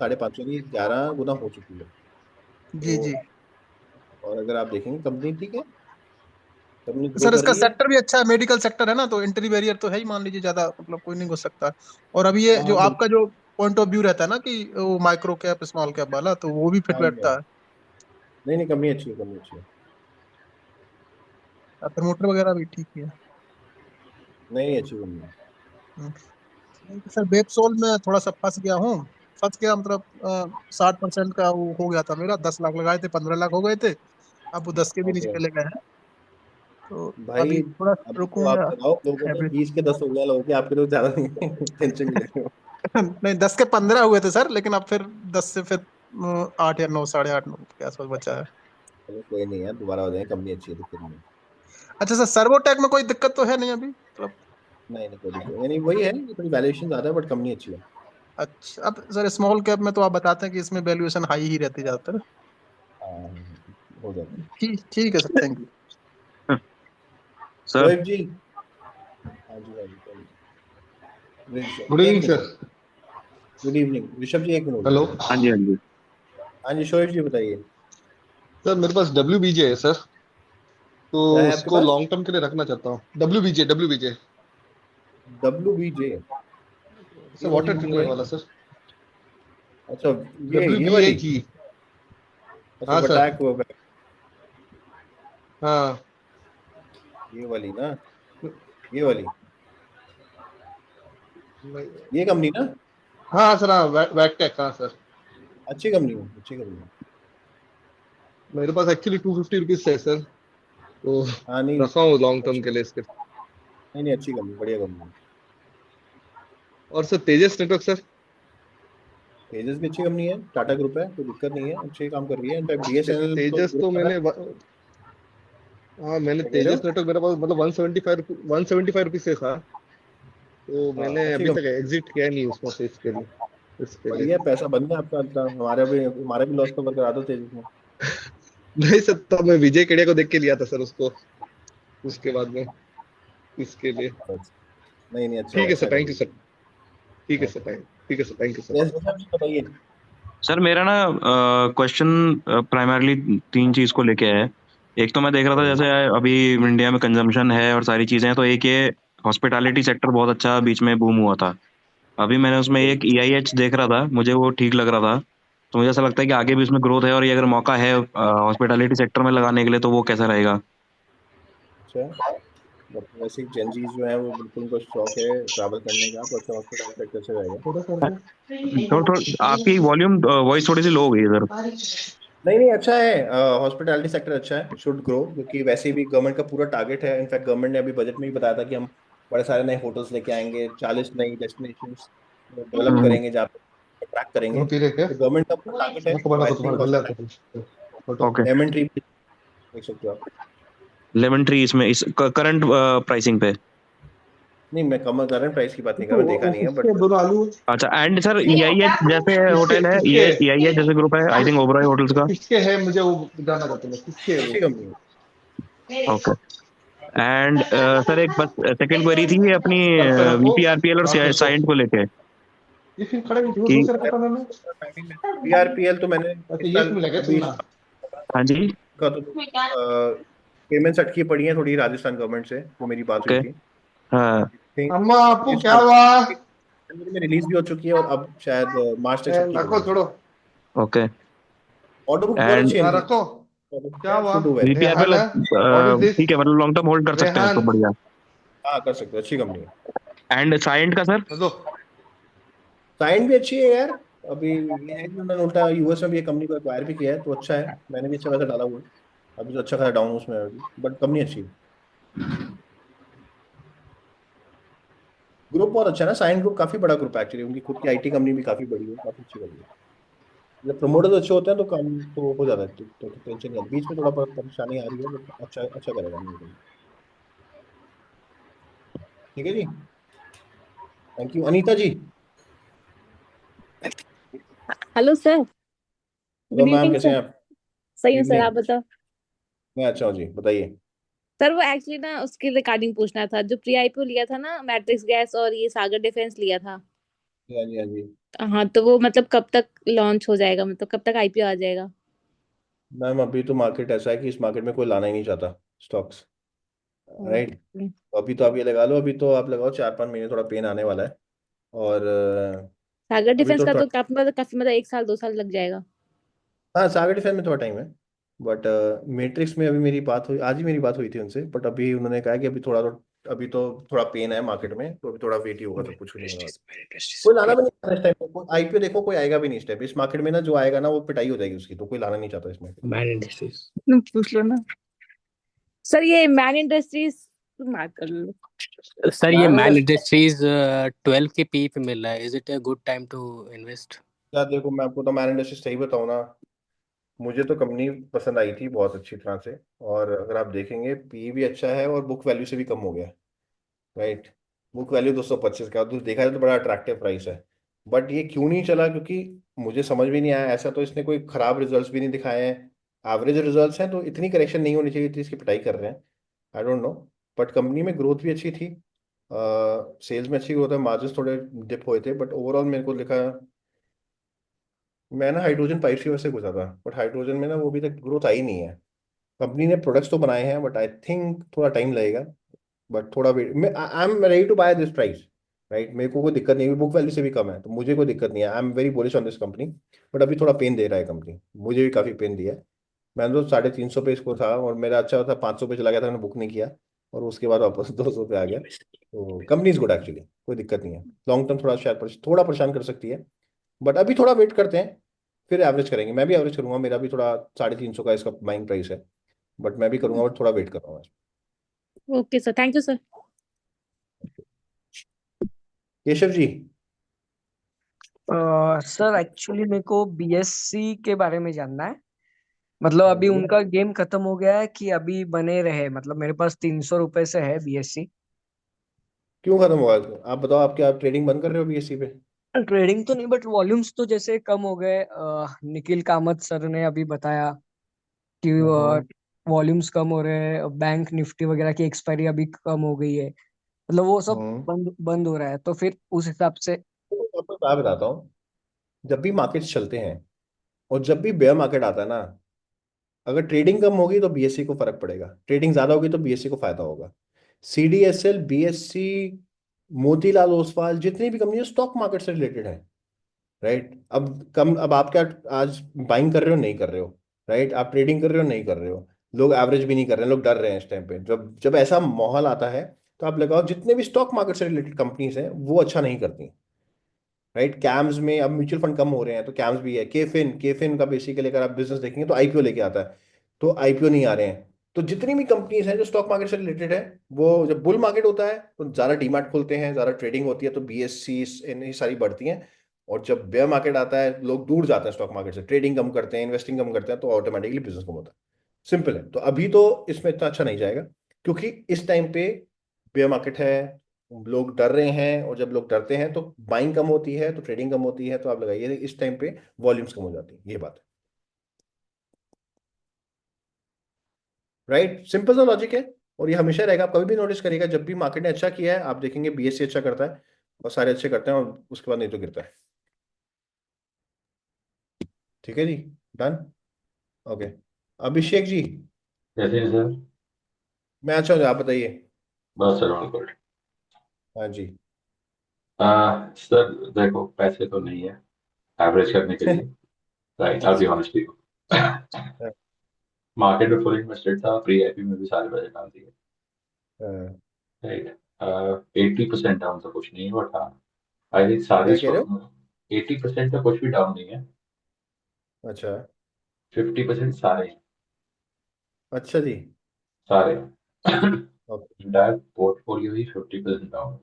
Speaker 1: 550 की 11 गुना हो चुकी है।
Speaker 12: जी
Speaker 1: तो
Speaker 12: जी।
Speaker 1: और अगर आप देखेंगे कंपनी, ठीक है, कंपनी ग्रो
Speaker 12: सर
Speaker 1: कर
Speaker 12: इसका
Speaker 1: रही है।
Speaker 12: सेक्टर भी अच्छा है, मेडिकल सेक्टर है ना, तो एंट्री बैरियर तो है ही, मान लीजिए ज्यादा मतलब कोई नहीं घुस सकता। और अभी ये जो
Speaker 1: हाँ बिल्कुल।
Speaker 12: आपका जो पॉइंट ऑफ व्यू रहता है ना कि वो माइक्रो कैप स्मॉल कैप वाला, तो वो भी फिट
Speaker 1: हाँ जी हाँ
Speaker 12: बैठता
Speaker 1: जी।
Speaker 12: है।
Speaker 1: नहीं नहीं, कंपनी अच्छी है, कंपनी अच्छी है।
Speaker 12: प्रमोटर वगैरह भी ठीक ही है।
Speaker 1: नहीं नहीं, अच्छी कंपनी है।
Speaker 12: हम्म। ठीक है सर, वेबसोल में थोड़ा सा फंस गया हूँ। फंस गया मतलब 60% का वो हो गया था मेरा, 10 लाख लगाए थे, 15 लाख हो गए थे। अब वो 10 के भी नीचे
Speaker 1: ओके
Speaker 12: चले गए हैं, तो
Speaker 1: भाई,
Speaker 12: अभी थोड़ा
Speaker 1: अभी तो आप
Speaker 12: रुकूंगा।
Speaker 1: लगाओ, लोगों ने 20 के 10 हो गया, लोगों के, आपके तो ज्यादा नहीं टेंशन नहीं ले रहे हो।
Speaker 12: नहीं, 10 के 15 हुए थे सर, लेकिन अब फिर 10 से फिर 8 या 9, 8.5, 9 के आसपास बचा है।
Speaker 1: चलो कोई नहीं यार, दोबारा हो जाएंगे, कंपनी अच्छी है, दिक्कत नहीं है।
Speaker 12: अच्छा सर, सर्वोटेक में कोई दिक्कत तो है नहीं अभी मतलब?
Speaker 1: नहीं नहीं, कोई दिक्कत नहीं, वही है कि थोड़ी वैल्यूएशन ज्यादा है, बट कंपनी अच्छी है।
Speaker 12: अच्छा, अब सर स्मॉल कैप में तो आप बताते हैं कि इसमें वैल्यूएशन हाई ही रहती है ज्यादातर।
Speaker 1: हाँ, हो जाती है।
Speaker 12: ठीक ठीक है sir, thank you.
Speaker 2: Sir.
Speaker 1: Shoaib ji. हाँ जी हाँ जी, बोलिए।
Speaker 4: गुड
Speaker 1: एक
Speaker 4: evening
Speaker 1: minute
Speaker 4: sir.
Speaker 1: Sir. Good evening Rishabh ji, एक मिनट
Speaker 4: हेलो
Speaker 1: होल्ड।
Speaker 2: हाँ जी हाँ जी।
Speaker 1: हाँ जी शोएब जी बताइए।
Speaker 4: सर, मेरे पास WBJ है सर, तो
Speaker 1: क्या है आपके
Speaker 4: उसको
Speaker 1: पास?
Speaker 4: लॉन्ग टर्म के लिए रखना चाहता हूँ। WBJ WBJ
Speaker 1: WBJ।
Speaker 4: सर,
Speaker 1: ये वाली
Speaker 4: वाटर
Speaker 1: कंपनी
Speaker 4: ट्रीटमेंट
Speaker 1: है?
Speaker 4: वाला सर।
Speaker 1: अच्छा, ये वाली।
Speaker 4: WBAG।
Speaker 1: अच्छा,
Speaker 4: हाँ सर।
Speaker 1: वटाक वो,
Speaker 4: हाँ।
Speaker 1: ये वाली ना, ये वाली, ये कंपनी ना।
Speaker 4: हाँ सर, हाँ वैकटेक, हाँ सर।
Speaker 1: अच्छी कंपनी है, अच्छी कंपनी है।
Speaker 4: मेरे पास एक्चुअली 250 रुपीज है सर, तो
Speaker 1: हाँ नहीं,
Speaker 4: रखा हूँ लॉन्ग टर्म
Speaker 1: अच्छी,
Speaker 4: के लिए इसके।
Speaker 1: नहीं नहीं, अच्छी कंपनी, बढ़िया कंपनी है।
Speaker 4: और सर तेजस नेटवर्क सर।
Speaker 1: तेजस भी अच्छी कंपनी है, टाटा ग्रुप है, कोई दिक्कत नहीं है, अच्छे काम कर रही है, इनफैक्ट BSNL तो
Speaker 4: तेजस
Speaker 1: ग्रो
Speaker 4: तो
Speaker 1: कर रहा
Speaker 4: मैंने
Speaker 1: है।
Speaker 4: हाँ, मैंने
Speaker 1: क्या कह रहे
Speaker 4: तेजस
Speaker 1: हो?
Speaker 4: नेटवर्क मेरे पास मतलब 175 रुपीज से था, तो
Speaker 1: हाँ
Speaker 4: मैंने
Speaker 1: अच्छी
Speaker 4: अभी तक
Speaker 1: कंपनी।
Speaker 4: एग्जिट किया नहीं उसमें से, इसके लिए।
Speaker 1: बढ़िया पैसा बन गया आपका, इतना हमारा भी लॉस कवर करा दो तेजस में।
Speaker 4: नहीं सर, तब मैं विजय केडिया को देख के लिया था सर उसको, उसके बाद में इसके लिए।
Speaker 1: बस, नहीं नहीं, अच्छा है,
Speaker 4: ठीक है सर,
Speaker 1: अच्छा
Speaker 4: थैंक यू
Speaker 1: कंपनी।
Speaker 4: सर। ठीक है सर,
Speaker 1: ओके।
Speaker 4: ठीक है sir, thank you sir.
Speaker 1: Yes Rishabh ji बताइए।
Speaker 2: सर मेरा ना क्वेश्चन प्राइमरली तीन चीज को लेके है। एक तो मैं देख रहा था,
Speaker 1: बताइए।
Speaker 2: जैसे अभी इंडिया में कंजम्पशन है और सारी चीजें हैं, तो एक ये हॉस्पिटैलिटी सेक्टर बहुत अच्छा बीच में बूम हुआ था। अभी मैंने उसमें एक
Speaker 1: बिल्कुल।
Speaker 2: EIH देख रहा था, मुझे वो ठीक लग रहा था। तो मुझे ऐसा लगता है कि आगे भी उसमें ग्रोथ है, और ये अगर मौका है हॉस्पिटैलिटी सेक्टर में लगाने के लिए, तो वो कैसा रहेगा?
Speaker 1: अच्छा, बट वैसे जेनजीज जो है वो बिल्कुल, उनको शौक है ट्रैवल करने का, तो अच्छा हॉस्पिटल सेक्टर से जाएगा।
Speaker 2: थोड़ा थोड़ा आपकी वॉल्यूम वॉइस थोड़ी सी लो हो गई है सर।
Speaker 1: नहीं नहीं, अच्छा है, हॉस्पिटैलिटी सेक्टर अच्छा है, शुड ग्रो, क्योंकि वैसे भी गवर्नमेंट का पूरा टारगेट है, इनफैक्ट गवर्नमेंट ने अभी बजट में ही बताया था कि हम बड़े सारे नए होटल्स लेके आएंगे, 40 नई डेस्टिनेशंस डेवलप
Speaker 2: हम्म,
Speaker 1: करेंगे जहाँ पे अट्रैक्ट करेंगे,
Speaker 4: वो पी रहे क्या?
Speaker 1: तो गवर्नमेंट का पूरा टारगेट है,
Speaker 4: नको
Speaker 1: तो
Speaker 4: नको,
Speaker 1: आई
Speaker 4: तुम्हारा
Speaker 1: थिंक
Speaker 4: गल्ला
Speaker 1: हॉस्पिटल,
Speaker 4: आता फोटो।
Speaker 2: ओके।
Speaker 1: लेमन ट्री देख सकते हो आप।
Speaker 2: लेमन ट्री इसमें इस करंट प्राइसिंग पे?
Speaker 1: नहीं, मैं कम करंट प्राइस की बात नहीं कर रहा, मैं देखा नहीं है,
Speaker 4: किसके
Speaker 1: बट
Speaker 4: दोनों आलू?
Speaker 2: अच्छा, एंड सर EIH जैसे
Speaker 4: किसके
Speaker 2: होटल है,
Speaker 4: किसके
Speaker 2: ये EIH जैसे ग्रुप है, आई थिंक ओबरॉय होटल्स का।
Speaker 4: किसके है, मुझे वो जानना चाहता हूँ, किसके है वो?
Speaker 1: अच्छी कंपनी है।
Speaker 2: ओके। एंड सर एक बस सेकंड क्वेरी थी, ये अपनी
Speaker 4: सर पे रखो,
Speaker 2: VPRPL और
Speaker 4: हाथ रखो।
Speaker 2: साइंट को लेके
Speaker 4: ये फिर खड़े नहीं थे, वो
Speaker 2: कि।
Speaker 4: दूसरे पता ना।
Speaker 1: BRPL तो मैंने
Speaker 4: अच्छा,
Speaker 1: इस
Speaker 4: ये
Speaker 1: साल
Speaker 4: क्यों लगा
Speaker 1: अभी
Speaker 4: चूना?
Speaker 2: हाँ जी।
Speaker 1: का तो पेमेंट्स अटकी पड़ी हैं थोड़ी राजस्थान गवर्नमेंट से, जो मेरी बात हुई
Speaker 2: ओके।
Speaker 1: थी।
Speaker 2: हाँ।
Speaker 1: थिंक
Speaker 4: अम्मा आपको
Speaker 1: इस
Speaker 4: क्या हुआ?
Speaker 1: जनवरी में रिलीज भी हो चुकी है, और अब शायद मार्च तक छुट्टी
Speaker 4: रखो,
Speaker 1: पड़ेगी।
Speaker 4: छोड़ो।
Speaker 2: ओके।
Speaker 1: ऑर्डर बुक बहुत
Speaker 2: एंड
Speaker 1: अच्छी है
Speaker 4: हाँ
Speaker 1: इनकी,
Speaker 4: रखो। क्या हुआ?
Speaker 1: Should do well.
Speaker 4: Rehan
Speaker 2: VPRPL
Speaker 4: है? What is this?
Speaker 2: ठीक है, मतलब लॉन्ग टर्म होल्ड कर सकते हैं इसको,
Speaker 4: रेहान,
Speaker 2: बढ़िया।
Speaker 1: हाँ कर सकते हो, अच्छी कंपनी है।
Speaker 2: एंड साइंट का सर?
Speaker 1: तो साइंट भी अच्छी है यार। अभी ये है कि उन्होंने उल्टा यूएस में भी एक कंपनी को एक्वायर भी किया है, तो अच्छा है। मैंने भी अच्छा खासा डाला हुआ है। अभी तो अच्छा खासा डाउन उसमें है अभी, बट कंपनी अच्छी है। ग्रुप बहुत अच्छा है ना, साइंट ग्रुप काफी बड़ा ग्रुप है एक्चुअली। उनकी खुद की आईटी कंपनी भी काफी बड़ी है, काफी अच्छी कंपनी है। जब प्रमोटर्स अच्छे होते हैं तो काम तो हो जाता है, तो टेंशन नहीं है। बीच में थोड़ा परेशानी आ रही है, बट अच्छा अच्छा करेगा मेरे को। ठीक है जी, thank you. Anita ji.
Speaker 13: Hello sir.
Speaker 1: Hello
Speaker 13: good
Speaker 1: ma'am,
Speaker 13: evening
Speaker 1: कैसे
Speaker 13: सर।
Speaker 1: हैं आप?
Speaker 13: सही हूँ सर,
Speaker 1: इवनिंग।
Speaker 13: आप बताओ।
Speaker 1: मैं अच्छा हूँ जी, बताइए।
Speaker 13: सर वो एक्चुअली ना उसके रिगार्डिंग पूछना था, जो प्री आईपीओ लिया था ना, मैट्रिक्स गैस और ये सागर डिफेंस लिया था।
Speaker 1: हाँ जी, हाँ जी।
Speaker 13: हाँ, तो वो मतलब कब तक लॉन्च हो जाएगा, मतलब कब तक आईपीओ आ जाएगा?
Speaker 1: मैम अभी तो मार्केट ऐसा है कि इस मार्केट में कोई लाना ही नहीं चाहता स्टॉक्स, राइट।
Speaker 13: ओके।
Speaker 1: अभी तो आप ये लगा लो, अभी तो आप लगाओ 4-5 महीने थोड़ा पेन आने वाला है। और
Speaker 13: सागर
Speaker 1: अभी
Speaker 13: डिफेंस
Speaker 1: तो
Speaker 13: का
Speaker 1: थोड़ा,
Speaker 13: तो काफी मतलब 1 साल 2 साल लग जाएगा।
Speaker 1: हाँ सागर डिफेंस में थोड़ा टाइम है। बट मैट्रिक्स में अभी मेरी बात हुई, आज ही मेरी बात हुई थी उनसे, बट अभी उन्होंने कहा कि अभी तो थोड़ा पेन है मार्केट में, तो अभी थोड़ा वेट ही होगा, सब कुछ नहीं होगा। कोई लाना भी नहीं चाहता इस टाइम। आईपीओ देखो, कोई आएगा भी नहीं इस टाइम। इस मार्केट में ना जो आएगा ना वो पिटाई हो जाएगी उसकी, तो कोई लाना नहीं चाहता इस मार्केट में।
Speaker 13: पूछ लो ना सर, ये मैन इंडस्ट्रीज बात कर लो।
Speaker 14: सर ये
Speaker 1: मैन
Speaker 14: मैन
Speaker 1: इंडस्ट्री,
Speaker 14: इंडस्ट्रीज 12 के पी पे मिल रहा है, is it a good time to invest?
Speaker 1: यार देखो मैं आपको तो मैन इंडस्ट्री सही बताऊँ ना, मुझे तो कंपनी पसंद आई थी बहुत अच्छी तरह से। और अगर आप देखेंगे पी भी अच्छा है और बुक वैल्यू से भी कम हो गया, राइट। बुक वैल्यू 225 का, तो देखा जाए तो बड़ा अट्रैक्टिव प्राइस है। बट ये क्यों नहीं चला, क्योंकि मुझे समझ भी नहीं आया। ऐसा तो इसने कोई खराब रिजल्ट्स भी नहीं दिखाए हैं, एवरेज रिजल्ट्स हैं, तो इतनी करेक्शन नहीं होनी चाहिए थी, इसकी पिटाई कर रहे हैं। I don't know. But company में ग्रोथ भी अच्छी थी, सेल्स में अच्छी ग्रोथ है, मार्जिन थोड़े डिप हुए थे, बट ओवरऑल मेरे को लिखा। मैं ना हाइड्रोजन पाइप की वजह से गुजरा था, बट हाइड्रोजन में ना वो अभी तक ग्रोथ आई नहीं है। कंपनी ने प्रोडक्ट्स तो बनाए हैं, बट आई थिंक थोड़ा टाइम लगेगा। बट थोड़ा वेट, मैं I am ready to buy this price, right. मेरे को कोई दिक्कत नहीं है, बुक वैल्यू से भी कम है, तो मुझे कोई दिक्कत नहीं है। I am very bullish on this company. But अभी थोड़ा पेन दे रहा है कंपनी, मुझे भी काफ़ी पेन दिया है। मैंने तो 350 पे इसको था, और मेरा अच्छा था 500 पे चला गया था, मैंने बुक नहीं किया। और उसके बाद वापस 200 पे आ गया। तो कंपनी इज गुड एक्चुअली, कोई दिक्कत नहीं है। लॉन्ग टर्म थोड़ा शायद थोड़ा परेशान कर सकती है, बट अभी थोड़ा वेट करते हैं, फिर एवरेज करेंगे। मैं भी एवरेज करूंगा, मेरा भी थोड़ा 350 का इसका बाइंग प्राइस है। बट मैं भी करूंगा, बट थोड़ा वेट कर रहा हूँ।
Speaker 13: Okay sir, thank you sir.
Speaker 1: Keshav ji.
Speaker 8: Sir actually मेरे को बीएससी के बारे में जानना है। मतलब
Speaker 1: हाँ
Speaker 8: अभी
Speaker 1: बोलो।
Speaker 8: उनका गेम खत्म हो गया है कि अभी बने रहे? मतलब मेरे पास 300 रुपए से है बीएससी।
Speaker 1: क्यों खत्म हुआ? आप बताओ, आप ट्रेडिंग बंद कर रहे हो बीएससी पे?
Speaker 8: ट्रेडिंग तो नहीं, बट वॉल्यूम्स तो जैसे कम हो गए। निखिल कामत सर ने अभी बताया कि
Speaker 1: हम्म।
Speaker 8: वॉल्यूम्स कम हो रहे हैं, बैंक निफ्टी वगैरह की एक्सपायरी अभी कम हो गई है। मतलब वो सब
Speaker 1: हम्म।
Speaker 8: बंद बंद हो रहा है, तो फिर उस हिसाब से।
Speaker 1: तो आपको मैं बताता हूँ, जब भी मार्केट्स चलते हैं और जब भी बेयर मार्केट आता है ना, अगर ट्रेडिंग कम होगी तो बीएससी को फर्क पड़ेगा, ट्रेडिंग ज्यादा होगी तो बीएससी को फायदा होगा। सीडीएसएल, बीएससी, मोतीलाल ओसवाल, जितनी भी कंपनी स्टॉक मार्केट से रिलेटेड है, राइट। अब आप क्या आज बाइंग कर रहे हो, नहीं कर रहे हो, राइट। आप ट्रेडिंग कर रहे हो, नहीं कर रहे हो। लोग एवरेज भी नहीं कर रहे हैं, लोग डर रहे हैं इस टाइम पे। जब जब ऐसा माहौल आता है, तो आप लगाओ जितने भी स्टॉक मार्केट से रिलेटेड कंपनीज हैं वो अच्छा नहीं करती, राइट। कैम्स में अब म्यूचुअल फंड कम हो रहे हैं, तो कैम्स भी है। केफिन, केफिन का बेसिकली अगर आप बिजनेस देखेंगे तो आईपीओ लेके आता है, तो आईपीओ नहीं आ रहे हैं। तो जितनी भी कंपनीज हैं जो स्टॉक मार्केट से रिलेटेड है, वो जब बुल मार्केट होता है तो ज़्यादा डीमैट खोलते हैं, ज़्यादा ट्रेडिंग होती है, तो बीएससी ये सारी बढ़ती हैं। और जब बेयर मार्केट आता है, लोग दूर जाते हैं स्टॉक मार्केट से, ट्रेडिंग कम करते हैं, इन्वेस्टिंग कम करते हैं, तो ऑटोमेटिकली बिजनेस कम होता है। सिंपल है। तो अभी तो इसमें इतना अच्छा नहीं जाएगा, क्योंकि इस टाइम पे बेयर मार्केट है, लोग डर रहे हैं। और जब लोग डरते हैं तो बाइंग कम होती है, तो ट्रेडिंग कम होती है, तो आप लगाइए इस टाइम पे वॉल्यूम्स कम हो जाती है, ये बात है, राइट। सिंपल सा लॉजिक है। और ये हमेशा रहेगा, आप कभी भी नोटिस करिएगा, जब भी मार्केट ने अच्छा किया है आप देखेंगे बीएससी अच्छा करता है, और सारे अच्छे करते हैं, और उसके बाद नहीं तो गिरता है। ठीक है जी, डन। ओके, अभिषेक जी।
Speaker 15: कैसे हैं सर?
Speaker 1: मैं अच्छा हूँ, आप बताइए।
Speaker 15: बस सर ऑल गुड।
Speaker 1: हाँ जी।
Speaker 15: सर देखो, पैसे तो नहीं है एवरेज करने के लिए, राइट? अभी
Speaker 1: अच्छा।
Speaker 15: ऑनेस्टली मार्केट में फुल इन्वेस्टेड था, प्री आईपी में भी सारे बजट डाल दिए,
Speaker 1: हाँ।
Speaker 15: राइट? 80% डाउन तो कुछ नहीं है, बट हाँ आई थिंक सारे
Speaker 1: क्या कह रहे
Speaker 15: स्टॉक
Speaker 1: हो?
Speaker 15: में 80% तो कुछ भी डाउन नहीं है,
Speaker 1: अच्छा
Speaker 15: 50% सारे हैं,
Speaker 1: अच्छा जी।
Speaker 15: सारे हैं।
Speaker 1: Okay
Speaker 15: entire portfolio he 50% down,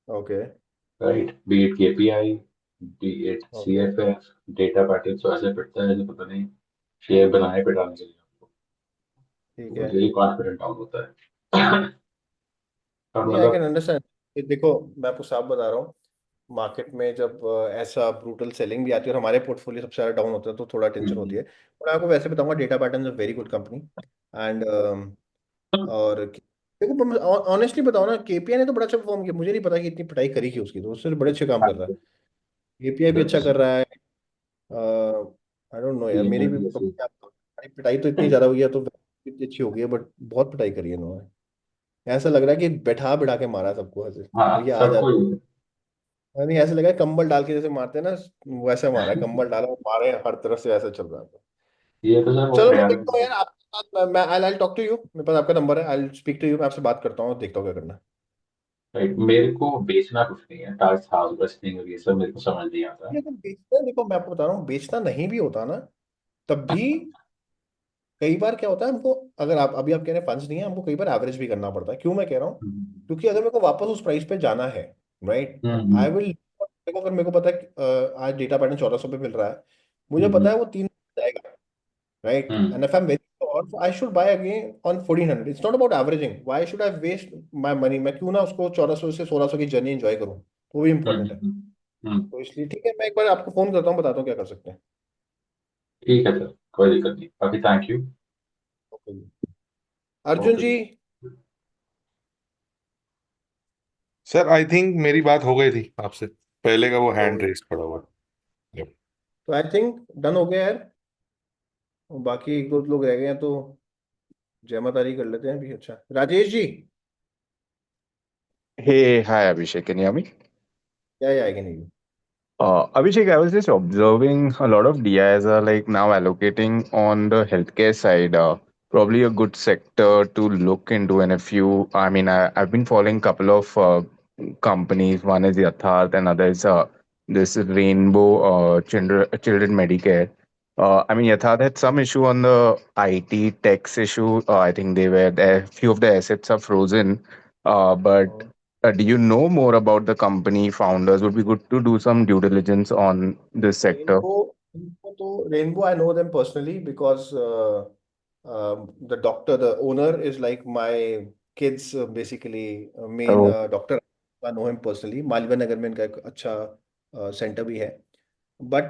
Speaker 1: okay
Speaker 15: right, B it KPI, B it
Speaker 1: okay
Speaker 15: CFF, data pattern, तो ऐसे पिटता है जैसे पता नहीं शेयर बनाए पिटाने के लिए आपको,
Speaker 1: ठीक
Speaker 15: तो
Speaker 1: है।
Speaker 15: यही कॉन्फिडेंट डाउन होता है। और
Speaker 1: नहीं, आई कैन
Speaker 15: मतलब
Speaker 1: अंडरस्टैंड। देखो, मैं आपको साफ बता रहा हूँ, मार्केट में जब ऐसा ब्रूटल सेलिंग भी आती है और हमारे पोर्टफोलियो सबसे ज़्यादा डाउन होता है तो थोड़ा टेंशन होती है। और मैं आपको वैसे बताऊंगा, data pattern is a very good company. And और देखो, ऑनेस्टली बताओ ना, केपीआई ने तो बड़ा अच्छा परफॉर्म किया। मुझे नहीं पता कि इतनी पिटाई करी की उसकी, तो उससे बड़े अच्छे काम कर रहा है। केपीआई भी अच्छा कर रहा है। आई डोंट नो यार, मेरी भी पिटाई तो इतनी ज़्यादा हुई है तो इतनी अच्छी हो गई है, बट बहुत पिटाई करी है इन्होंने। ऐसा लग रहा है कि बैठा बिठा के मारा सबको ऐसे,
Speaker 15: हाँ
Speaker 1: भैया आ जा।
Speaker 15: सबको ही
Speaker 1: नहीं, ऐसे लगा है कंबल डाल के जैसे मारते हैं ना, वैसे मारा है, कंबल डाला और मारे हर तरफ से, ऐसा चल रहा था।
Speaker 15: ये तो सर वो
Speaker 1: चलो मैं
Speaker 15: प्रयास
Speaker 1: देखता हूँ यार आपके साथ, मैं आई टॉक टू यू, मेरे पास आपका नंबर है, आई स्पीक टू यू, मैं आपसे बात करता हूँ, देखता हूँ क्या करना है।
Speaker 15: राइट, मेरे को बेचना कुछ नहीं है, टास्क हाउस बस्टिंग और ये सब मेरे को समझ नहीं आता।
Speaker 1: ये तो बेचना, देखो मैं आपको बता रहा हूँ, बेचना नहीं भी होता ना तब भी कई बार क्या होता है हमको, अगर आप अभी आप कह रहे हैं फंड्स नहीं है, हमको कई बार एवरेज भी करना पड़ता है। क्यों मैं कह रहा हूँ? क्योंकि अगर मेरे को वापस उस प्राइस पे जाना है, राइट, आई
Speaker 15: हम्म
Speaker 1: विल, देखो अगर मेरे को पता है कि, आज डेटा पैटर्न 1400 पे मिल रहा है, मुझे पता
Speaker 15: हम्म
Speaker 1: है वो 3 जाएगा, right,
Speaker 15: hmm
Speaker 1: and if I am very sure I should buy again on 1400। It's not about averaging, why should I waste my money? मैं क्यों ना उसको 1400 से 1600 की जर्नी एंजॉय करूँ, तो वो भी इंपॉर्टेंट है।
Speaker 15: हम्म।
Speaker 1: तो इसलिए ठीक है, मैं एक बार आपको फोन करता हूँ, बताता हूँ क्या कर सकते हैं।
Speaker 15: ठीक है सर, कोई दिक्कत नहीं, बाकी थैंक यू।
Speaker 1: ओके जी। अर्जुन
Speaker 15: ओके
Speaker 1: जी।
Speaker 4: सर आई थिंक मेरी बात हो गई थी आपसे, पहले का वो
Speaker 1: हो
Speaker 4: हैंड
Speaker 1: गई,
Speaker 4: रेस खड़ा हुआ है। Yep.
Speaker 1: तो आई थिंक डन हो गया यार। और बाकी एक दो लोग रह गए हैं तो जय माता दी कर लेते हैं अभी। अच्छा Rajesh ji,
Speaker 16: Hey, hi Abhishek, can you hear me?
Speaker 1: क्या ये आएगा नहीं?
Speaker 16: Abhishek, I was just observing a lot of DIs are like now allocating on the healthcare side. Probably a good sector to look into. And if you, I mean, I've been following a couple of companies. One is Yatharth, and other is this Rainbow Children Medicare. I mean, Yatharth had some issue on the IT tax issue. I think they were there. Few of the assets are frozen. But do you know more about the company founders? Would be good to do some due diligence on this sector.
Speaker 1: Rainbow, I know them personally because the doctor, the owner is like my kids, basically main
Speaker 16: Oh,
Speaker 1: doctor. I know him personally. Malviya Nagar में इनका एक अच्छा सेंटर भी है. But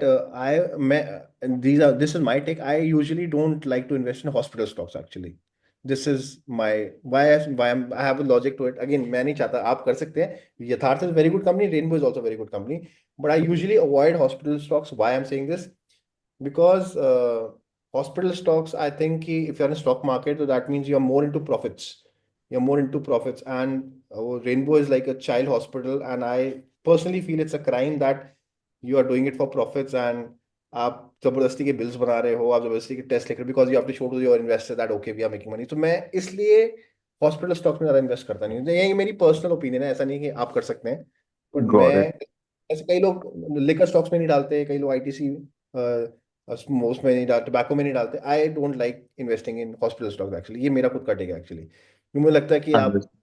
Speaker 1: this is my take. I usually don't like to invest in hospital stocks actually. This is my I have a logic to it. Again, मैं नहीं चाहता, आप कर सकते हैं. Yatharth is a very good company. Rainbow is also a very good company. But I usually avoid hospital stocks. Why I'm saying this? Because hospital stocks, I think if you're in stock market, so that means you're more into profits. You're more into profits, and Rainbow is like a child hospital, and I personally feel it's a crime that you are doing it for profits, and आप जबरदस्ती के बिल्स बना रहे हो, आप जबरदस्ती के टेस्ट लिख रहे हो, because you have to show to your investor that okay we are making money. तो मैं इसलिए हॉस्पिटल स्टॉक्स में ज़्यादा इन्वेस्ट करता नहीं हूँ। ये मेरी पर्सनल ओपिनियन है, ऐसा नहीं कि आप कर सकते हैं, बट मैं,
Speaker 16: got it.
Speaker 1: ऐसे कई लोग लिकर स्टॉक्स में नहीं डालते, कई लोग आईटीसी उसमें नहीं डालते, टबैको में नहीं डालते। I don't like investing in hospital stocks actually, ये मेरा खुद का टेक है एक्चुअली। मुझे लगता है कि आप
Speaker 16: Understood.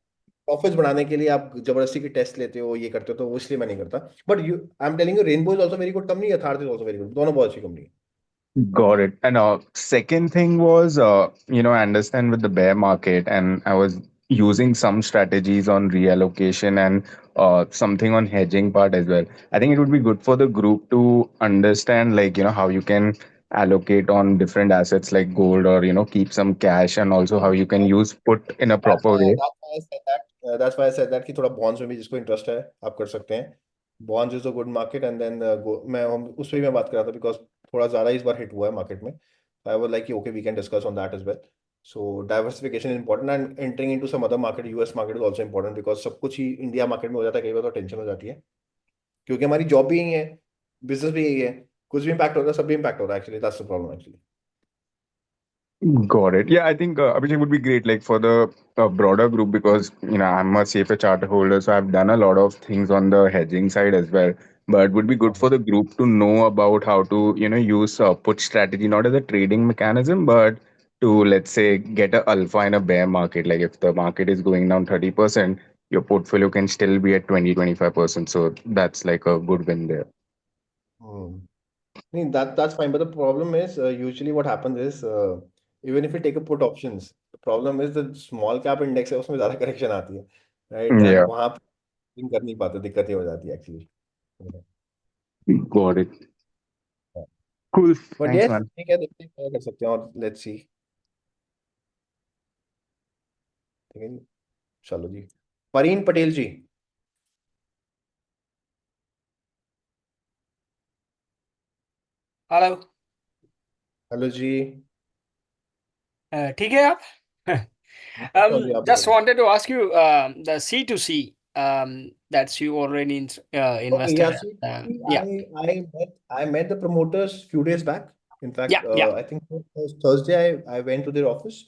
Speaker 1: प्रॉफिट्स बढ़ाने के लिए आप जबरदस्ती की टेस्ट लेते हो, ये करते हो, तो वो इसलिए मैं नहीं करता। But you, I am telling you, rainbow is also very good company, यथार्थ इज ऑल्सो वेरी गुड, दोनों बहुत अच्छी company
Speaker 16: Got it. And second thing was, I understand with the bear market, and I was using some strategies on reallocation and something on hedging part as well. I think it would be good for the group to understand, like, how you can allocate on different assets like gold, or, keep some cash, and also how you can use put in a proper way.
Speaker 1: That's why I said that कि थोड़ा बॉन्ड्स में भी जिसको इंटरेस्ट है आप कर सकते हैं। Bonds is a good market, and then मैं हम उस पे भी मैं बात कर रहा था, बिकॉज थोड़ा ज़्यादा इस बार हिट हुआ है मार्केट में। I was like okay we can discuss on that as well. So diversification is important, and entering into some other market, US market is also important, because सब कुछ ही इंडिया मार्केट में हो जाता है कई बार, तो टेंशन हो जाती है, क्योंकि हमारी जॉब भी यही है, बिजनेस भी यही है, कुछ भी इम्पैक्ट हो रहा है, सब भी इम्पैक्ट हो रहा है actually, that's the problem actually.
Speaker 16: Got it. Yeah, I think Abhishek would be great, like for the broader group, because I'm a safer charter holder, so I've done a lot of things on the hedging side as well. But would be good for the group to know about how to, use put strategy not as a trading mechanism, but to, let's say, get a alpha in a bear market. Like if the market is going down 30%, your portfolio can still be at 20-25%. So that's like a good win there.
Speaker 1: Hmm. नहीं, that's fine, but the problem is usually what happens is even if you take a put options, the problem is the small cap index है उसमें ज्यादा करेक्शन आती है, right?
Speaker 16: Yeah,
Speaker 1: And वहाँ पे trading कर नहीं पाते, दिक्कत ये हो जाती है actually.
Speaker 16: got it. Cool.
Speaker 1: But
Speaker 16: Thanks,
Speaker 1: yes
Speaker 16: man.
Speaker 1: ठीक है, देखते हैं क्या कर सकते हैं और लेट्स सी. ठीक है जी, चलो जी. परवीन पटेल जी.
Speaker 17: हेलो।
Speaker 1: हेलो जी.
Speaker 17: ठीक है आप?
Speaker 1: सॉरी, आप
Speaker 17: Just
Speaker 1: बताइए.
Speaker 17: wanted to ask you the C2C that you already
Speaker 1: Okay,
Speaker 17: invested
Speaker 1: yeah.
Speaker 17: in.
Speaker 1: See,
Speaker 17: Yeah,
Speaker 1: I met the promoters few days back. In fact,
Speaker 17: yeah.
Speaker 1: I think it was Thursday. I went to their office.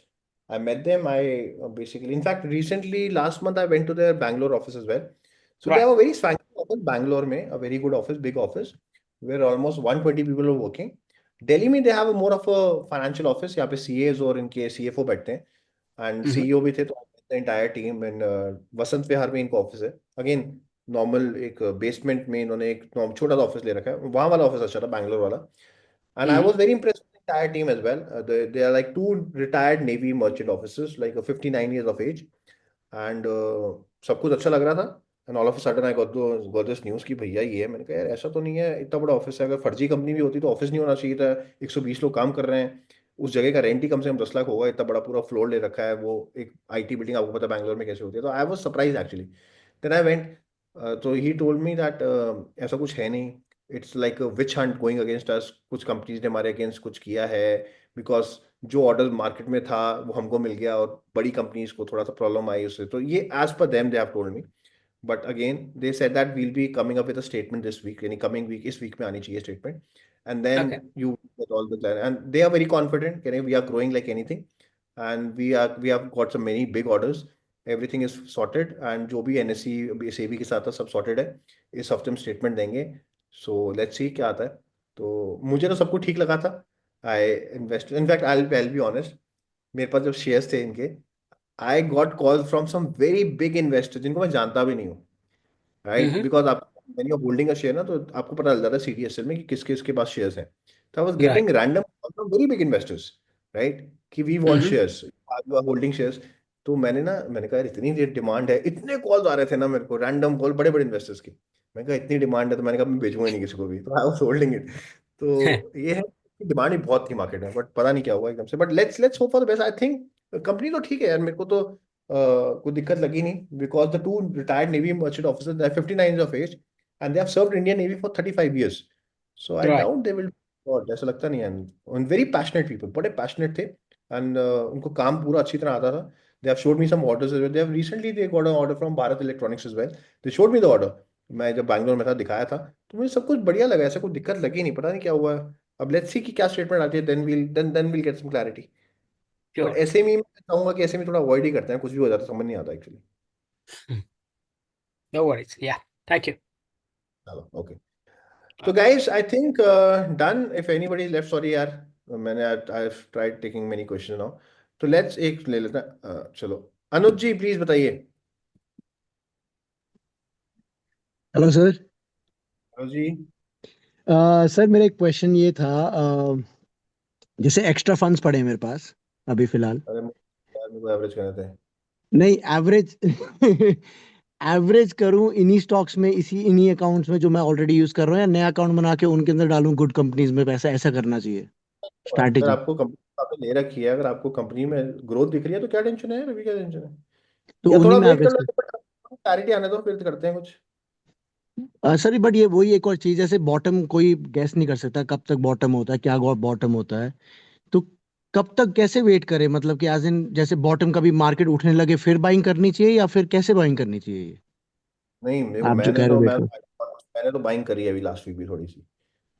Speaker 1: I met them. I basically, in fact, recently last month I went to their Bangalore office as well. So they
Speaker 17: Right.
Speaker 1: have a very swanky office, Bangalore mein, a very good office, big office, where almost 120 people are working. Delhi में they have a more of a financial office. यहाँ पे CAs और इनके CFO बैठते हैं. And
Speaker 17: Mhm.
Speaker 1: CEO भी थे, तो the entire team and Vasant Vihar में इनका ऑफिस है. Again, नॉर्मल एक बेसमेंट में इन्होंने एक छोटा सा ऑफिस ले रखा है. वहाँ वाला ऑफिस अच्छा था, बैंगलोर वाला. And I
Speaker 17: Mhm.
Speaker 1: was very impressed with the entire team as well. They are like two retired Navy merchant officers, like 59 years of age. And सब कुछ अच्छा लग रहा था. And all of a sudden I got this news कि भैया ये है. मैंने कहा यार ऐसा तो नहीं है, इतना बड़ा ऑफिस है. अगर फर्जी कंपनी भी होती तो ऑफिस नहीं होना चाहिए था. 120 लोग काम कर रहे हैं. उस जगह का रेंट ही कम से कम 10 लाख होगा. इतना बड़ा पूरा फ्लोर ले रखा है. वो एक IT बिल्डिंग, आपको पता है बैंगलोर में कैसे होती है. तो I was surprise actually. Then I went. तो ही टोल्ड मी दैट ऐसा कुछ है नहीं. It's like witch hunt going against us. कुछ कंपनीज ने हमारे अगेंस्ट कुछ किया है, बिकॉज जो ऑर्डर मार्केट में था वो हमको मिल गया और बड़ी कंपनीज को थोड़ा सा प्रॉब्लम आई उससे. तो ये as per them they have told me. But again they said that will be coming up with a statement this week, यानी कमिंग वीक, इस वीक में आनी चाहिए statement. And then
Speaker 17: Okay.
Speaker 1: You get all the clarity. And they are very confident, कहते we are growing like anything. And we have got some many big orders. Everything is sorted. And जो भी NSE सेबी के साथ था सब सॉर्टेड है. इस हफ्ते हम स्टेटमेंट देंगे. सो लेट्स सी क्या आता है. तो मुझे तो सब कुछ ठीक लगा था. I invest, in fact I be honest, मेरे पास जब शेयर्स थे इनके, I got call from some very big investor जिनको मैं जानता भी नहीं हूँ, राइट?
Speaker 17: Mhm.
Speaker 1: बिकॉज आप when you are holding a share ना, तो आपको पता चल जाता है CDSL में कि किसके इसके पास शेयर्स हैं. तो I was
Speaker 17: Right.
Speaker 1: Getting random call from very big investors, right, कि we want
Speaker 17: Mhm.
Speaker 1: Shares, you are holding shares. तो मैंने कहा यार इतनी डिमांड है, इतने कॉल्स आ रहे थे ना मेरे को, रैंडम कॉल बड़े बड़े इन्वेस्टर्स की. मैंने कहा इतनी डिमांड है, तो मैंने कहा मैं बेचूंगा नहीं किसी को भी, तो आई वाज होल्डिंग इट. तो ये है, डिमांड ही बहुत थी मार्केट में, बट पता नहीं क्या हुआ एकदम से. But let's hope for the best. I think company तो ठीक है यार, मेरे को तो कोई दिक्कत लगी नहीं. Because the two retired navy merchant officers, they are 59 years of age and they have served Indian Navy for 35 years. So I
Speaker 17: Right.
Speaker 1: doubt they will. और ऐसा लगता नहीं है. And very passionate people, बड़े passionate थे. And उनको काम पूरा अच्छी तरह आता था. They have showed me some orders as well. They have recently they got an order from Bharat Electronics as well. They showed me the order. मैं जब बैंगलोर में था दिखाया था, तो मुझे सब कुछ बढ़िया लगा. ऐसा कोई दिक्कत लगी नहीं, पता नहीं क्या हुआ है. अब लेट्स सी कि क्या स्टेटमेंट आती है. Then we'll get some clarity. But
Speaker 17: Sure.
Speaker 1: SME में चाहूंगा कि SME थोड़ा अवॉइड ही करते हैं. कुछ भी हो जाता है समझ नहीं आता actually.
Speaker 17: No worries. Yeah. Thank you.
Speaker 1: चलो okay. So guys, I think done. If anybody is left, sorry यार, I've tried taking many questions now. तो let's एक ले लेते हैं. चलो अनुज जी प्लीज बताइए.
Speaker 18: Hello sir.
Speaker 1: Anuj ji.
Speaker 18: Sir मेरा एक क्वेश्चन ये था, जैसे एक्स्ट्रा फंड्स पड़े हैं मेरे पास अभी फिलहाल.
Speaker 1: अरे यार मेरे को एवरेज करने थे.
Speaker 18: नहीं एवरेज एवरेज करूं इन्हीं स्टॉक्स में, इन्हीं अकाउंट्स में जो मैं ऑलरेडी यूज कर रहा हूं, या नया अकाउंट बना के उनके अंदर डालूं गुड कंपनीज में पैसा, ऐसा करना चाहिए
Speaker 1: अगर
Speaker 18: स्ट्रैटेजी?
Speaker 1: आपको कंपनी आपने ले रखी है, अगर आपको कंपनी में ग्रोथ दिख रही है तो क्या टेंशन है अभी, क्या टेंशन है?
Speaker 18: तो
Speaker 1: या थोड़ा
Speaker 18: उन्हीं में
Speaker 1: वेट कर
Speaker 18: एवरेज
Speaker 1: लो, क्लैरिटी आने दो, फिर करते हैं कुछ.
Speaker 18: सर बट ये वही एक और चीज, जैसे बॉटम कोई गैस नहीं कर सकता कब तक बॉटम होता है, क्या बॉटम होता है. तो कब तक कैसे वेट करें, मतलब कि एज इन जैसे बॉटम कभी मार्केट उठने लगे फिर बाइंग करनी चाहिए, या फिर कैसे बाइंग करनी चाहिए ये?
Speaker 1: नहीं देखो,
Speaker 18: आप जो कह रहे हो वेट करो.
Speaker 1: मैंने तो बाइंग करी है अभी लास्ट वीक भी थोड़ी सी.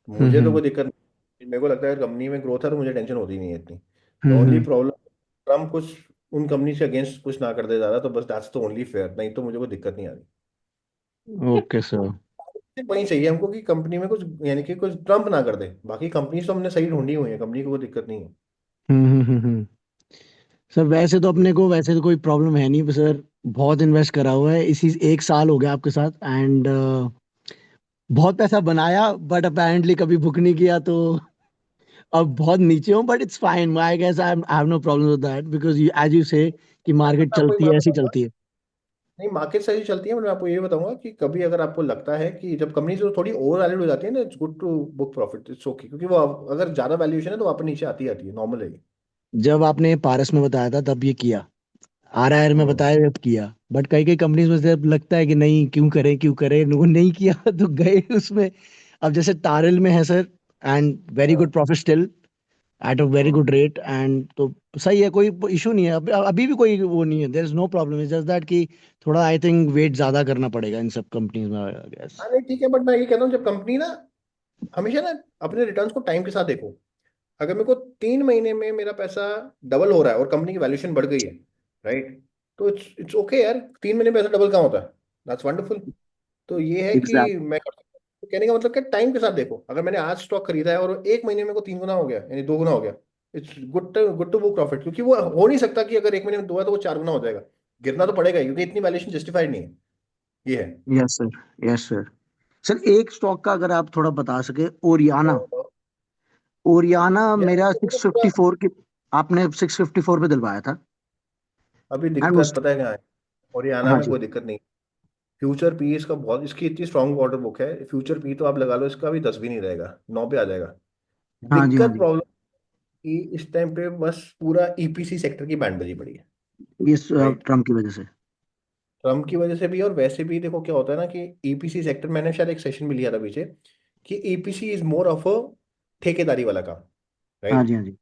Speaker 18: हम्म
Speaker 1: मुझे तो
Speaker 18: हम्म
Speaker 1: कोई दिक्कत नहीं. मेरे को लगता है कंपनी में ग्रोथ है तो मुझे टेंशन होती नहीं है इतनी. The only
Speaker 18: hmm.
Speaker 1: Problem, Trump कुछ उन कंपनी से अगेंस्ट कुछ ना कर दे ज्यादा, तो बस दैट्स द ओनली फेयर, नहीं तो मुझे कोई दिक्कत नहीं आ रही।
Speaker 18: Okay sir.
Speaker 1: सिर्फ वही चाहिए हमको कि कंपनी में कुछ, यानी कि कुछ ट्रम्प ना कर दे, बाकी कंपनी तो हमने सही ढूंढी हुई है, कंपनी को कोई दिक्कत नहीं है।
Speaker 18: हम्म। सर वैसे तो अपने को वैसे तो कोई प्रॉब्लम है नहीं सर, बहुत इन्वेस्ट करा हुआ है इसी, 1 साल हो गया आपके साथ, एंड बहुत पैसा बनाया, बट अपेरेंटली कभी बुक नहीं किया, तो अब बहुत नीचे हूँ, but it's fine, I guess I have no problem with that, because as you say कि मार्केट
Speaker 1: मैं आपको एक
Speaker 18: चलती
Speaker 1: बात
Speaker 18: है, ऐसी
Speaker 1: बताऊंगा,
Speaker 18: चलती है।
Speaker 1: नहीं मार्केट सही चलती है, मैं आपको ये बताऊंगा कि कभी अगर आपको लगता है कि जब कंपनी जो थोड़ी ओवर वैल्यूड हो जाती है ना, it's good to book profit, it's okay, क्योंकि वो अगर ज्यादा वैल्यूएशन है तो वापस नीचे आती आती है, नॉर्मल है ये।
Speaker 18: जब आपने पारस में बताया था तब ये किया, RIR में बताया जब किया, बट कई कई कंपनीज में से अब लगता है कि नहीं, क्यों करें, लोगों ने नहीं किया तो गए उसमें। अब जैसे तारिल में है सर, एंड वेरी
Speaker 1: हाँ।
Speaker 18: Good profit still at a very good rate, and तो सही है, कोई इशू नहीं है, अभी भी कोई वो नहीं है, there is no problem, is just that कि थोड़ा आई थिंक वेट ज्यादा करना पड़ेगा इन सब कंपनीज में, आई गेस।
Speaker 1: हाँ नहीं ठीक है, बट मैं ये कहता हूँ जब कंपनी ना, हमेशा ना अपने रिटर्न्स को टाइम के साथ देखो। अगर मेरे को 3 महीने में मेरा पैसा डबल हो रहा है और कंपनी की वैल्यूएशन बढ़ गई है, राइट, तो इट्स इट्स ओके यार, 3 महीने में पैसा डबल कहाँ होता है, दैट्स वंडरफुल। तो ये है कि
Speaker 18: एग्जैक्ट।
Speaker 1: मैं कर सकता हूँ, तो कहने का मतलब कि टाइम के साथ देखो, अगर मैंने आज स्टॉक खरीदा है और 1 महीने में को 3 गुना हो गया, यानी 2 गुना हो गया, it's good to book profit, क्योंकि वो हो नहीं सकता कि अगर 1 महीने में 2 है तो वो 4 गुना हो जाएगा, गिरना तो पड़ेगा ही, क्योंकि इतनी वैल्यूएशन जस्टिफाइड नहीं है, ये है।
Speaker 18: Yes sir, yes sir. Sir एक स्टॉक का अगर आप थोड़ा बता सके, ओरियाना।
Speaker 1: तो
Speaker 18: ओरियाना
Speaker 1: यार
Speaker 18: मेरा
Speaker 1: देखो तो पूरा,
Speaker 18: 654 की, आपने 654 पे दिलवाया था,
Speaker 1: अभी
Speaker 18: एंड
Speaker 1: दिक्कत
Speaker 18: उस,
Speaker 1: पता है कहाँ है, हरियाणा
Speaker 18: हाँ
Speaker 1: में
Speaker 18: जी,
Speaker 1: कोई दिक्कत नहीं। फ्यूचर पी इसका बहुत, इसकी इतनी स्ट्रांग ऑर्डर बुक है, फ्यूचर पी तो आप लगा लो इसका भी 10 भी नहीं रहेगा, 9 पे आ जाएगा।
Speaker 18: हाँ जी, हाँ
Speaker 1: दिक्कत
Speaker 18: जी।
Speaker 1: प्रॉब्लम कि इस टाइम पे बस पूरा ईपीसी सेक्टर की बैंड बजी पड़ी है,
Speaker 18: इस
Speaker 1: राइट।
Speaker 18: ट्रम्प की वजह से।
Speaker 1: ट्रम्प की वजह से भी, और वैसे भी देखो क्या होता है ना कि ईपीसी सेक्टर, मैंने शायद एक सेशन भी लिया था पीछे, कि EPC is more of a ठेकेदारी वाला काम,
Speaker 18: हाँ
Speaker 1: राइट।
Speaker 18: जी, हाँ जी।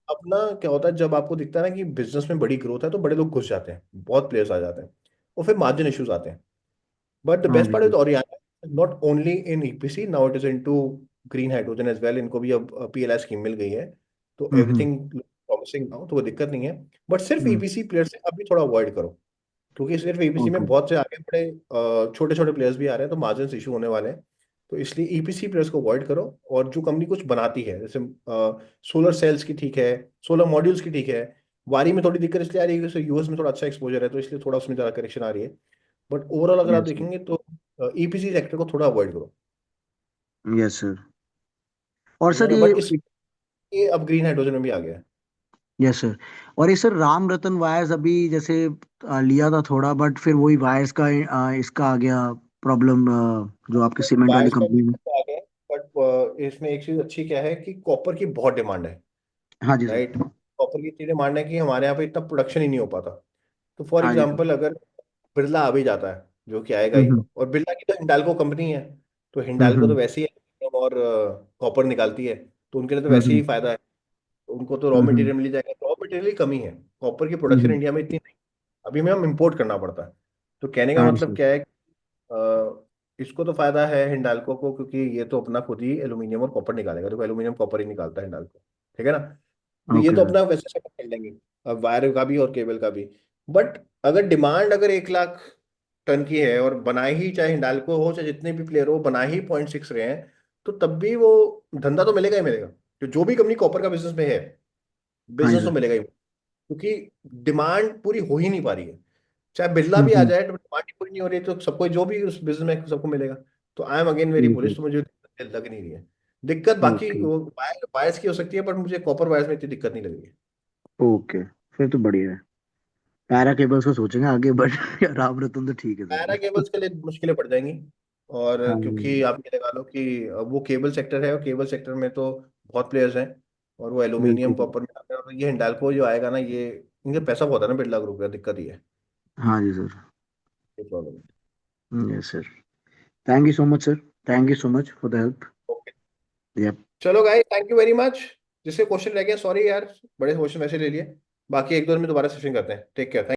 Speaker 1: अपना क्या होता है, जब आपको दिखता है ना कि बिजनेस में बड़ी ग्रोथ है तो बड़े लोग घुस जाते हैं, बहुत प्लेयर्स आ जाते हैं, और फिर मार्जिन इश्यूज आते हैं। बट द
Speaker 18: हाँ
Speaker 1: बेस्ट
Speaker 18: जी
Speaker 1: part
Speaker 18: sir.
Speaker 1: Is Oriana, not only in EPC, now it is into green hydrogen as well, इनको भी अब पीएलआई स्कीम मिल गई है, तो
Speaker 18: हम्म।
Speaker 1: एवरीथिंग प्रॉमिसिंग नाउ, तो कोई दिक्कत नहीं है। बट सिर्फ
Speaker 18: हम्म।
Speaker 1: ईपीसी प्लेयर से अभी थोड़ा अवॉइड करो, क्योंकि सिर्फ ईपीसी में
Speaker 18: ओके।
Speaker 1: बहुत से आगे बड़े छोटे छोटे प्लेयर्स भी आ रहे हैं, तो मार्जिन इशू होने वाले हैं। तो इसलिए ईपीसी प्लेयर्स को अवॉइड करो, और जो कंपनी कुछ बनाती है, जैसे सोलर सेल्स की ठीक है, सोलर मॉड्यूल्स की ठीक है, वारी में थोड़ी दिक्कत इसलिए आ रही है कि यूएस में थोड़ा अच्छा एक्सपोजर है, तो इसलिए थोड़ा उसमें ज़्यादा करेक्शन आ रही है। बट ओवरऑल अगर आप
Speaker 18: यस सर,
Speaker 1: देखेंगे तो ईपीसी सेक्टर को थोड़ा अवॉइड करो।
Speaker 18: Yes sir. और
Speaker 1: ठीक है
Speaker 18: सर
Speaker 1: ना,
Speaker 18: ये,
Speaker 1: बट ये अब ग्रीन हाइड्रोजन में भी आ गया है।
Speaker 18: Yes sir. और ये सर राम रतन वायर्स अभी जैसे लिया था थोड़ा, बट फिर वही वायर्स का इसका आ गया प्रॉब्लम, जो आपके सीमेंट वाली
Speaker 1: बायर्स का
Speaker 18: कंपनी में।
Speaker 1: दिक्कत आ गया, बट इसमें एक चीज अच्छी क्या है कि कॉपर की बहुत डिमांड है,
Speaker 18: हाँ जी सर।
Speaker 1: राइट। कॉपर की इतनी डिमांड है कि हमारे यहाँ पे इतना प्रोडक्शन ही नहीं हो पाता। तो फॉर
Speaker 18: हाँ जी सर।
Speaker 1: एग्जांपल अगर बिरला आ भी जाता है, जो कि आएगा ही,
Speaker 18: हम्म।
Speaker 1: और बिरला की तो हिंडाल्को कंपनी है, तो हिंडाल्को तो
Speaker 18: हम्म।
Speaker 1: वैसे ही एल्यूमिनियम और कॉपर निकालती है, तो उनके लिए तो वैसे ही
Speaker 18: हम्म।
Speaker 1: फायदा है, तो उनको तो रॉ
Speaker 18: हम्म।
Speaker 1: मटेरियल मिल ही जाएगा, रॉ मटेरियल की कमी है, कॉपर की प्रोडक्शन
Speaker 18: हम्म।
Speaker 1: इंडिया में इतनी नहीं, अभी में हम इंपोर्ट करना पड़ता है। तो कहने का
Speaker 18: हाँ जी
Speaker 1: मतलब
Speaker 18: सर।
Speaker 1: क्या है, इसको तो फायदा है हिंडाल्को को, क्योंकि ये तो अपना खुद ही एल्यूमिनियम और कॉपर निकालेगा, देखो एल्यूमिनियम कॉपर ही निकालता है हिंडाल्को, ठीक है ना। तो ये
Speaker 18: ओके
Speaker 1: तो
Speaker 18: सर।
Speaker 1: अपना वैसे सेटअप कर लेंगे, अब वायर का भी और केबल का भी। बट अगर डिमांड अगर 1 लाख टन की है, और बनाए ही चाहे हिंडाल्को हो चाहे जितने भी प्लेयर हो बनाए ही 0.6 रहे हैं, तो तब भी वो धंधा तो मिलेगा ही मिलेगा, तो जो भी कंपनी कॉपर का बिजनेस में है,
Speaker 18: हाँ जी
Speaker 1: बिजनेस तो
Speaker 18: सर।
Speaker 1: मिलेगा ही, क्योंकि डिमांड पूरी हो ही नहीं पा रही है। चाहे बिरला भी आ
Speaker 18: हम्म।
Speaker 1: जाए तो डिमांड ही पूरी नहीं हो रही, तो सबको जो भी उस बिजनेस में सबको मिलेगा। तो I am again very
Speaker 18: okay.
Speaker 1: Bullish, तो मुझे दिक्कत लग नहीं रही है। दिक्कत बाकी
Speaker 18: ओके।
Speaker 1: वो वायर्स की हो सकती है, पर मुझे कॉपर वायर्स में इतनी दिक्कत नहीं लग रही है।
Speaker 18: ओके, फिर तो बढ़िया है। पैरा केबल्स को सोचेंगे आगे, बट राम रतन तो ठीक है
Speaker 1: पैरा
Speaker 18: सर।
Speaker 1: केबल्स के लिए मुश्किलें पड़ जाएंगी, और
Speaker 18: हाँ।
Speaker 1: क्योंकि आप ये लगा लो कि वो केबल सेक्टर है, और केबल सेक्टर में तो बहुत प्लेयर्स हैं, और वो एल्यूमिनियम
Speaker 18: बिल्कुल।
Speaker 1: कॉपर में आते हैं, और ये हिंडाल्को जो आएगा ना, ये इनके पैसा बहुत है ना, 1.5 लाख रुपया, दिक्कत ही है,
Speaker 18: हाँ जी सर।
Speaker 1: ये प्रॉब्लम है।
Speaker 18: Yes sir. Thank you so much sir, thank you so much for the help.
Speaker 1: Okay,
Speaker 18: yup.
Speaker 1: चलो guys, thank you very much. जिससे क्वेश्चन रह गया सॉरी यार, बड़े क्वेश्चन वैसे ले लिए, बाकी एक दो दिन में दोबारा सेशन करते हैं, टेक केयर।